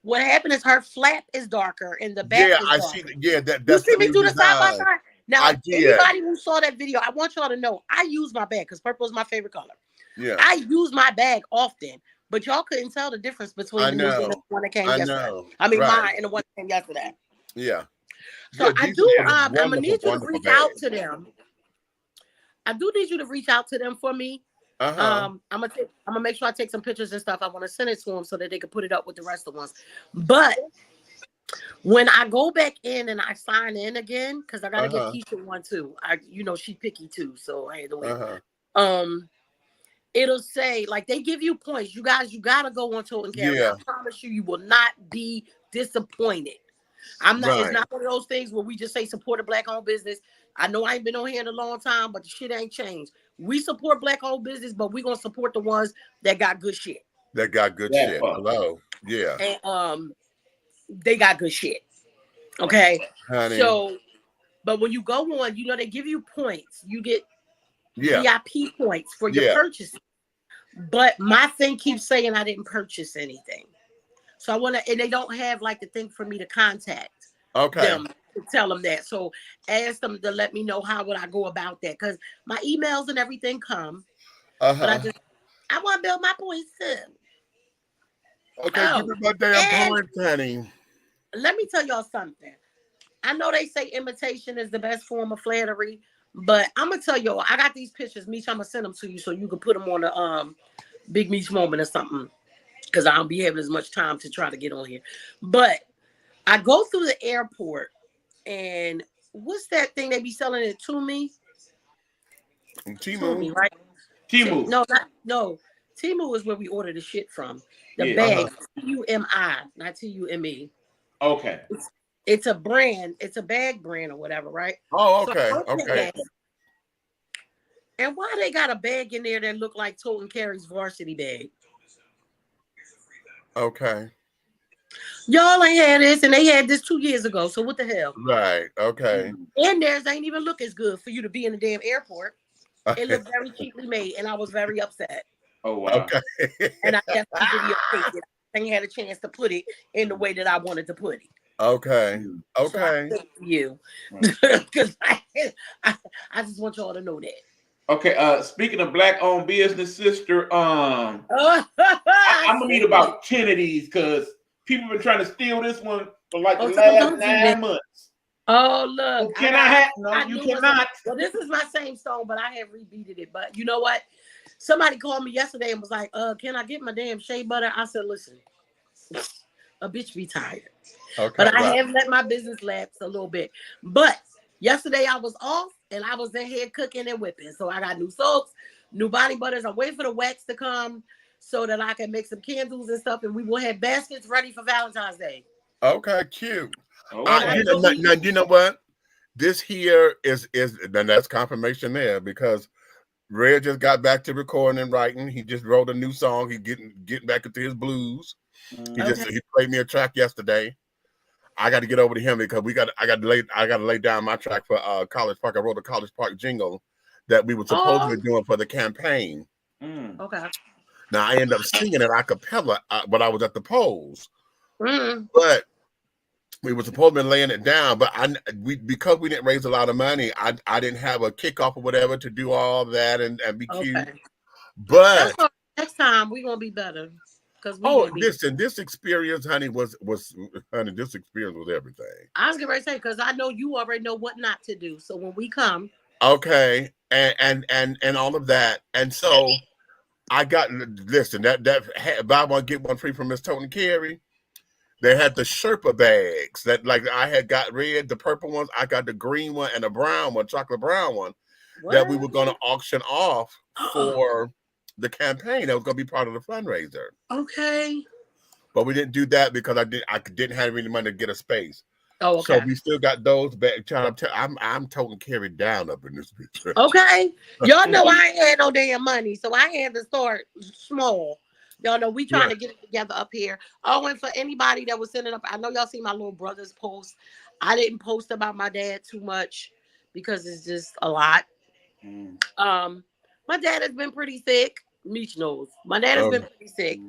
What happened is her flap is darker and the back is darker. I see. That's you see me do the side by side? Now, anybody who saw that video, I want y'all to know I use my bag because purple is my favorite color. Yeah. I use my bag often, but y'all couldn't tell the difference between the one that came yesterday. I mean, mine and the one that came yesterday. Yeah. So I do. I'm gonna need you to reach out to them. I do need you to reach out to them for me. I'm gonna make sure I take some pictures and stuff. I want to send it to them so that they can put it up with the rest of the ones. But when I go back in and I sign in again, because I gotta get Keisha one too. She picky too, so I had to wait. It'll say like they give you points. You guys, you gotta go on Tote and Carry. I promise you will not be disappointed. It's not one of those things where we just say support a black-owned business. I know I ain't been on here in a long time, but the shit ain't changed. We support black-owned business, but we're gonna support the ones that got good shit. Hello. Yeah. And they got good shit. Okay. Honey. So, but when you go on, they give you points. You get VIP points for your purchases. But my thing keeps saying I didn't purchase anything. So I want to, and they don't have like the thing for me to contact them to tell them that. So ask them to let me know how would I go about that, because my emails and everything come. But I want to build my points too. Okay, give me my damn points, honey. Let me tell y'all something. I know they say imitation is the best form of flattery, but I'm gonna tell y'all, I got these pictures. Meech, I'm gonna send them to you so you can put them on the Big Meech moment or something, because I don't be having as much time to try to get on here. But I go through the airport, and what's that thing they be selling it to me? Temu, right? Temu. No. Temu is where we order the shit from. The bag, Tumi, not Tume. Okay. It's a brand. It's a bag brand or whatever, right? Oh, okay. Okay. And why they got a bag in there that look like Toten Carey's varsity bag? Okay. Y'all ain't had this, and they had this 2 years ago. So what the hell? Right. Okay. And theirs ain't even look as good for you to be in the damn airport. It looked very cheaply made, and I was very upset. Oh wow. Okay. And I definitely videotaped it. I ain't had a chance to put it in the way that I wanted to put it. Okay. Okay. So you, because I just want y'all to know that. Okay. Speaking of black-owned business, sister, I'm gonna need about 10 of these because people have been trying to steal this one for like the last 9 months. Oh look! Well, can I have? No, you cannot. Well, this is my same stone, but I have rebeated it. But you know what? Somebody called me yesterday and was like, can I get my damn shea butter? I said, listen, a bitch be tired. Okay, but I have let my business lapse a little bit. But yesterday I was off and I was in here cooking and whipping. So I got new soaps, new body butters. I'm waiting for the wax to come so that I can make some candles and stuff. And we will have baskets ready for Valentine's Day. Okay, cute. Now, you know what? This here is then that's confirmation there, because Red just got back to recording and writing. He just wrote a new song. He getting back into his blues. He played me a track yesterday. I got to get over to him because I got to lay down my track for College Park. I wrote a College Park jingle that we were supposed to be doing for the campaign. Okay. Now I ended up singing it a cappella when I was at the polls. But we were supposed to be laying it down, but because we didn't raise a lot of money, I didn't have a kickoff or whatever to do all that and be cute. But next time we're gonna be better. Listen, this experience, honey, was this experience was everything. I was gonna say, because I know you already know what not to do. So when we come, okay, and all of that, and so I got that buy one get one free from Miss Toten Carey. They had the Sherpa bags that, like, I had got red, the purple ones. I got the green one and the brown one, chocolate brown one, that we were going to auction off for the campaign. That was going to be part of the fundraiser. Okay. But we didn't do that because I didn't have any money to get a space. Oh, okay. So we still got those bags. I'm Toten Carey down up in this picture. Okay. Y'all know I ain't had no damn money, so I had to start small. Y'all know we trying to get it together up here. Oh, and for anybody that was sending up, I know y'all see my little brother's post. I didn't post about my dad too much because it's just a lot. My dad has been pretty sick. Meech knows. My dad has been pretty sick.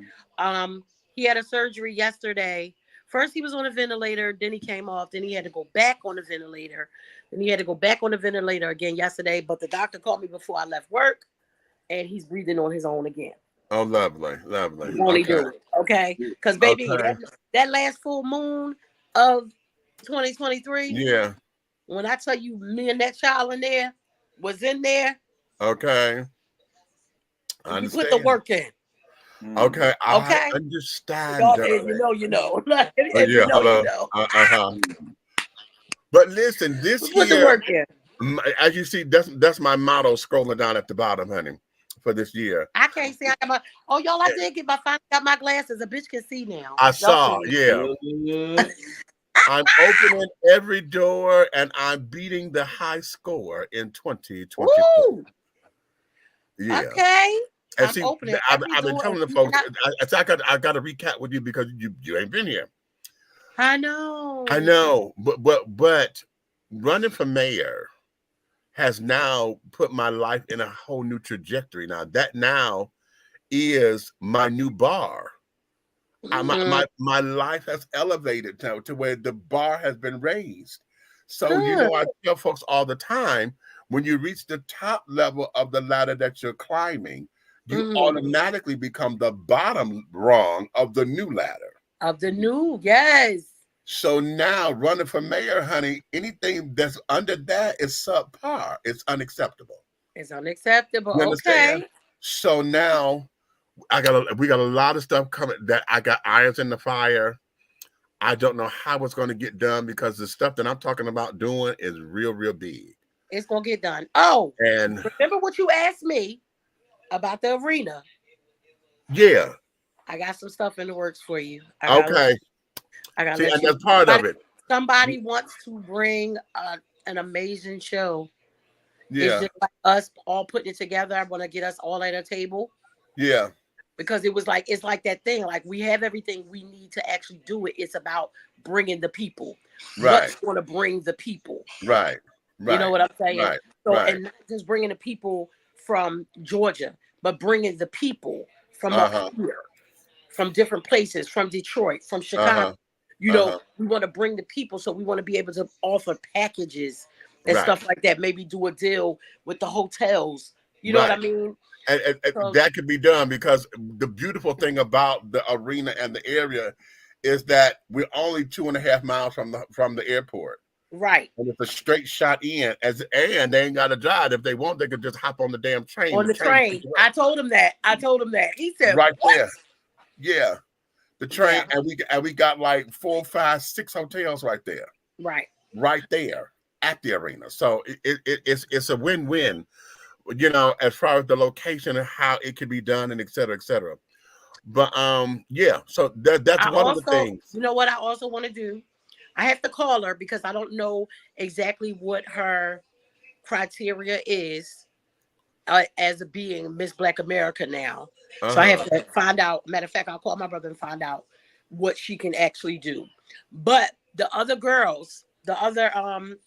He had a surgery yesterday. First he was on a ventilator, then he came off, then he had to go back on the ventilator. Then he had to go back on the ventilator again yesterday, but the doctor called me before I left work and he's breathing on his own again. Oh, lovely, lovely. Only do it, okay? Because baby, that last full moon of 2023. Yeah. When I tell you, me and that child in there was in there. Okay. I understand. Put the work in. Okay. I understand. You know. Hello. But listen, this put the work in. As you see, that's my motto scrolling down at the bottom, honey. For this year, I can't see. Y'all, I did get got my glasses. A bitch can see now. I saw, I'm opening every door and I'm beating the high score in 2024. Yeah. Okay. And see, I've been telling the folks. I got to recap with you because you ain't been here. I know. I know, but running for mayor has now put my life in a whole new trajectory. Now that now is my new bar. My life has elevated to where the bar has been raised. So you know, I tell folks all the time, when you reach the top level of the ladder that you're climbing, you automatically become the bottom rung of the new ladder. Of the new, yes. So now running for mayor, honey, anything that's under that is subpar. It's unacceptable. It's unacceptable. You understand? Okay. So now we got a lot of stuff coming that I got irons in the fire. I don't know how it's going to get done because the stuff that I'm talking about doing is real, real big. It's going to get done. Oh, and remember what you asked me about the arena? Yeah. I got some stuff in the works for you. Okay. I got and that's part of it. Somebody wants to bring an amazing show. Yeah. It's just like us all putting it together. I want to get us all at a table. Yeah. Because it's like that thing. Like we have everything we need to actually do it. It's about bringing the people. Right. What's going to bring the people? Right. You know what I'm saying? Right. So, and not just bringing the people from Georgia, but bringing the people from up here, from different places, from Detroit, from Chicago. You know, we want to bring the people, so we want to be able to offer packages and stuff like that. Maybe do a deal with the hotels. You know what I mean? And that could be done because the beautiful thing about the arena and the area is that we're only 2.5 miles from the airport. Right. And it's a straight shot in, and they ain't got to drive. If they want, they could just hop on the damn train. On the train. I told him that. He said, right what? there. Yeah. The train, and we got like 4, 5, 6 hotels right there. Right there at the arena. So it's a win-win, you know, as far as the location and how it can be done and et cetera, et cetera. But yeah, so that's one of the things. You know what I also want to do? I have to call her because I don't know exactly what her criteria is as being Miss Black America now. So I have to find out. Matter of fact, I'll call my brother and find out what she can actually do. But the other girls, the other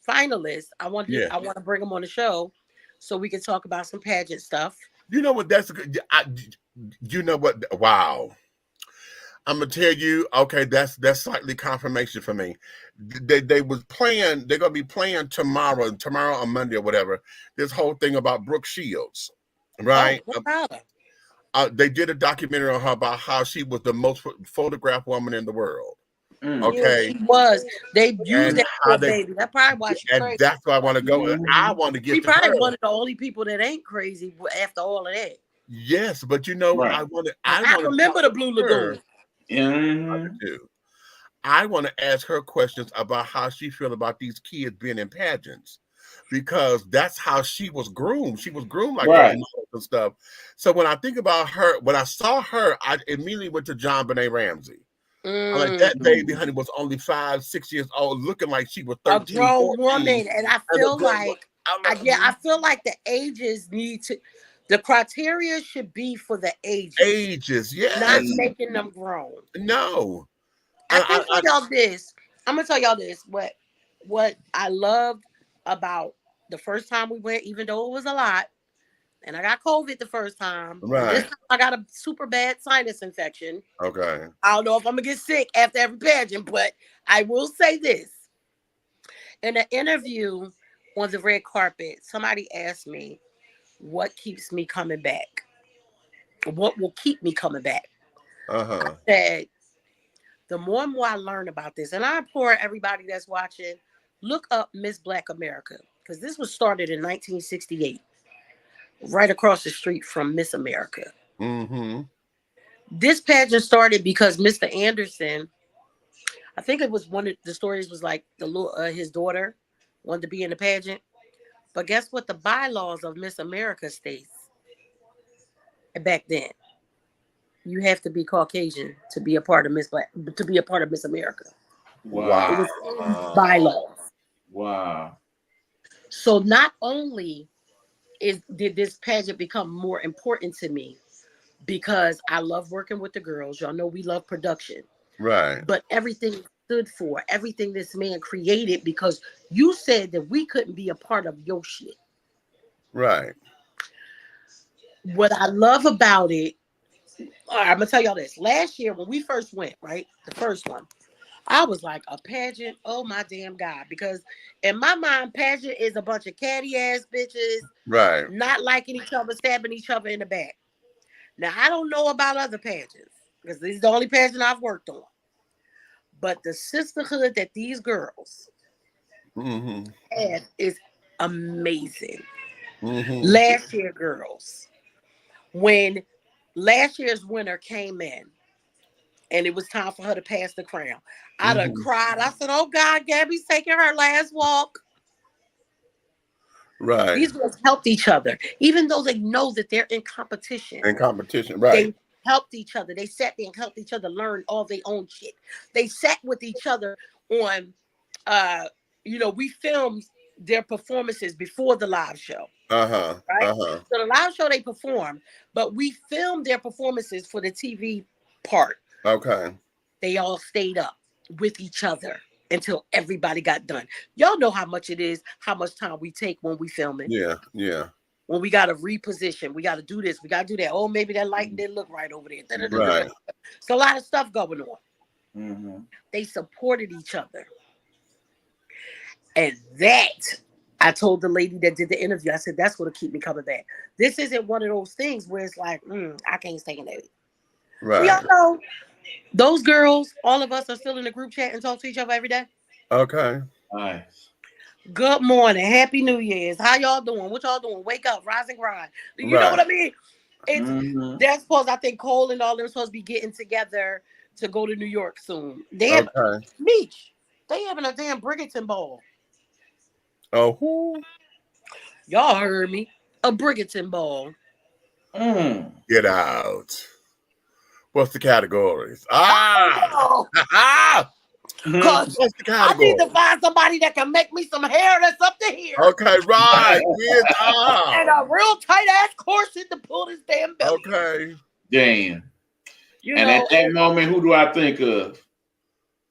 finalists, I want to bring them on the show so we can talk about some pageant stuff. You know what? That's good. You know what? Wow. I'm gonna tell you. Okay, that's slightly confirmation for me. They was playing. They're gonna be playing tomorrow or Monday or whatever. This whole thing about Brooke Shields, right? They did a documentary on her about how she was the most photographed woman in the world. Okay, she was. They used that for baby. That's probably why she's crazy. And that's why I want to go. And I want to get. She to probably her. one of the only people that ain't crazy after all of that. Yes, but you know, I remember the Blue Lagoon. I want to ask her questions about how she feels about these kids being in pageants, because that's how she was groomed. She was groomed like that and stuff. So when I think about her, when I saw her, I immediately went to John Benet Ramsey. I'm like, that baby, honey, was only 5, 6 years old, looking like she was 13, a grown 14, woman, and I feel like, I feel like the ages need to. The criteria should be for the ages. Ages, yes. Not making them grown. No. I'm gonna tell y'all this. What I loved about the first time we went, even though it was a lot, and I got COVID the first time. Right. This time I got a super bad sinus infection. Okay. I don't know if I'm gonna get sick after every pageant, but I will say this. In an interview on the red carpet, somebody asked me, what keeps me coming back? What will keep me coming back? I said, the more and more I learn about this, and I implore everybody that's watching, look up Miss Black America, because this was started in 1968, right across the street from Miss America. This pageant started because Mr. Anderson, I think it was one of the stories was like his daughter wanted to be in the pageant. But guess what? The bylaws of Miss America states back then, you have to be Caucasian to be a part of Miss America. Wow. It was bylaws. Wow. So not only did this pageant become more important to me because I love working with the girls. Y'all know we love production. Right. But everything stood for, everything this man created, because you said that we couldn't be a part of your shit. Right. What I love about it, all right, I'm gonna tell y'all this. Last year when we first went, right, the first one, I was like, a pageant, oh my damn God. Because in my mind, pageant is a bunch of catty ass bitches, Right. not liking each other, stabbing each other in the back. Now, I don't know about other pageants, because this is the only pageant I've worked on. But the sisterhood that these girls have is amazing. Last year, girls, when last year's winner came in, and it was time for her to pass the crown, I done cried. I said, oh God, Gabby's taking her last walk. Right. These girls helped each other, even though they know that they're in competition. In competition, right. They helped each other. They sat there and helped each other learn all their own shit. They sat with each other on, we filmed their performances before the live show. Right? So the live show they performed, but we filmed their performances for the TV part. Okay. They all stayed up with each other until everybody got done. Y'all know how much it is, how much time we take when we film it. Yeah, yeah. When we got to reposition, we got to do this, we got to do that. Oh, maybe that light didn't look right over there. Right. So a lot of stuff going on. They supported each other. And that, I told the lady that did the interview, I said, that's going to keep me coming back. This isn't one of those things where it's like, I can't stay in it. Right. We all know those girls, all of us are still in the group chat and talk to each other every day. Okay. Nice. Good morning. Happy New Year's. How y'all doing? What y'all doing? Wake up, rise and grind. You know what I mean? It's they're supposed, I think Cole and all them supposed to be getting together to go to New York soon. They have Meech. They having a damn Briggerton ball. Oh, who? Y'all heard me. A Briggerton ball. Get out. What's the categories? Because I need to find somebody that can make me some hair that's up to here. Okay, right. And a real tight ass corset to pull this damn belly. Okay. Damn. At that moment, who do I think of?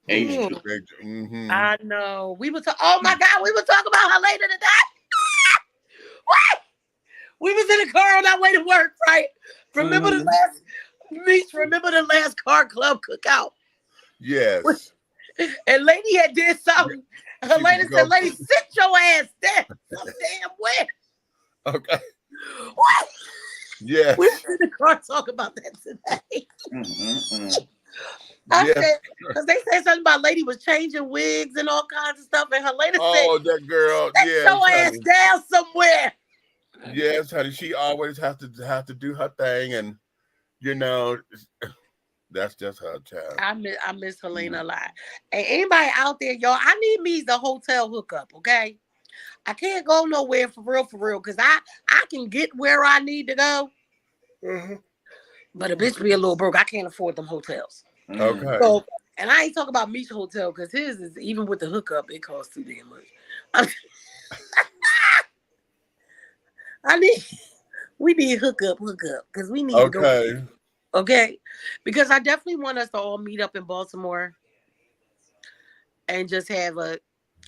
I know. We were oh my God, we were talking about her later today. What? We was in the car on our way to work, right? Remember the last car club cookout? Yes. And lady had did something. Her lady said, lady, sit your ass down. Some damn where. Okay. What? Yes. We were in the car talking about that today. I said, because they said something about lady was changing wigs and all kinds of stuff. And her lady said, that girl. sit your ass down somewhere. Yes, honey. She always have to do her thing. And, that's just her child. I miss Helena a lot. And anybody out there, y'all, I need me the hotel hookup, okay? I can't go nowhere for real, because I can get where I need to go. But a bitch be a little broke. I can't afford them hotels. Okay. So, and I ain't talking about Meech Hotel, because his is, even with the hookup, it costs too damn much. We need hookup, because we need to go. Okay, because I definitely want us to all meet up in Baltimore and just have a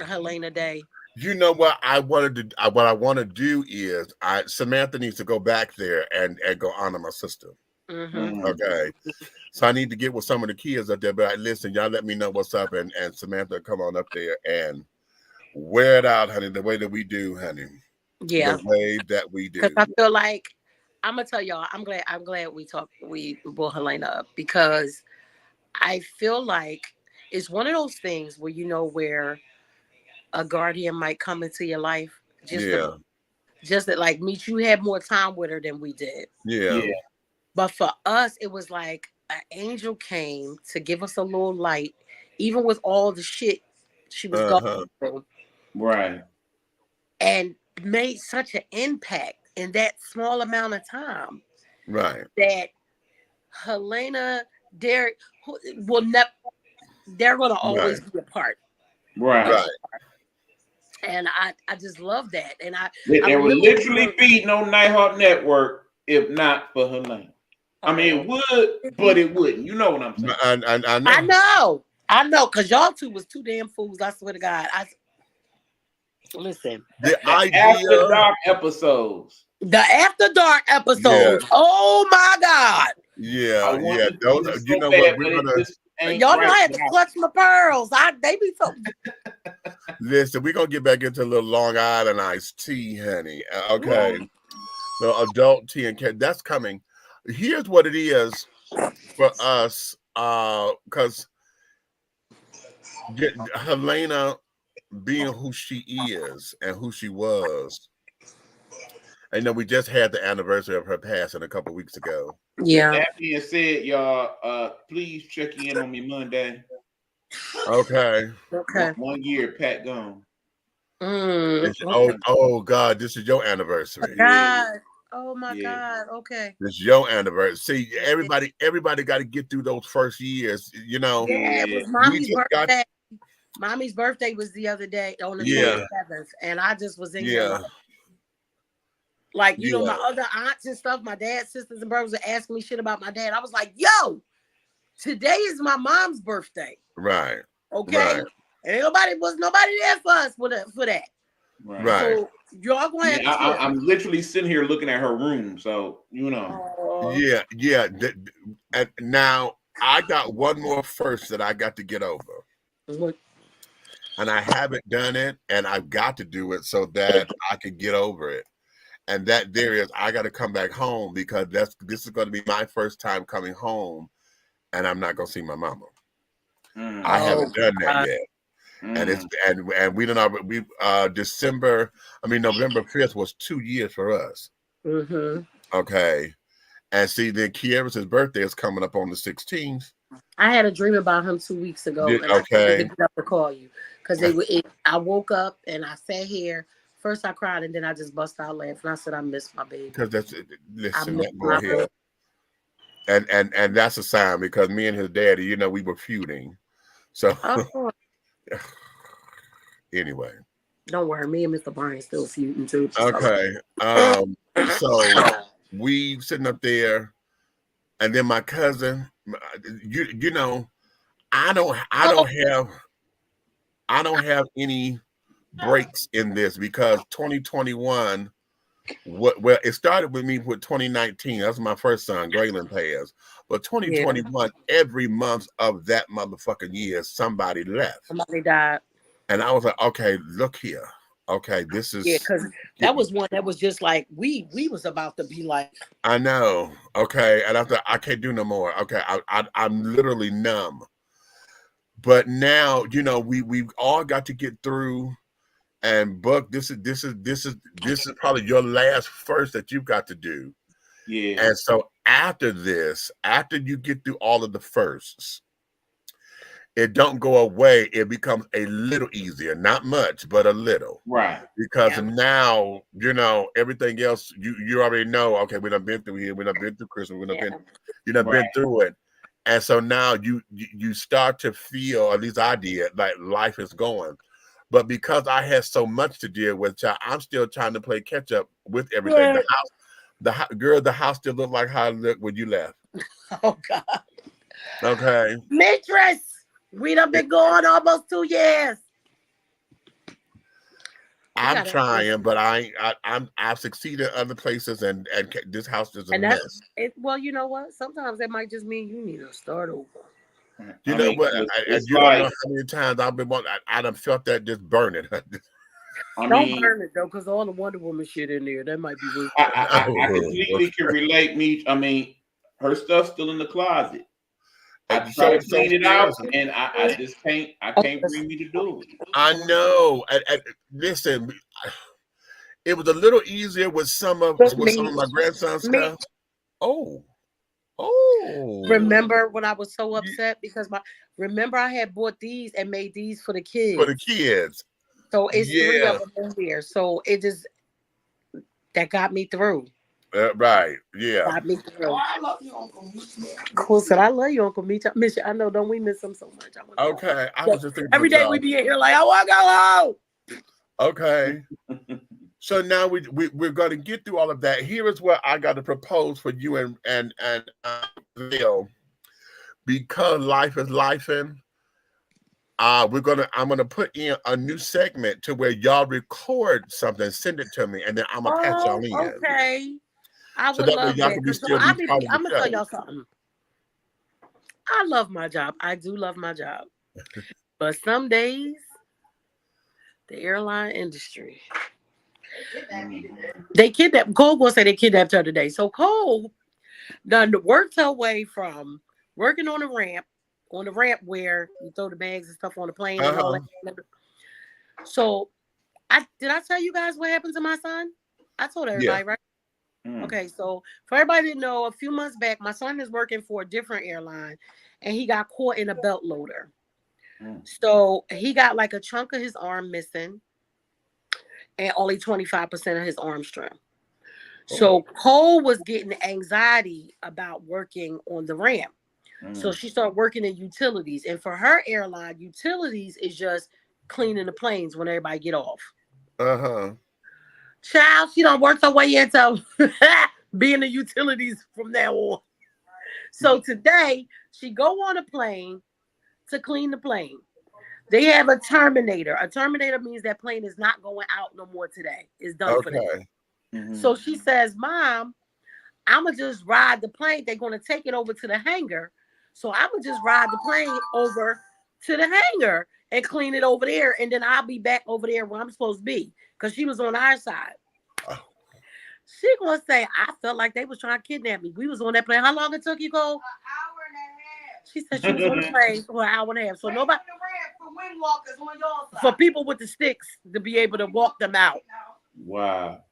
Helena day. You know what I wanted to? What I want to do is, Samantha needs to go back there and go honor my sister. Okay, so I need to get with some of the kids up there. But listen, y'all, let me know what's up, and Samantha, come on up there and wear it out, honey. The way that we do, honey. Yeah, the way that we do. Because I feel like, I'm gonna tell y'all, I'm glad we brought Helena up, because I feel like it's one of those things where where a guardian might come into your life just that, like Meech, you had more time with her than we did. Yeah. But for us, it was like an angel came to give us a little light, even with all the shit she was going through. Right. And made such an impact in that small amount of time. Right. That Helena, Derek will never, they're going to always be a part. Right. And I just love that. And they would literally be no Nighthawk Network if not for Helena. I mean, it would, but it wouldn't. You know what I'm saying? I know. I know, because y'all two was two damn fools. I swear to God. Listen. The idea. After Dark episodes. The After Dark episodes. Yeah. Oh my God. Yeah. Those, you know what? We're gonna. Y'all know I had to clutch my pearls. They be so. Listen, we're gonna get back into a little Long Island iced tea, honey. Okay. So adult tea and cat, that's coming. Here's what it is for us, because Helena being who she is and who she was. I know we just had the anniversary of her passing a couple weeks ago. Yeah. That being said, y'all, please check in on me Monday. Okay. 1 year, Pat gone. Oh God, this is your anniversary. God. Oh my God. Okay. This is your anniversary. See, everybody got to get through those first years. You know. Yeah, it was Mommy's birthday. Mommy's birthday was the other day on the 27th, and I just was in here. Like, you know, my other aunts and stuff, my dad's sisters and brothers were asking me shit about my dad. I was like, yo, today is my mom's birthday. Right. Okay. Right. And nobody there for us for that. Right. So y'all going to I'm literally sitting here looking at her room. So, you know. Yeah. And now I got one more first that I got to get over. And I haven't done it, and I've got to do it so that I can get over it. And that there is, I got to come back home because this is going to be my first time coming home, and I'm not going to see my mama. I haven't done that yet. And it's and we don't know. November 5th was 2 years for us. Okay, and see, then Kiara's birthday is coming up on the 16th. I had a dream about him 2 weeks ago. And I picked up to call you because I woke up and I sat here. First I cried and then I just bust out laughing. I said I missed my baby. Because and that's a sign because me and his daddy, you know, we were feuding. So anyway. Don't worry, me and Mr. Bryan still feuding too. Okay. So we sitting up there, and then my cousin, you know, I don't have any breaks in this because 2021, well, it started with me with 2019. That's my first son, Graylin passed. But 2021, every month of that motherfucking year, somebody left. Somebody died. And I was like, okay, look here. Okay, this is because that was one that was just like we was about to be like. I know. Okay, and I thought I can't do no more. Okay, I'm literally numb. But now, you know, we've all got to get through. And Buck, this is probably your last first that you've got to do. Yeah. And so after this, after you get through all of the firsts, it don't go away. It becomes a little easier, not much, but a little. Right. Because now, you know, everything else you already know. Okay, we done been through here. We done been through Christmas. We done been through it. And so now you start to feel, at least I did, like life is going. But because I had so much to deal with, I'm still trying to play catch up with everything. Yeah. The house still looked like how it looked when you left. Oh God. Okay. Mistress, we done been going almost 2 years. I'm trying, but I've succeeded other places, and this house is a mess. Well, you know what? Sometimes that might just mean you need to start over. You know what? You don't know how many times I've been wanting. I done felt that just burning. Don't burn it though, because all the Wonder Woman shit in there. That might be weird. I completely can relate. I mean, her stuff's still in the closet. I try to clean it out, and I just can't. I can't bring me to do it. I know. Listen, it was a little easier with some of my grandson's stuff. Oh, remember when I was so upset because remember I had bought these and made these for the kids. For the kids. So it's 3 of them in there. So it just that got me through. Right. Yeah. Got me through. Oh, I love you, Uncle Mitch. Cool said, I love you, Uncle Mitch. Miss you. I know. Don't we miss him so much? Okay. I was just thinking every day we be in here like I want to go home. Okay. So now we're going to get through all of that. Here is what I got to propose for you and Leo, because life is lifing. I'm gonna put in a new segment to where y'all record something, send it to me, and then I'm gonna patch y'all in. Okay. I So would that way love y'all that. can be So still be part of I'm the gonna tell show. y'all something. I love my job. I do love my job. But some days, the airline industry, they kidnapped. Cole gonna say they kidnapped her today. So Cole done worked her way from working on the ramp where you throw the bags and stuff on the plane and all that. So did I tell you guys what happened to my son? I told everybody, right? Okay, so for everybody to know, a few months back, my son is working for a different airline and he got caught in a belt loader. So he got like a chunk of his arm missing and only 25% of his arm strength. So Cole was getting anxiety about working on the ramp. So she started working in utilities. And for her airline, utilities is just cleaning the planes when everybody get off. Child, she done worked her way into being the utilities from now on. So today, she go on a plane to clean the plane. They have a terminator. A terminator means that plane is not going out no more today. It's done for them. So she says, Mom, I'm going to just ride the plane. They're going to take it over to the hangar. So I'm going to just ride the plane over to the hangar and clean it over there. And then I'll be back over there where I'm supposed to be. Because she was on our side. She going to say, I felt like they was trying to kidnap me. We was on that plane. How long it took you, Cole? An hour and a half. She said she was on the plane for an hour and a half. So nobody. For wind walkers on your side. For people with the sticks to be able to walk them out. Wow.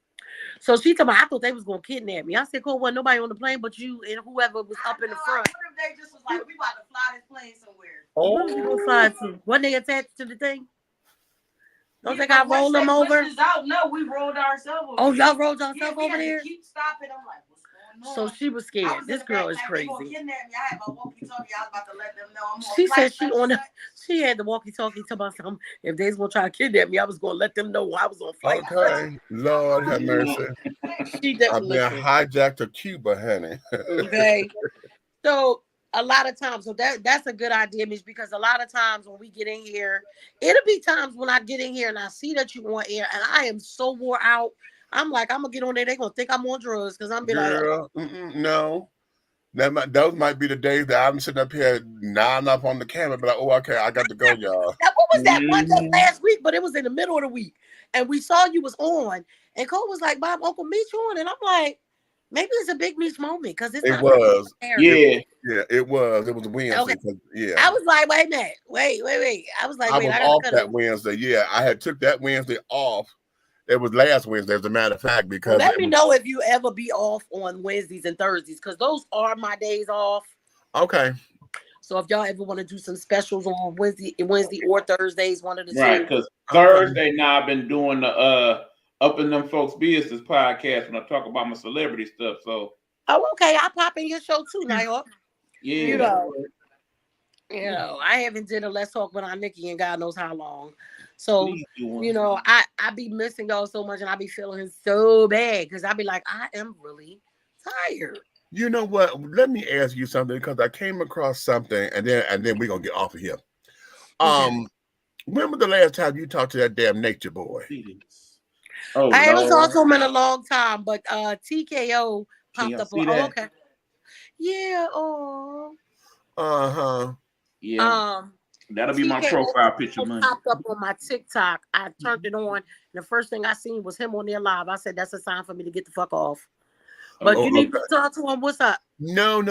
So she told me, I thought they was going to kidnap me. I said, Cole, wasn't nobody on the plane but you and whoever was up in the front. They just was like, we about to fly this plane somewhere. Where was you going to fly to? Wasn't they attached to the thing? Don't think I rolled them over? Out. No, we rolled ourselves over. Oh, y'all rolled yourself over there? Keep stopping. I'm like, what's going on? So she was scared. This girl is crazy. I had my walkie-talkie. I was about to let them know I'm on She said she had the walkie-talkie to my son. If they was going to try to kidnap me, I was going to let them know I was on flight. Okay. Lord have mercy. I've been hijacked to Cuba, honey. Okay. So a lot of times, so that's a good idea, Mitch, because a lot of times when we get in here, it'll be times when I get in here and I see that you on air and I am so wore out. I'm like, I'm gonna get on there. They're gonna think I'm on drugs because I'm be Girl, like, no. Those might be the days that I'm sitting up here nodding up on the camera, but like, oh, okay, I got to go, y'all. Now, what was that one day last week? But it was in the middle of the week, and we saw you was on, and Cole was like, "Bob, Uncle Meech on," and I'm like, maybe it's a big Meech moment because it was. It was. It was Wednesday. Okay. Yeah. I was like, wait a minute, wait. I was like, I was off that Wednesday. Yeah, I had took that Wednesday off. It was last Wednesday, as a matter of fact, because let me know if you ever be off on Wednesdays and Thursdays, because those are my days off. Okay. So if y'all ever want to do some specials on Wednesday or Thursdays, one of the two. Right, because Thursday now I've been doing the Up in Them Folks Business podcast when I talk about my celebrity stuff. So okay, I pop in your show too, Nayo. Yeah. You know, I haven't did a Let's Talk with Aunt Nikki in God knows how long. So, you know, I be missing y'all so much and I be feeling so bad because I be like, I am really tired. You know what? Let me ask you something because I came across something and then we're gonna get off of here. When was the last time you talked to that damn nature boy? I haven't talked to him in a long time, but TKO popped up on okay. Yeah, Yeah. That'll be my profile picture, man. Popped up on my TikTok. I turned it on. And the first thing I seen was him on there live. I said, that's a sign for me to get the fuck off. But you need to talk to him. What's up? No.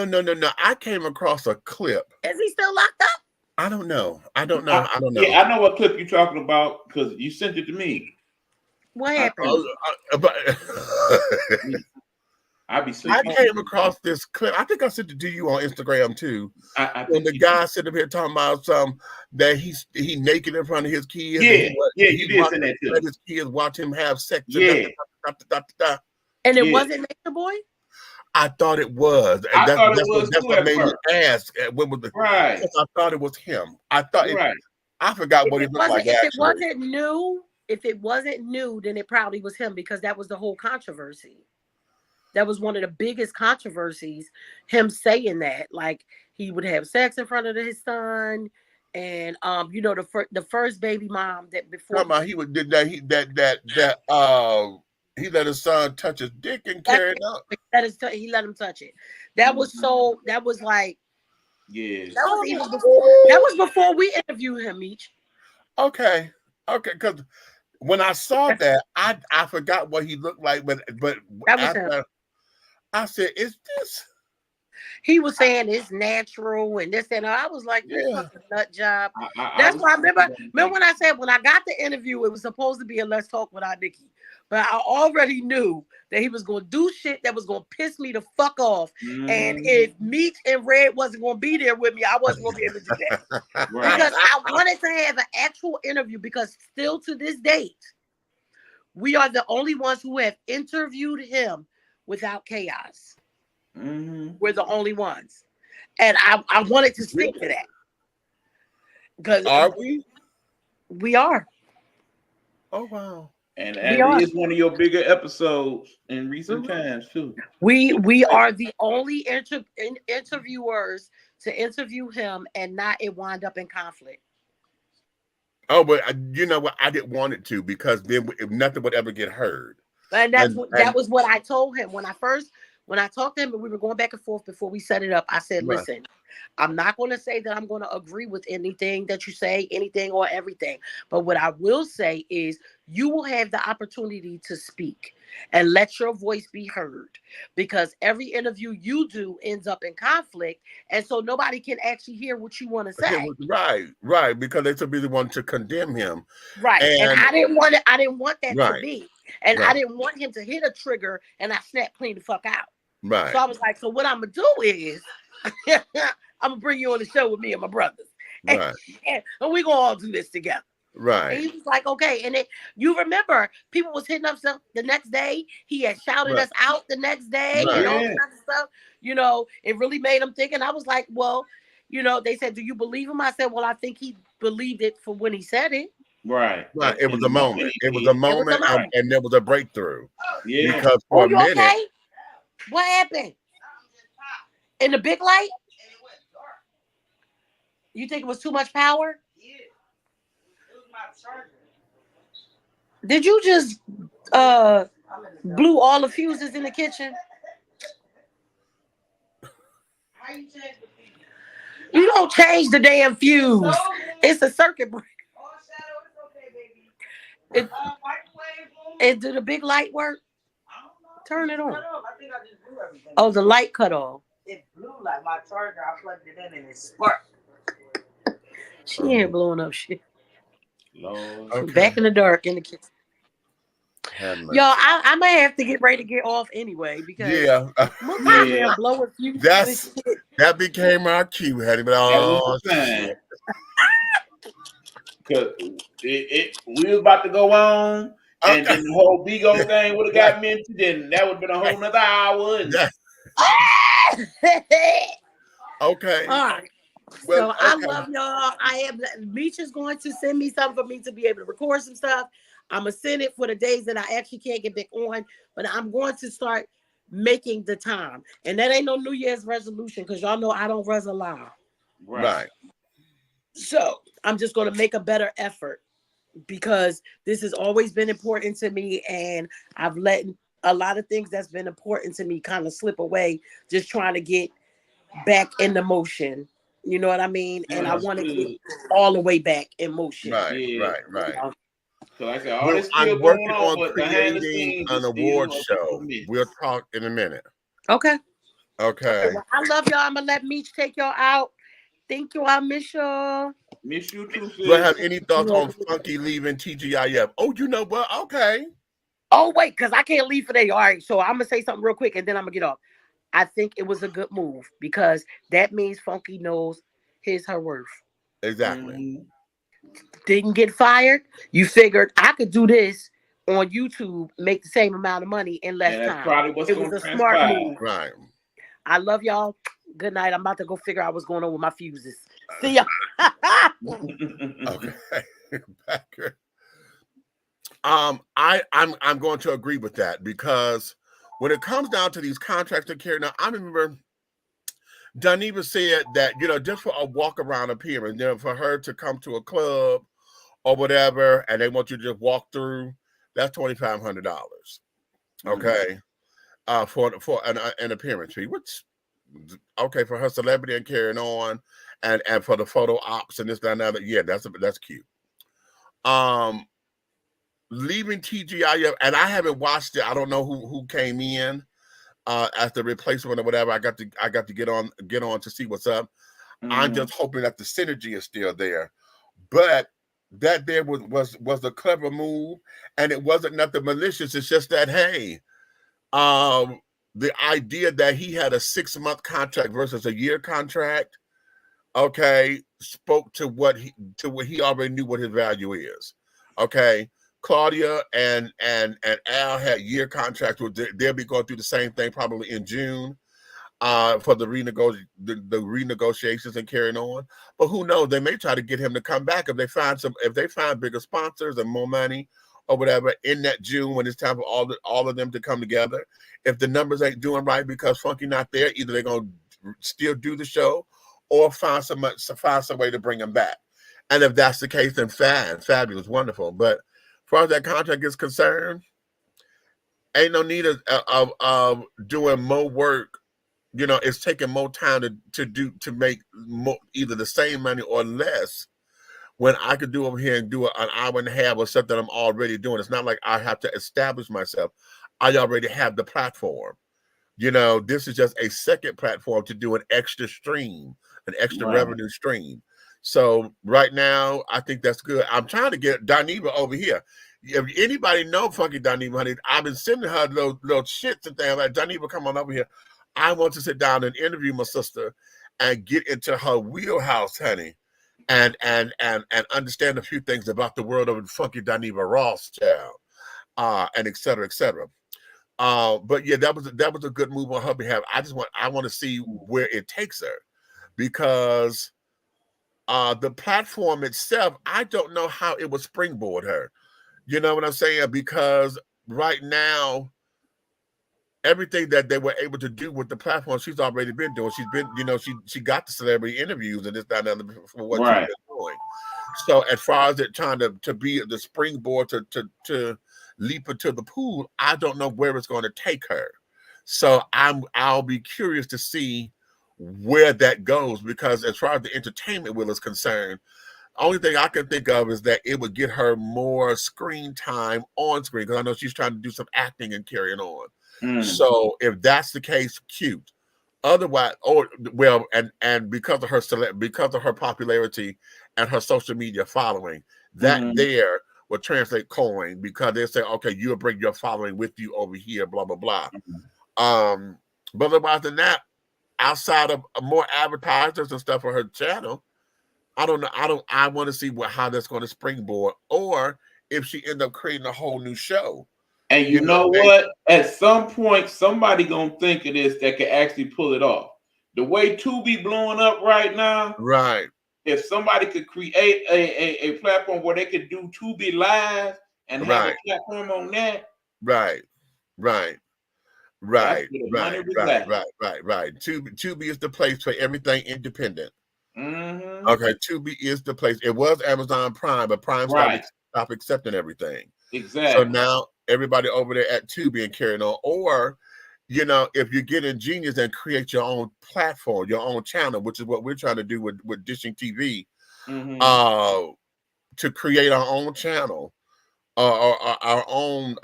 I came across a clip. Is he still locked up? I don't know. I don't know. Yeah, I know what clip you're talking about because you sent it to me. What happened? I came across this clip. I think I sent it to you on Instagram too. When the guy sitting up here talking about that he naked in front of his kids. You did send that too. Let his kids watch him have sex. Yeah. And it wasn't Nature Boy? I thought it was. And that's what made me ask. When was right? I thought it was him. I thought I forgot what he looked like. If it wasn't new, then it probably was him because that was the whole controversy. That was one of the biggest controversies, him saying that. Like, he would have sex in front of his son, And you know, the first baby mom that before Talking about he was did that he let his son touch his dick and carry it up. he let him touch it. That was so. That was like. Yeah. That was even before. That was before we interviewed him, Meech. Okay, because when I saw that, I forgot what he looked like, but That was him. after I said, "Is this?" He was saying it's natural and this and that. I was like, "You fucking nut job." That's why I remember when I said when I got the interview, it was supposed to be a Let's Talk Without Nikki, but I already knew that he was going to do shit that was going to piss me the fuck off. And if Meech and Red wasn't going to be there with me, I wasn't going to be able to do that because I wanted to have an actual interview. Because still to this date, we are the only ones who have interviewed him without chaos. We're the only ones, and I wanted to stick to that because are we? We are. Oh wow! And it is one of your bigger episodes in recent times too. We are the only interviewers to interview him and not it wind up in conflict. Oh, but you know what? I didn't want it to because then nothing would ever get heard. And that was what I told him when I talked to him and we were going back and forth before we set it up. I said, listen, I'm not going to say that I'm going to agree with anything that you say, anything or everything. But what I will say is you will have the opportunity to speak and let your voice be heard, because every interview you do ends up in conflict. And so nobody can actually hear what you want to say. Right. Because they should be the one to condemn him. Right. And I didn't want that to be. And I didn't want him to hit a trigger and I snap clean the fuck out. Right. So I was like, so what I'm gonna do is I'm gonna bring you on the show with me and my brothers. Right. And we're gonna all do this together. Right. And he was like, okay. And you remember people was hitting up stuff the next day. He had shouted us out the next day and all kinds of stuff. You know, it really made him think. And I was like, well, you know, they said, do you believe him? I said, well, I think he believed it for when he said it. Right. It was a moment. It was a moment, and there was a breakthrough. Yeah. Because for a minute. Okay? What happened? In the big light? You think it was too much power? Yeah. It was my charger. Did you just blew all the fuses in the kitchen? How you change the fuse? You don't change the damn fuse. It's a circuit breaker. Oh, Shadow, it's okay, baby. Did the big light work? I don't know. Turn it on. I think I just blew everything. Oh, the light cut off. It blew like my charger. I plugged it in and it sparked. She ain't blowing up shit. Lord. Okay. Back in the dark in the kitchen. Y'all, I might have to get ready to get off anyway because blowing fuses. That became our cue, Hattie. But shit. Cause we was about to go on, and then the whole Bigo thing would have got mentioned, then that would have been a whole nother hour. Okay. All right. Well, so I love y'all. Meech is going to send me something for me to be able to record some stuff. I'm going to send it for the days that I actually can't get back on, but I'm going to start making the time. And that ain't no New Year's resolution because y'all know I don't resolution. Right. So I'm just going to make a better effort because this has always been important to me. And I've let a lot of things that's been important to me kind of slip away, just trying to get back in the motion. You know what I mean? And I want to get all the way back in motion. Right. So like I said, all this I'm working on creating an award show. We'll talk in a minute. Okay. Well, I love y'all. I'm gonna let Meech take y'all out. Thank you. I miss y'all. Miss you too. Do I have any thoughts on Funky leaving TGIF? Oh, you know what? Okay. Oh, wait, because I can't leave for that. All right, so I'm gonna say something real quick and then I'm gonna get off. I think it was a good move because that means Funky knows her worth. Exactly. Didn't get fired. You figured I could do this on YouTube, make the same amount of money in less time. Probably what's it was a smart move. Right. I love y'all. Good night. I'm about to go figure out what's going on with my fuses. See ya. Okay. Back. I'm going to agree with that because when it comes down to these contracts to carry now, I remember Daniva said that, you know, just for a walk around appearance, you know, for her to come to a club or whatever, and they want you to just walk through, that's $2,500. Okay. For an appearance fee, which okay for her celebrity and carrying on, and for the photo ops and this, that, and that. Yeah, that's cute. Leaving TGIF, and I haven't watched it. I don't know who came in as the replacement or whatever. I got to get on to see what's up. I'm just hoping that the synergy is still there, but that there was a clever move, and it wasn't nothing malicious. It's just that, hey, the idea that he had a 6-month contract versus a year contract, okay, spoke to what he already knew what his value is. Okay. Claudia and Al had year contracts. They'll be going through the same thing probably in June for the renegotiations and carrying on. But who knows? They may try to get him to come back if they find bigger sponsors and more money or whatever in that June when it's time for all of them to come together. If the numbers ain't doing right because Funky not there, either they're gonna still do the show or find some way to bring him back. And if that's the case, then fabulous, wonderful. But as far as that contract is concerned, ain't no need of doing more work. You know, it's taking more time to make more, either the same money or less, when I could do over here and do an hour and a half or something I'm already doing. It's not like I have to establish myself. I already have the platform. You know, this is just a second platform to do an extra stream, an extra revenue stream. So right now, I think that's good. I'm trying to get Daniva over here. If anybody know Funky Daniva, honey, I've been sending her little shits and things like, Daniva, come on over here. I want to sit down and interview my sister and get into her wheelhouse, honey, and understand a few things about the world of Funky Daniva Rothschild, and et cetera, et cetera. But yeah, that was a good move on her behalf. I want to see where it takes her, because the platform itself, I don't know how it would springboard her. You know what I'm saying? Because right now, everything that they were able to do with the platform, she's already been doing. She's been, you know, she got the celebrity interviews and this, that, and other for what she's been doing. So as far as it trying to be the springboard to leap into the pool, I don't know where it's going to take her. So I'll be curious to see where that goes, because as far as the entertainment wheel is concerned, the only thing I can think of is that it would get her more screen time on screen, because I know she's trying to do some acting and carrying on. So if that's the case, cute. Otherwise, and because of her popularity and her social media following, that there will translate coin, because they say, okay, you'll bring your following with you over here, blah blah blah. But otherwise than that, outside of more advertisers and stuff for her channel, I don't know. I want to see how that's going to springboard, or if she ends up creating a whole new show. And you know what? At some point, somebody gonna think of this that can actually pull it off. The way Tubi blowing up right now, right? If somebody could create a platform where they could do Tubi live and have a platform on that, right. Tubi is the place for everything independent. Okay, Tubi is the place. It was Amazon Prime, but Prime stopped accepting everything. Exactly. So now everybody over there at Tubi and carrying on, or you know, if you get ingenious and create your own platform, your own channel, which is what we're trying to do with Dishing TV, to create our own channel, or our own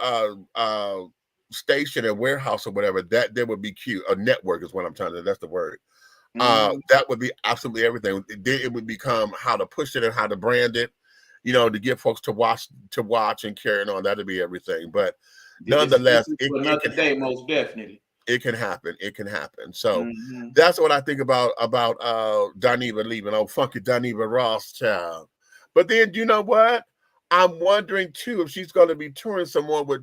station and warehouse or whatever, that would be cute. A network is what I'm trying to. That's the word. That would be absolutely everything. It would become how to push it and how to brand it, you know, to get folks to watch and carrying on. That'd be everything. But nonetheless, it can happen. Most definitely. It can happen. It can happen. So that's what I think about Daniva leaving. Oh, Funky Daniva Rothschild. But then, you know what? I'm wondering too if she's going to be touring some more with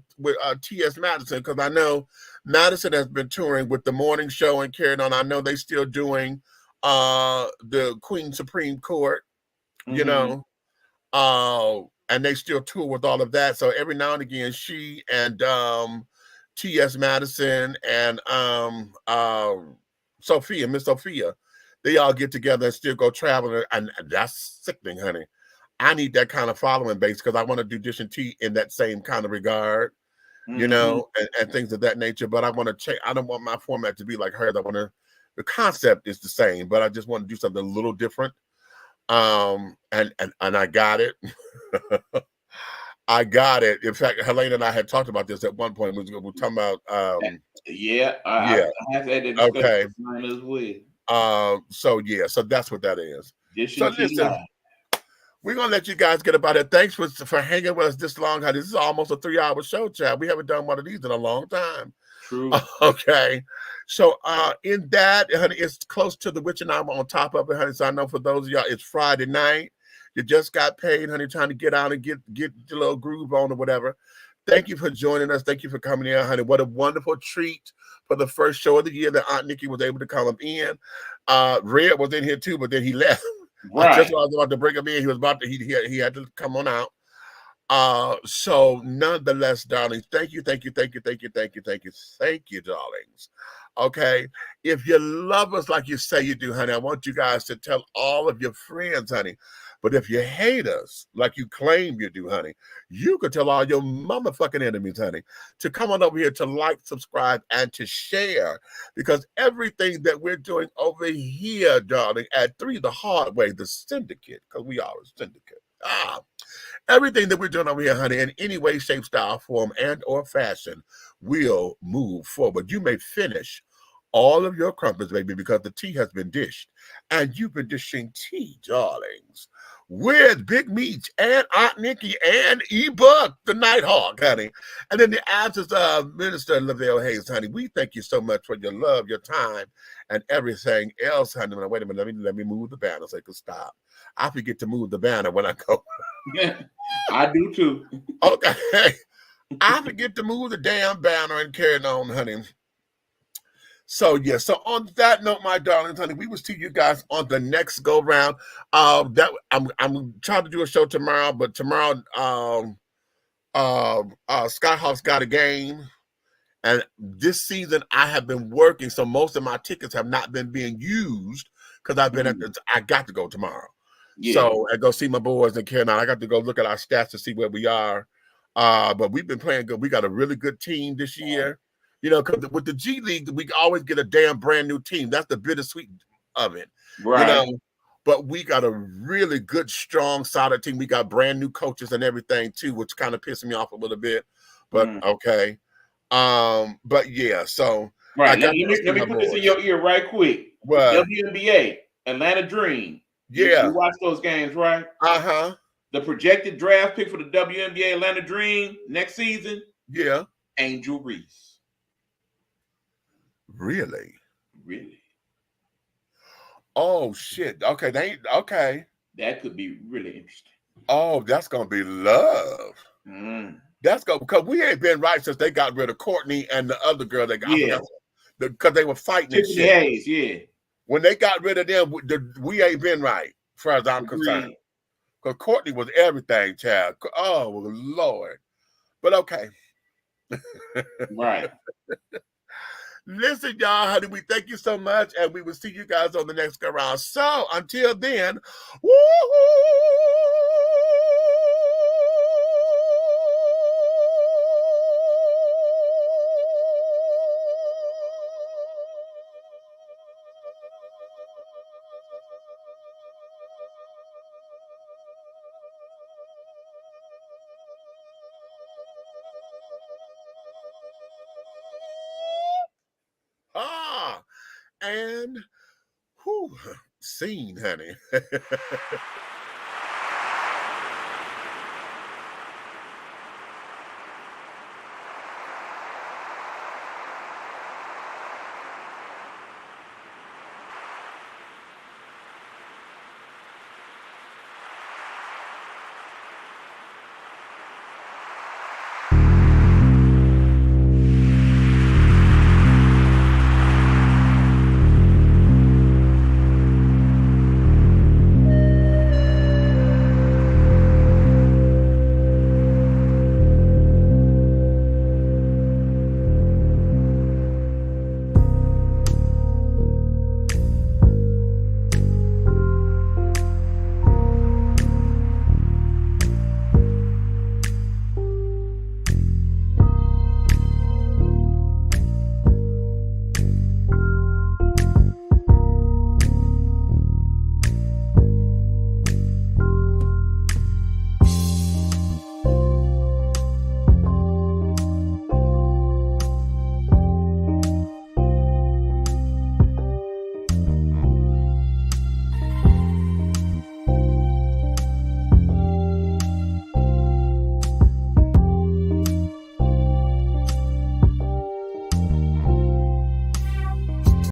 T.S. Madison, because I know Madison has been touring with the morning show and carrying on. I know they still doing the Queen Supreme Court, you know, and they still tour with all of that. So every now and again, she and T.S. Madison and Sophia, Miss Sophia, they all get together and still go traveling, and that's sickening, honey. I need that kind of following base because I want to do Dish and Tea in that same kind of regard, you know, and things of that nature. But I want to change. I don't want my format to be like hers. I want to. The concept is the same, but I just want to do something a little different. And I got it. I got it. In fact, Helena and I had talked about this at one point. We were talking about I have had that discussion with mine as well. So that's what that is. So listen, we're gonna let you guys get about it. Thanks for hanging with us this long. This is almost a 3-hour show, Chad. We haven't done one of these in a long time. True. Okay. So in that, honey, it's close to the witching hour on top of it, honey. So I know for those of y'all, it's Friday night. You just got paid, honey, trying to get out and get your little groove on or whatever. Thank you for joining us. Thank you for coming in, honey. What a wonderful treat for the first show of the year that Aunt Nikki was able to come in. Red was in here too, but then he left. Right. Just when I was about to bring him in, he was about to he had to come on out. So nonetheless, darlings, thank you, darlings. Okay, if you love us like you say you do, honey, I want you guys to tell all of your friends, honey. But if you hate us like you claim you do, honey, you could tell all your motherfucking enemies, honey, to come on over here to like, subscribe, and to share. Because everything that we're doing over here, darling, at 3 the Hard Way, the syndicate, because we are a syndicate. Everything that we're doing over here, honey, in any way, shape, style, form, and or fashion will move forward. You may finish all of your crumpets, baby, because the tea has been dished. And you've been dishing tea, darlings, with Big Meech and Aunt Nikki and E-Buck, the Nighthawk, honey. And in the absence of Minister Lavelle Hayes, honey, we thank you so much for your love, your time, and everything else, honey. Now, wait a minute, let me move the banner so I can stop. I forget to move the banner when I go. I do too. Okay. I forget to move the damn banner and carry it on, honey. So yeah, so on that note, my darlings, honey, we will see you guys on the next go round. That I'm trying to do a show tomorrow, but tomorrow Skyhawk's got a game. And this season I have been working, so most of my tickets have not been being used because I've been I got to go tomorrow. Yeah. So I go see my boys in Carolina. I got to go look at our stats to see where we are. But we've been playing good. We got a really good team this year. You know, because with the G League, we always get a damn brand new team. That's the bittersweet of it. Right. You know, but we got a really good, strong, solid team. We got brand new coaches and everything too, which kind of pissed me off a little bit. But okay. But yeah, so right. Let me put this in your ear right quick. What? WNBA, Atlanta Dream. Yeah. You watch those games, right? Uh-huh. The projected draft pick for the WNBA Atlanta Dream next season? Yeah. Angel Reese. Really? Really? Oh shit. Okay, okay. That could be really interesting. Oh, that's gonna be love. That's because we ain't been right since they got rid of Courtney and the other girl they got because they were fighting and shit. Hayes, yeah. When they got rid of them, we ain't been right, as far as I'm concerned. Because Courtney was everything, child. Oh Lord. But okay. Right. Listen, y'all, honey, we thank you so much, and we will see you guys on the next go round. So until then, and scene, honey.